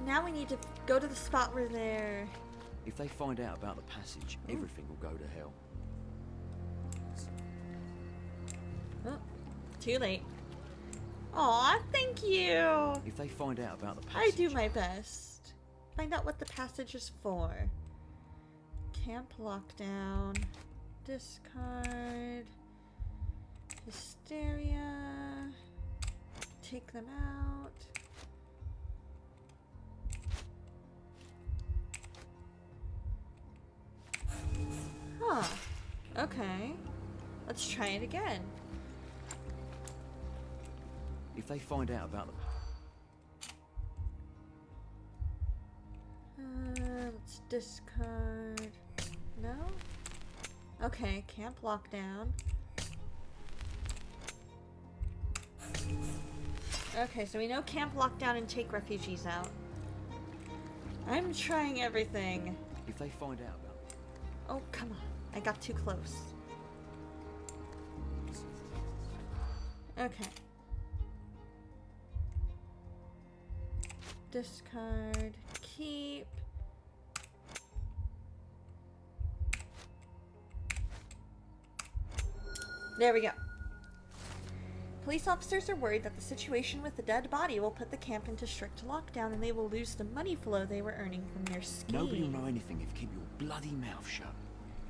Now we need to go to the spot where they're...
If they find out about the passage, everything will go to hell.
Oh, too late. Aw, thank you.
If they find out about the
I
passage...
do my best. Find out what the passage is for. Camp lockdown. Discard. Hysteria. Take them out. Huh. Okay. Let's try it again.
If they find out about the...
Let's discard. No? Okay, camp lockdown. Okay, so we know camp lockdown and take refugees out. I'm trying everything.
If they find out about...
Oh, come on. I got too close. Okay. Discard. Keep. There we go. Police officers are worried that the situation with the dead body will put the camp into strict lockdown and they will lose the money flow they were earning from their scheme.
Nobody will know anything if you keep your bloody mouth shut.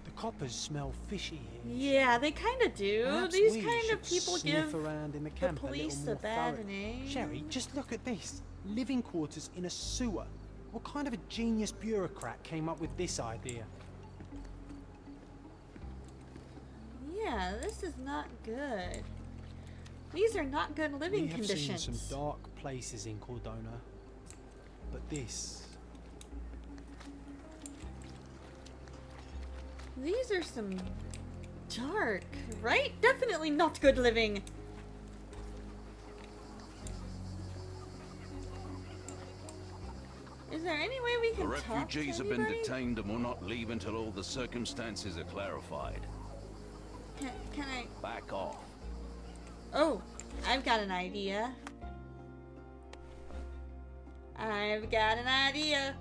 The coppers smell fishy here.
Yeah, they kind of do.
Perhaps
These
we
kind of
should
people
sniff
give
around in the
the
camp
police
a
a
little more
bad
thoroughly.
name.
Sherry, just look at this. Living quarters in a sewer. What kind of a genius bureaucrat came up with this idea?
Yeah, this is not good. These are not good living
We have
conditions.
seen some dark places in Cordona, but this...
These are some dark, right? Definitely not good living. Is there any way we
The
can talk
refugees
to
have been
anybody?
detained and will not leave until all the circumstances are clarified.
Can I?
Back off.
Oh, I've got an idea. I've got an idea.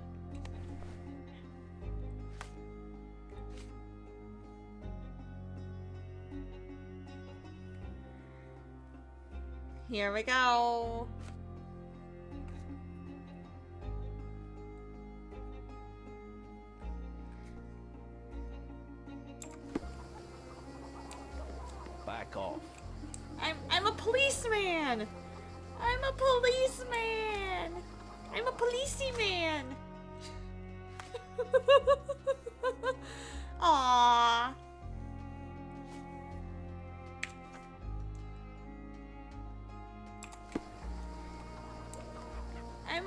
Here we go.
Back off.
I'm a policeman. I'm a policeman. I'm a policey man. Aww. I'm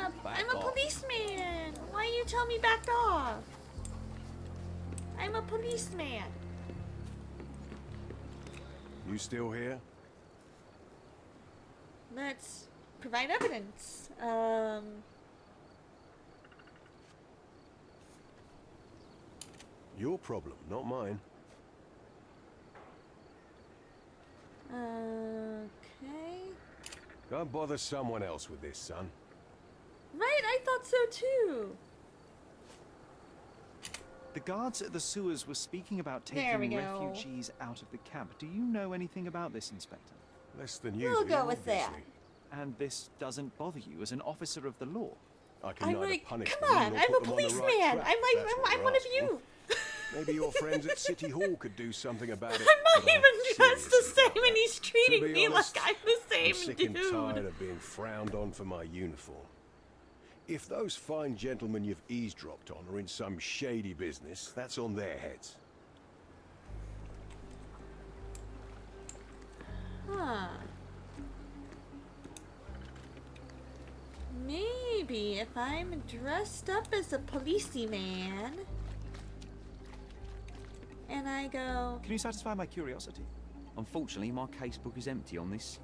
a policeman. Why you tell me back off? I'm a policeman.
You still here?
Let's provide evidence.
Your problem, not mine.
Okay.
Go bother someone else with this, son.
Right, I thought so too.
The guards at the sewers were speaking about
There we
taking
go.
refugees out of the camp. Do you know anything about this, Inspector?
Less than
We'll
usual,
go with that.
obviously.
And this doesn't bother you as an officer of the law?
I can
I'm
neither
like,
punish
come
them
on,
nor
I'm
put
a
them on the right
policeman.
track.
I'm
That's what
I'm
you're
one of
asking.
you.
Maybe your friends at City Hall could do something about it.
I'm not
but
even dressed the
seriously
same, and he's treating
To be
me
honest,
like I'm the
I'm
same
sick and
dude.
tired of being frowned on for my uniform. If those fine gentlemen you've eavesdropped on are in some shady business, that's on their heads.
Huh. Maybe if I'm dressed up as a policeman and I go,
Can you satisfy my curiosity?
Unfortunately, my casebook is empty on this.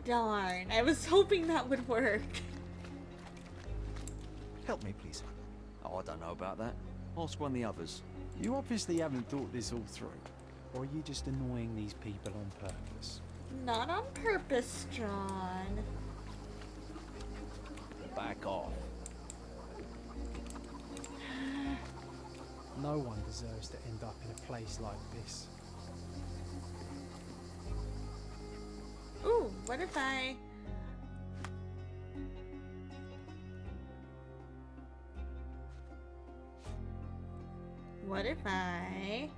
darn, I was hoping that would work.
Help me, please.
Oh, I don't know about that. Ask one of the others.
You obviously haven't thought this all through. Or are you just annoying these people on purpose?
Not on purpose, John.
Back off.
No one deserves to end up in a place like this.
Ooh, what if I... What if I...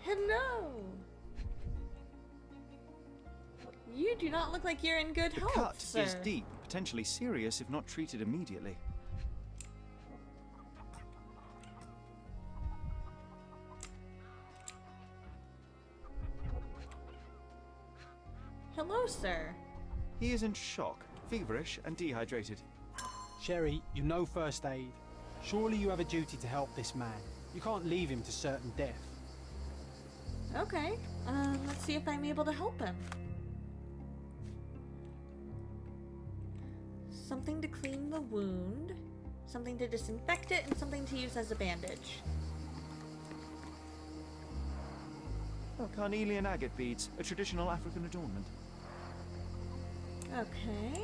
Hello! You do not look like you're in good
The
health,
cut
sir.
is deep, potentially serious if not treated immediately.
Hello, sir.
He is in shock, feverish and dehydrated.
Sherry, you know first aid. Surely you have a duty to help this man. You can't leave him to certain death.
Okay, let's see if I'm able to help him. Something to clean the wound, something to disinfect it, and something to use as a bandage.
Oh, carnelian agate beads, a traditional African adornment.
Okay.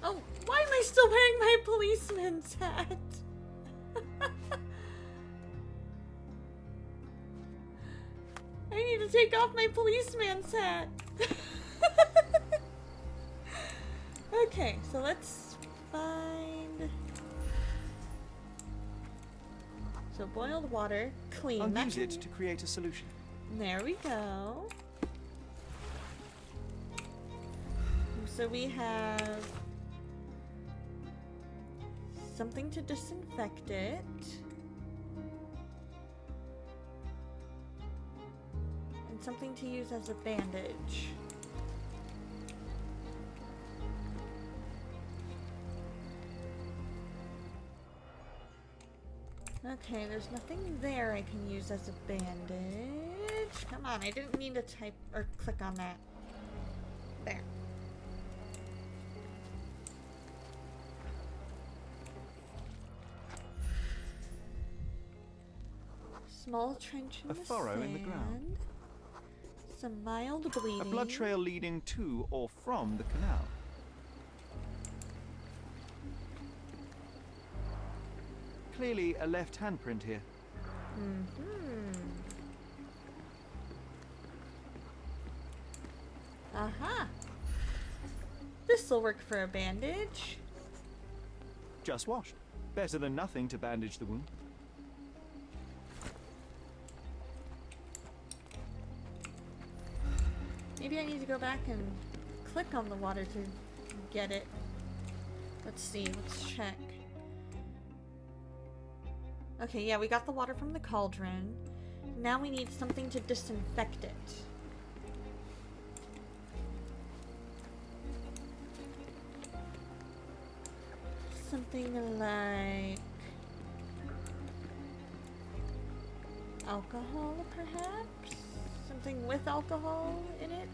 Oh, why am I still wearing my policeman's hat? I need to take off my policeman's hat. Okay, so let's find... So boiled water, clean.
I'll
that
use it
can-
to create a solution.
There we go. So we have something to disinfect it. And something to use as a bandage. Okay, there's nothing there I can use as a bandage. Come on, I didn't mean to type or click on that. There. Small trench in
A
the
furrow in the
sand.
ground.
Some mild bleeding.
A blood trail leading to or from the canal. clearly a left handprint here.
Aha. This'll work for a bandage.
Just washed. Better than nothing to bandage the wound.
Maybe I need to go back and click on the water to get it. Let's see, let's check. Okay, yeah, we got the water from the cauldron. Now we need something to disinfect it. Something like alcohol, perhaps? Something with alcohol in it?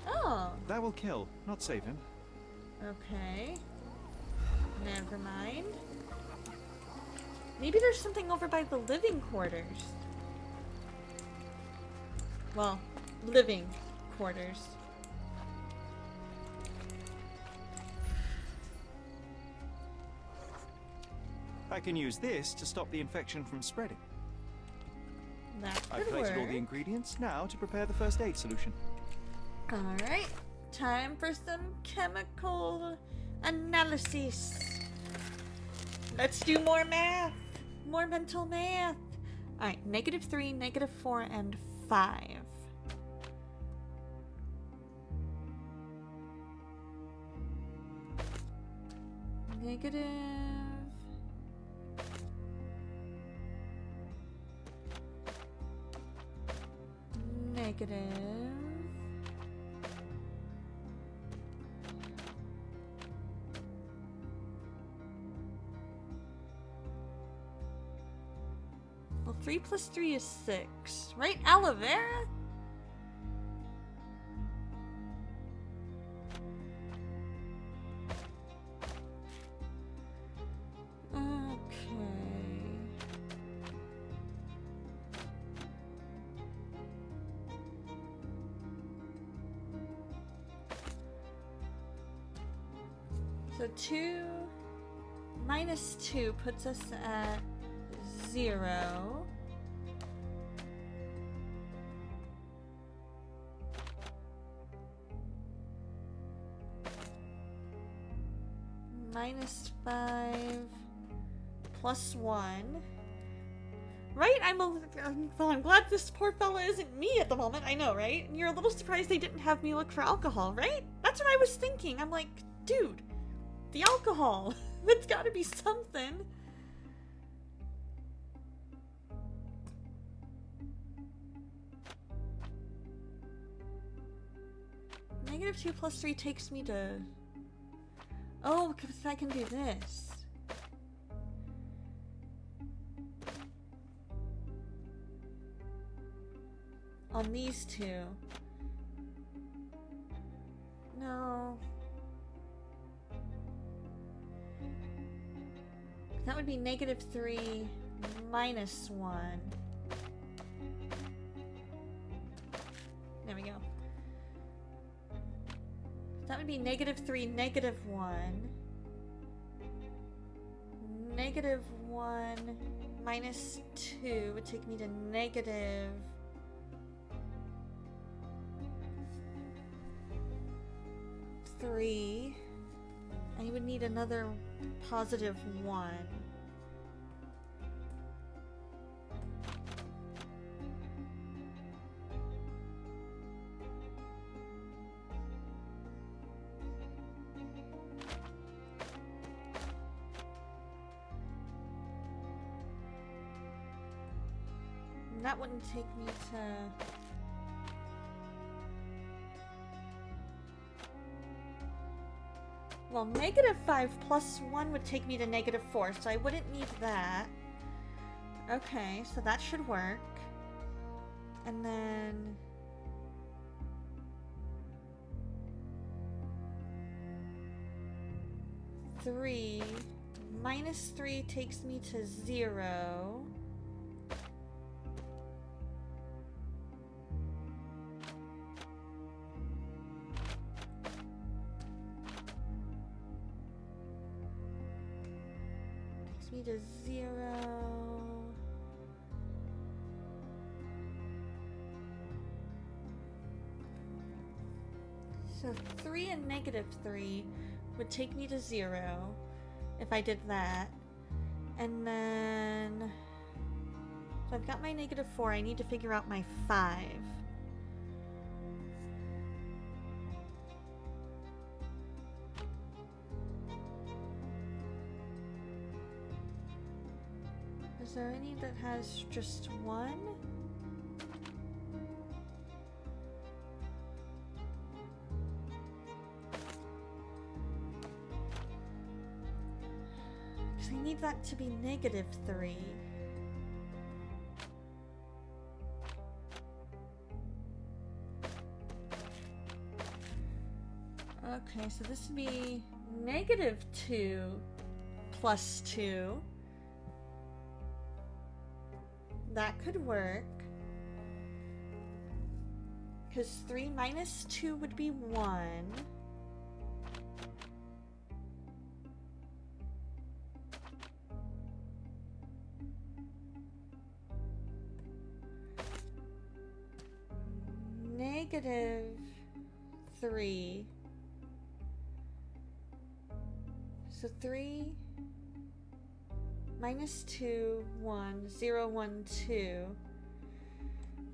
Oh!
That will kill, not save him.
Okay. Never mind. Maybe there's something over by the living quarters. Well, living quarters.
I can use this to stop the infection from spreading.
That
I've
could
collected all
work.
the ingredients now to prepare the first aid solution.
Alright, time for some chemical analysis. Let's do more math. More mental math. Alright, -3, -4, and 5. Negative. Negative. Well, 3 plus 3 is 6. Right, aloe vera? So 2 minus 2 puts us at 0. Minus 5 plus 1. Right? Well, I'm glad this poor fella isn't me at the moment. I know, right? And you're a little surprised they didn't have me look for alcohol, right? That's what I was thinking. I'm like, dude, the alcohol. That's gotta be something. -2 plus 3 takes me to... Oh, because I can do this. On these two. No. That would be -3 minus 1. There we go. That would be -3, -1. -1 minus 2 would take me to -3. And you would need another +1. And that wouldn't take me to... Well, -5 plus 1 would take me to -4, so I wouldn't need that. Okay, so that should work. And then... -3 minus 3 takes me to 0. me to 0. So 3 and -3 would take me to 0 if I did that. And then... So I've got my -4, I need to figure out my 5. Is there any that has just 1? Because I need that to be -3. Okay, so this would be -2 plus 2. That could work. Because 3 minus 2 would be 1. -3. So 3 minus 2, 1, 0, 1, 2.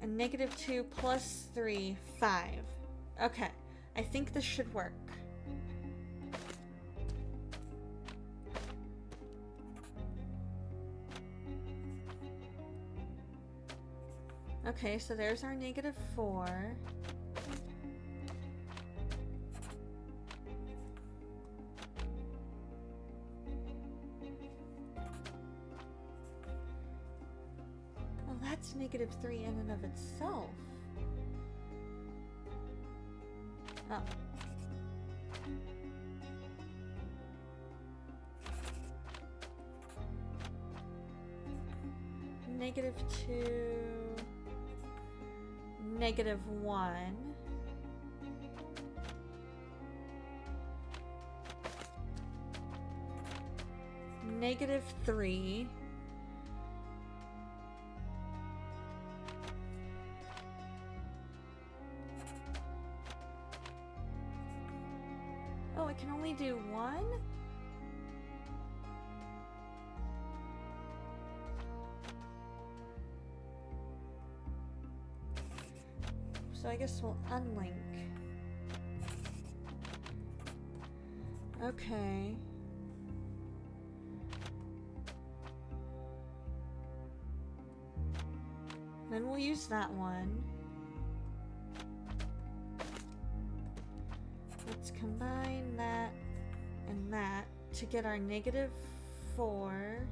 And -2 plus 3, 5. Okay, I think this should work. Okay, so there's our -4. Well, that's -3 in and of itself. Oh. -2, -1. -3. Oh, it can only do 1? So I guess we'll unlink. Okay. Then we'll use that one. Let's combine that and that to get our -4.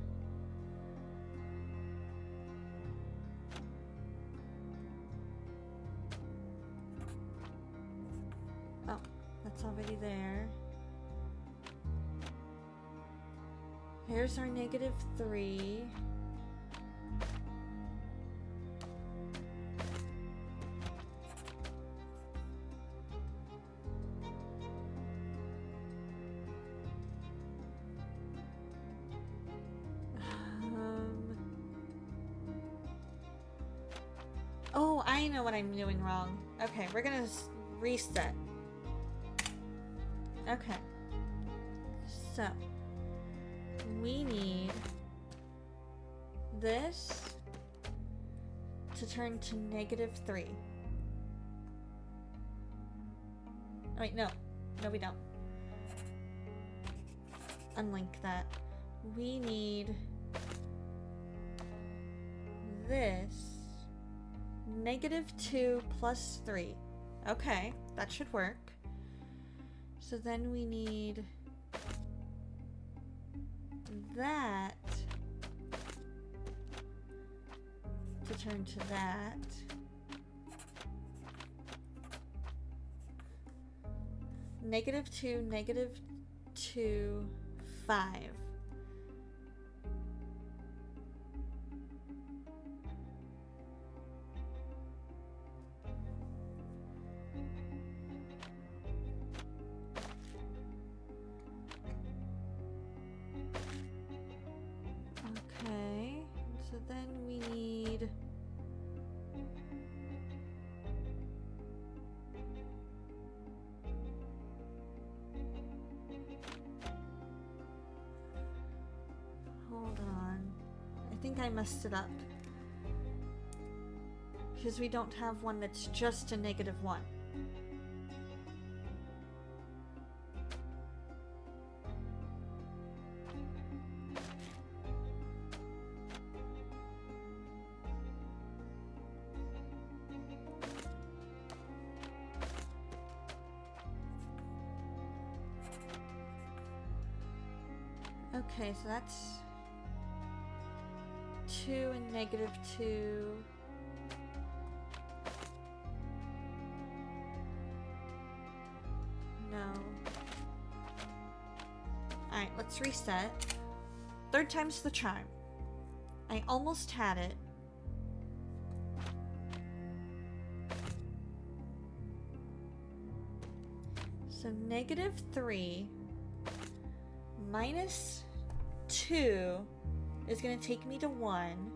Oh, that's already there. Here's our -3. Oh, I know what I'm doing wrong. Okay, we're gonna reset. Okay. So, we need this to turn to -3. Oh, wait, no. No, we don't. Unlink that. We need this -2 plus 3. Okay, that should work. So then we need that to turn to that. -2, -2, 5. think I messed it up. Because we don't have one that's just a -1. Okay, so that's 2 and -2. No. Alright, let's reset. Third time's the charm. I almost had it. So -3 minus 2 is going to take me to 1.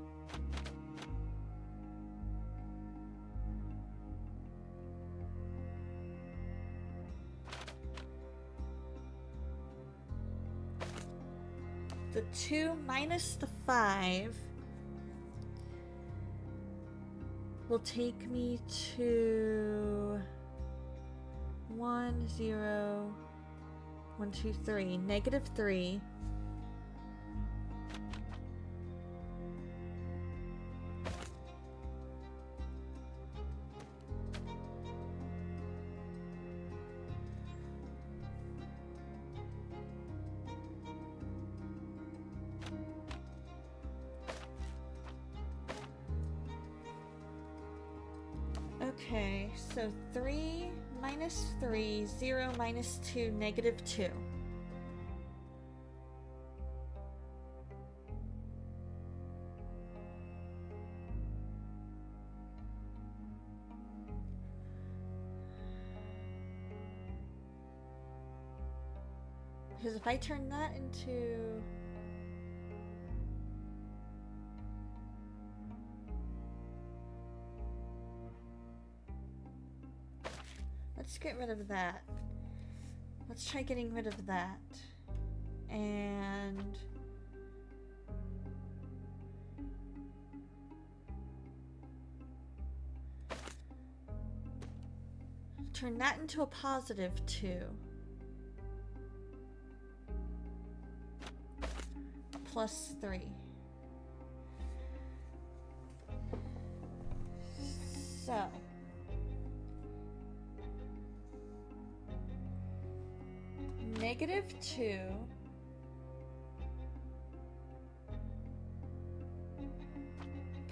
The 2 minus the 5 will take me to 1, 0, 1, 2, 3, -3. Okay, so 3 minus 3, 0 minus 2, -2. Because if I turn that into... Let's get rid of that. Let's try getting rid of that. And... turn that into a +2. +3. So... -2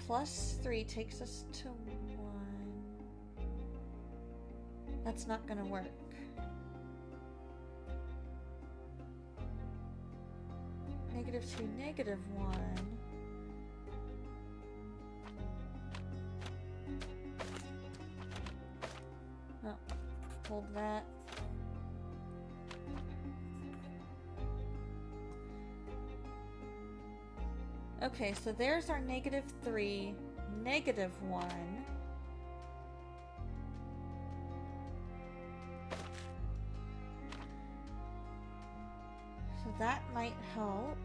+3 takes us to 1. That's not gonna work. -2, -1. Oh, hold that. Okay, so there's our -3, -1. So that might help.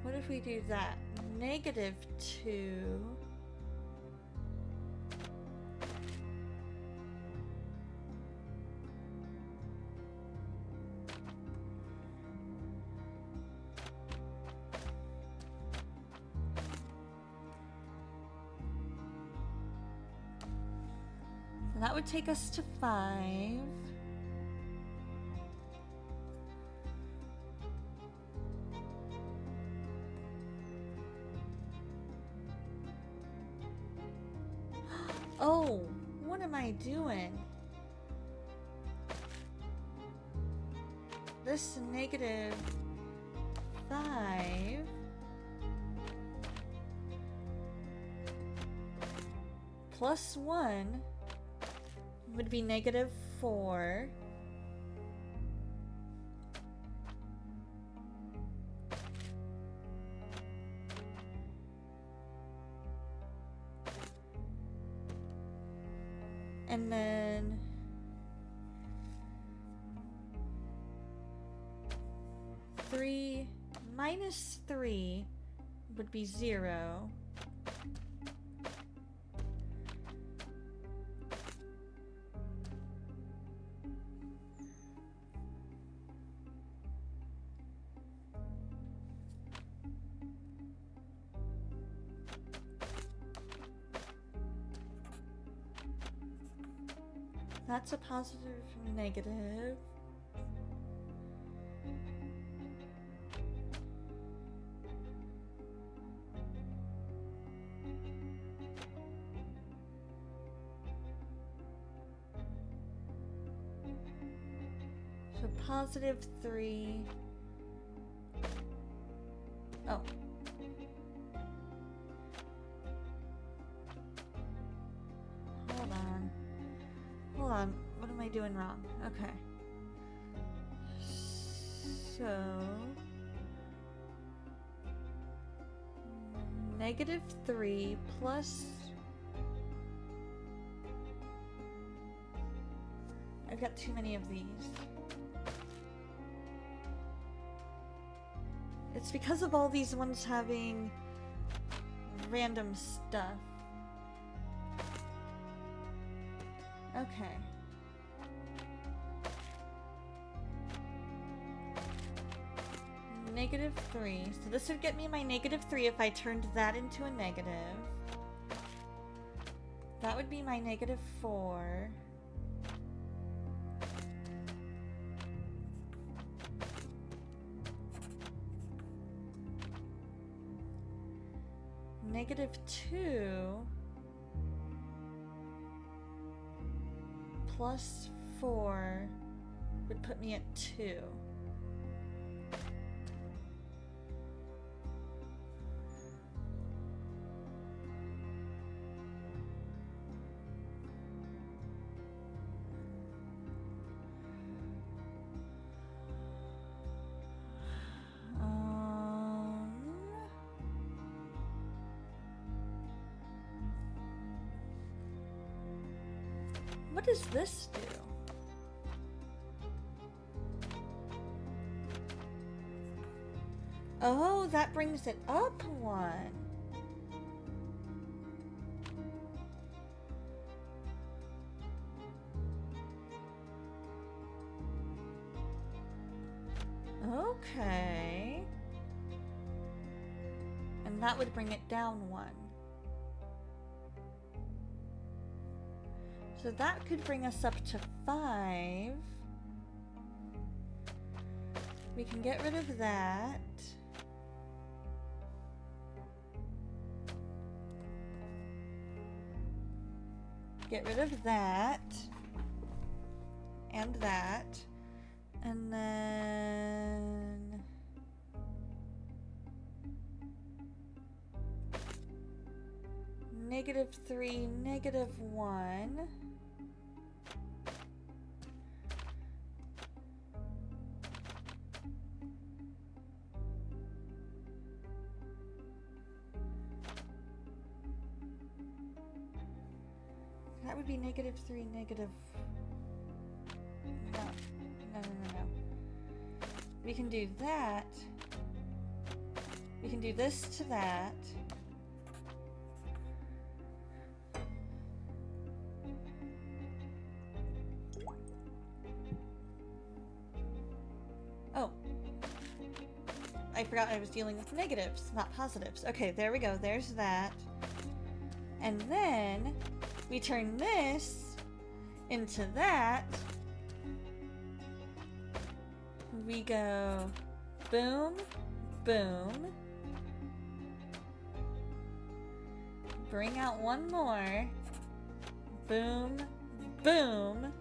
What if we do that? -2. And that would take us to 5. Oh, what am I doing? this -5 plus 1 would be -4. And then 3 minus 3 would be 0. That's a positive negative. So +3. Oh. Hold on. Hold on. What am I doing wrong? Okay. So -3 plus. I've got too many of these. It's because of all these ones having random stuff. Okay. -3. So this would get me my -3 if I turned that into a negative. That would be my -4. -2 plus 4 would put me at 2. What does this do? Oh, that brings it up 1. Okay. And that would bring it down 1. So that could bring us up to 5. We can get rid of that. Get rid of that. And that. And then -3, -1. That would be -3, negative. No. No. We can do that. We can do this to that. Oh. I forgot I was dealing with negatives, not positives. Okay, there we go. There's that. And then we turn this into that. We go boom, boom. Bring out one more. Boom, boom.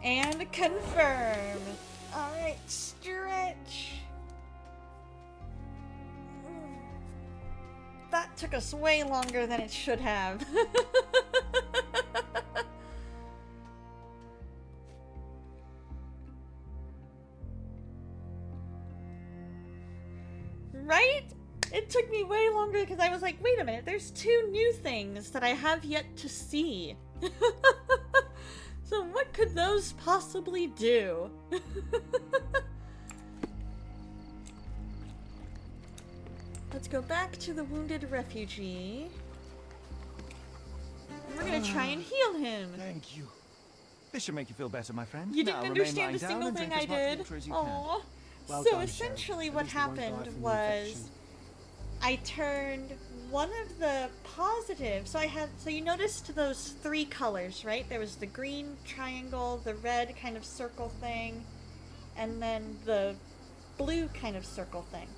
And confirm. Alright, stretch. That took us way longer than it should have. Right? It took me way longer because I was like, wait a minute, there's 2 new things that I have yet to see. So what could those possibly do? Let's go back to the wounded refugee. We're gonna try and heal him.
Thank you. This should make you feel better, my friend.
You
Now,
didn't
remain
understand
lying
a
down
single
and
thing
drink
I
as much
did.
water as you
Aww.
Well
So
done,
essentially
Sherry.
what
At least you won't die
happened
from the
was
infection.
I turned one of the positives. So you noticed those 3 colors, right? There was the green triangle, the red kind of circle thing, and then the blue kind of circle thing.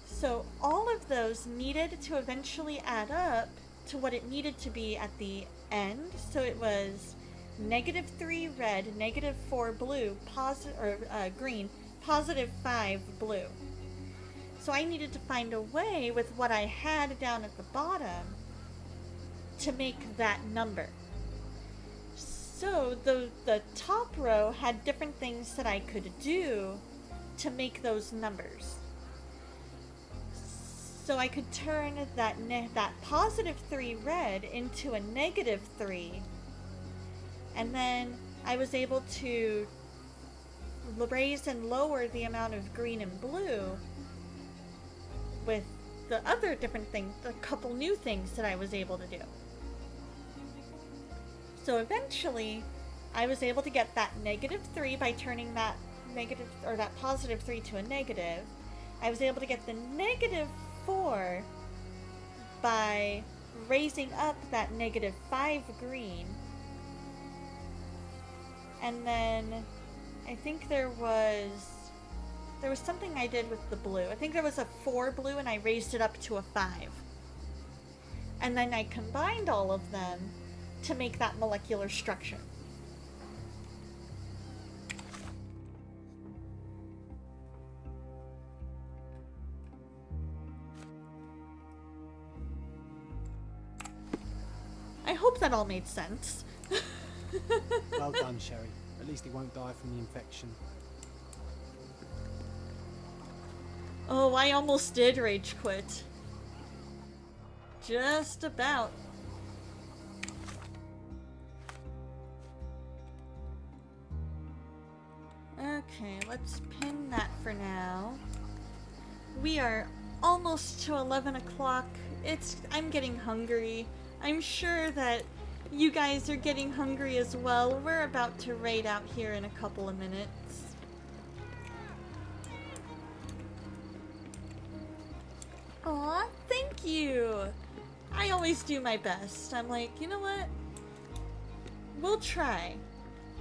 So all of those needed to eventually add up to what it needed to be at the end. So it was -3 red, -4 blue, green, +5 blue. So I needed to find a way with what I had down at the bottom to make that number. So the top row had different things that I could do to make those numbers. So I could turn that +3 red into a -3, and then I was able to raise and lower the amount of green and blue with the other different things, a couple new things that I was able to do. So eventually, I was able to get that -3 by turning that +3 to a negative. I was able to get the -4 by raising up that -5 green. And then I think there was something I did with the blue. I think there was a 4 blue and I raised it up to a 5. And then I combined all of them to make that molecular structure. I hope that all made sense.
Well done, Sherry. At least he won't die from the infection.
Oh, I almost did rage quit. Just about. Okay, let's pin that for now. We are almost to 11 o'clock. I'm getting hungry. I'm sure that you guys are getting hungry as well. We're about to raid out here in a couple of minutes. Aw, thank you! I always do my best. I'm like, you know what? We'll try.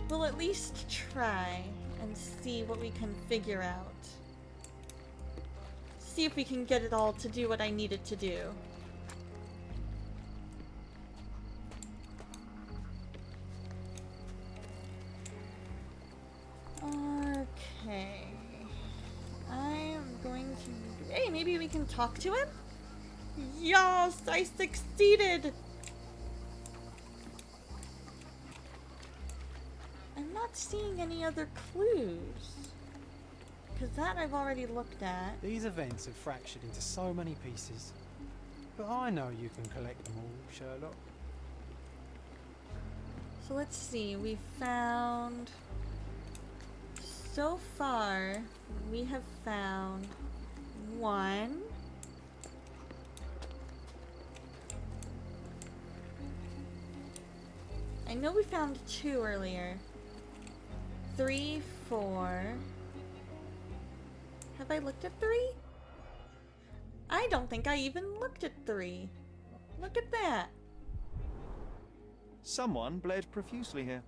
We'll at least try and see what we can figure out. See if we can get it all to do what I need it to do. Okay. I am going to... Hey, maybe we can talk to him? Yes, I succeeded! I'm not seeing any other clues. Because that I've already looked at.
These events are fractured into so many pieces. But I know you can collect them all, Sherlock.
So let's see, we found... So far, we have found 1. I know we found 2 earlier. 3, 4. Have I looked at 3? I don't think I even looked at 3. Look at that.
Someone bled profusely here.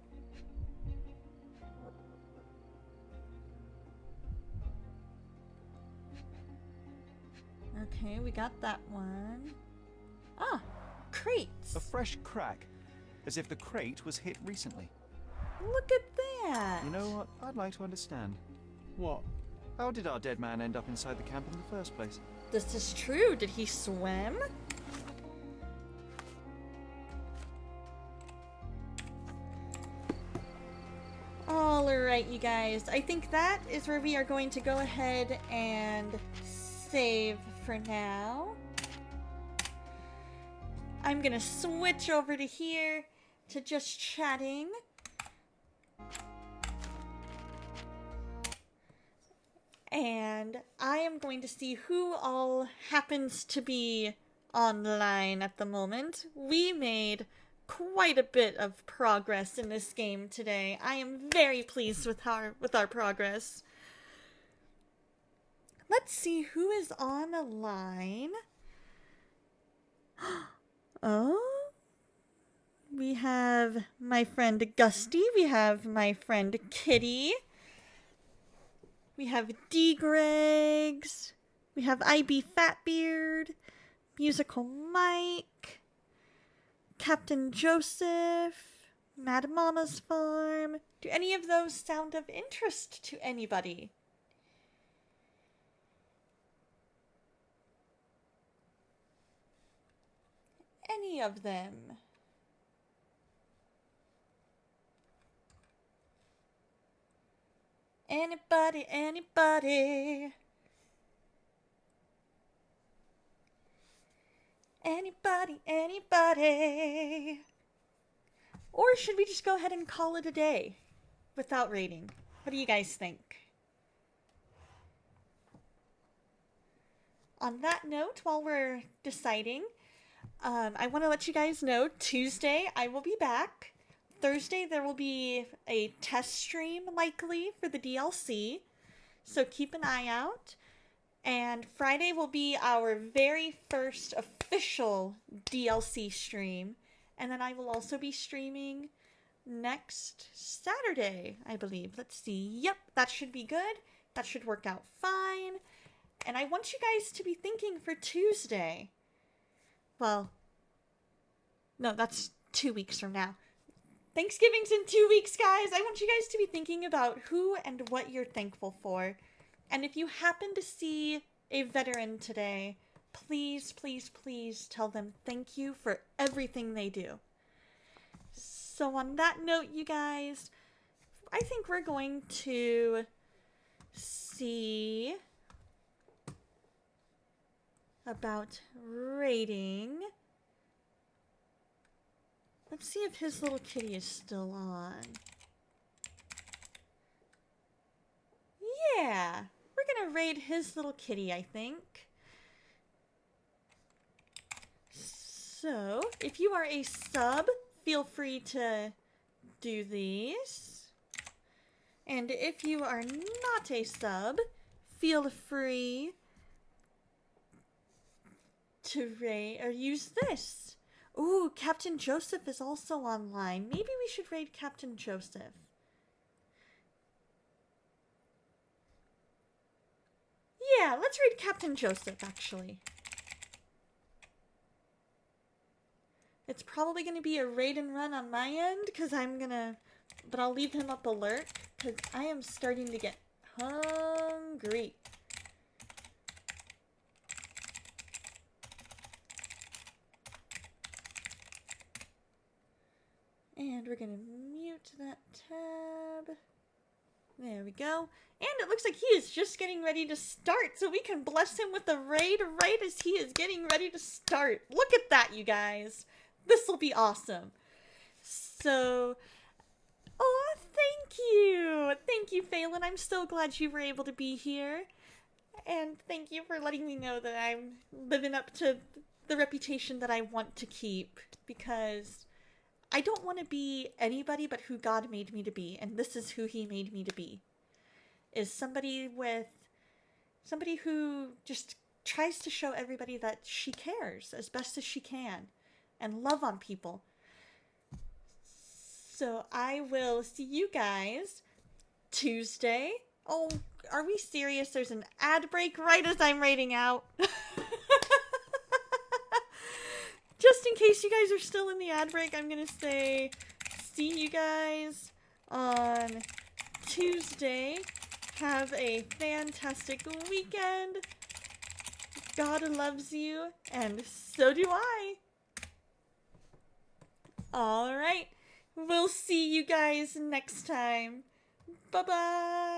Okay, we got that one. Ah, crates.
A fresh crack, as if the crate was hit recently.
Look at that.
You know what? I'd like to understand.
What?
How did our dead man end up inside the camp in the first place?
This is true. Did he swim? Alright, you guys. I think that is where we are going to go ahead and save for now. I'm gonna switch over to here to just chatting. And I am going to see who all happens to be online at the moment. We made quite a bit of progress in this game today. I am very pleased with our progress. Let's see who is on the line. Oh, we have my friend Gusty. We have my friend Kitty. We have D. Greggs. We have IB Fatbeard. Musical Mike. Captain Joseph. Mad Mama's Farm. Do any of those sound of interest to anybody? Any of them? Anybody, anybody? Anybody, anybody? Or should we just go ahead and call it a day without rating? What do you guys think? On that note, while we're deciding, I want to let you guys know, Tuesday I will be back. Thursday there will be a test stream likely for the DLC, so keep an eye out. And Friday will be our very first official DLC stream. And then I will also be streaming next Saturday, I believe. Let's see. Yep, that should be good. That should work out fine. And I want you guys to be thinking for Tuesday. Well, no, that's 2 weeks from now. Thanksgiving's in 2 weeks, guys. I want you guys to be thinking about who and what you're thankful for. And if you happen to see a veteran today, please, please, please tell them thank you for everything they do. So on that note, you guys, I think we're going to see about rating. Let's see if his little kitty is still on. Yeah, we're gonna raid his little kitty, I think. So, if you are a sub, feel free to do these. And if you are not a sub, feel free to raid or use this. Ooh, Captain Joseph is also online. Maybe we should raid Captain Joseph. Yeah, let's raid Captain Joseph, actually. It's probably going to be a raid and run on my end, because but I'll leave him up alert, because I am starting to get hungry. And we're going to mute that tab. There we go. And it looks like he is just getting ready to start, so we can bless him with a raid right as he is getting ready to start. Look at that, you guys. This will be awesome. So, oh, thank you. Thank you, Phelan. I'm so glad you were able to be here. And thank you for letting me know that I'm living up to the reputation that I want to keep, because I don't want to be anybody but who God made me to be, and this is who he made me to be. Is somebody who just tries to show everybody that she cares as best as she can and love on people. So I will see you guys Tuesday. Oh, are we serious? There's an ad break right as I'm raiding out. Just in case you guys are still in the ad break, I'm going to say see you guys on Tuesday. Have a fantastic weekend. God loves you, and so do I. Alright, we'll see you guys next time. Bye-bye.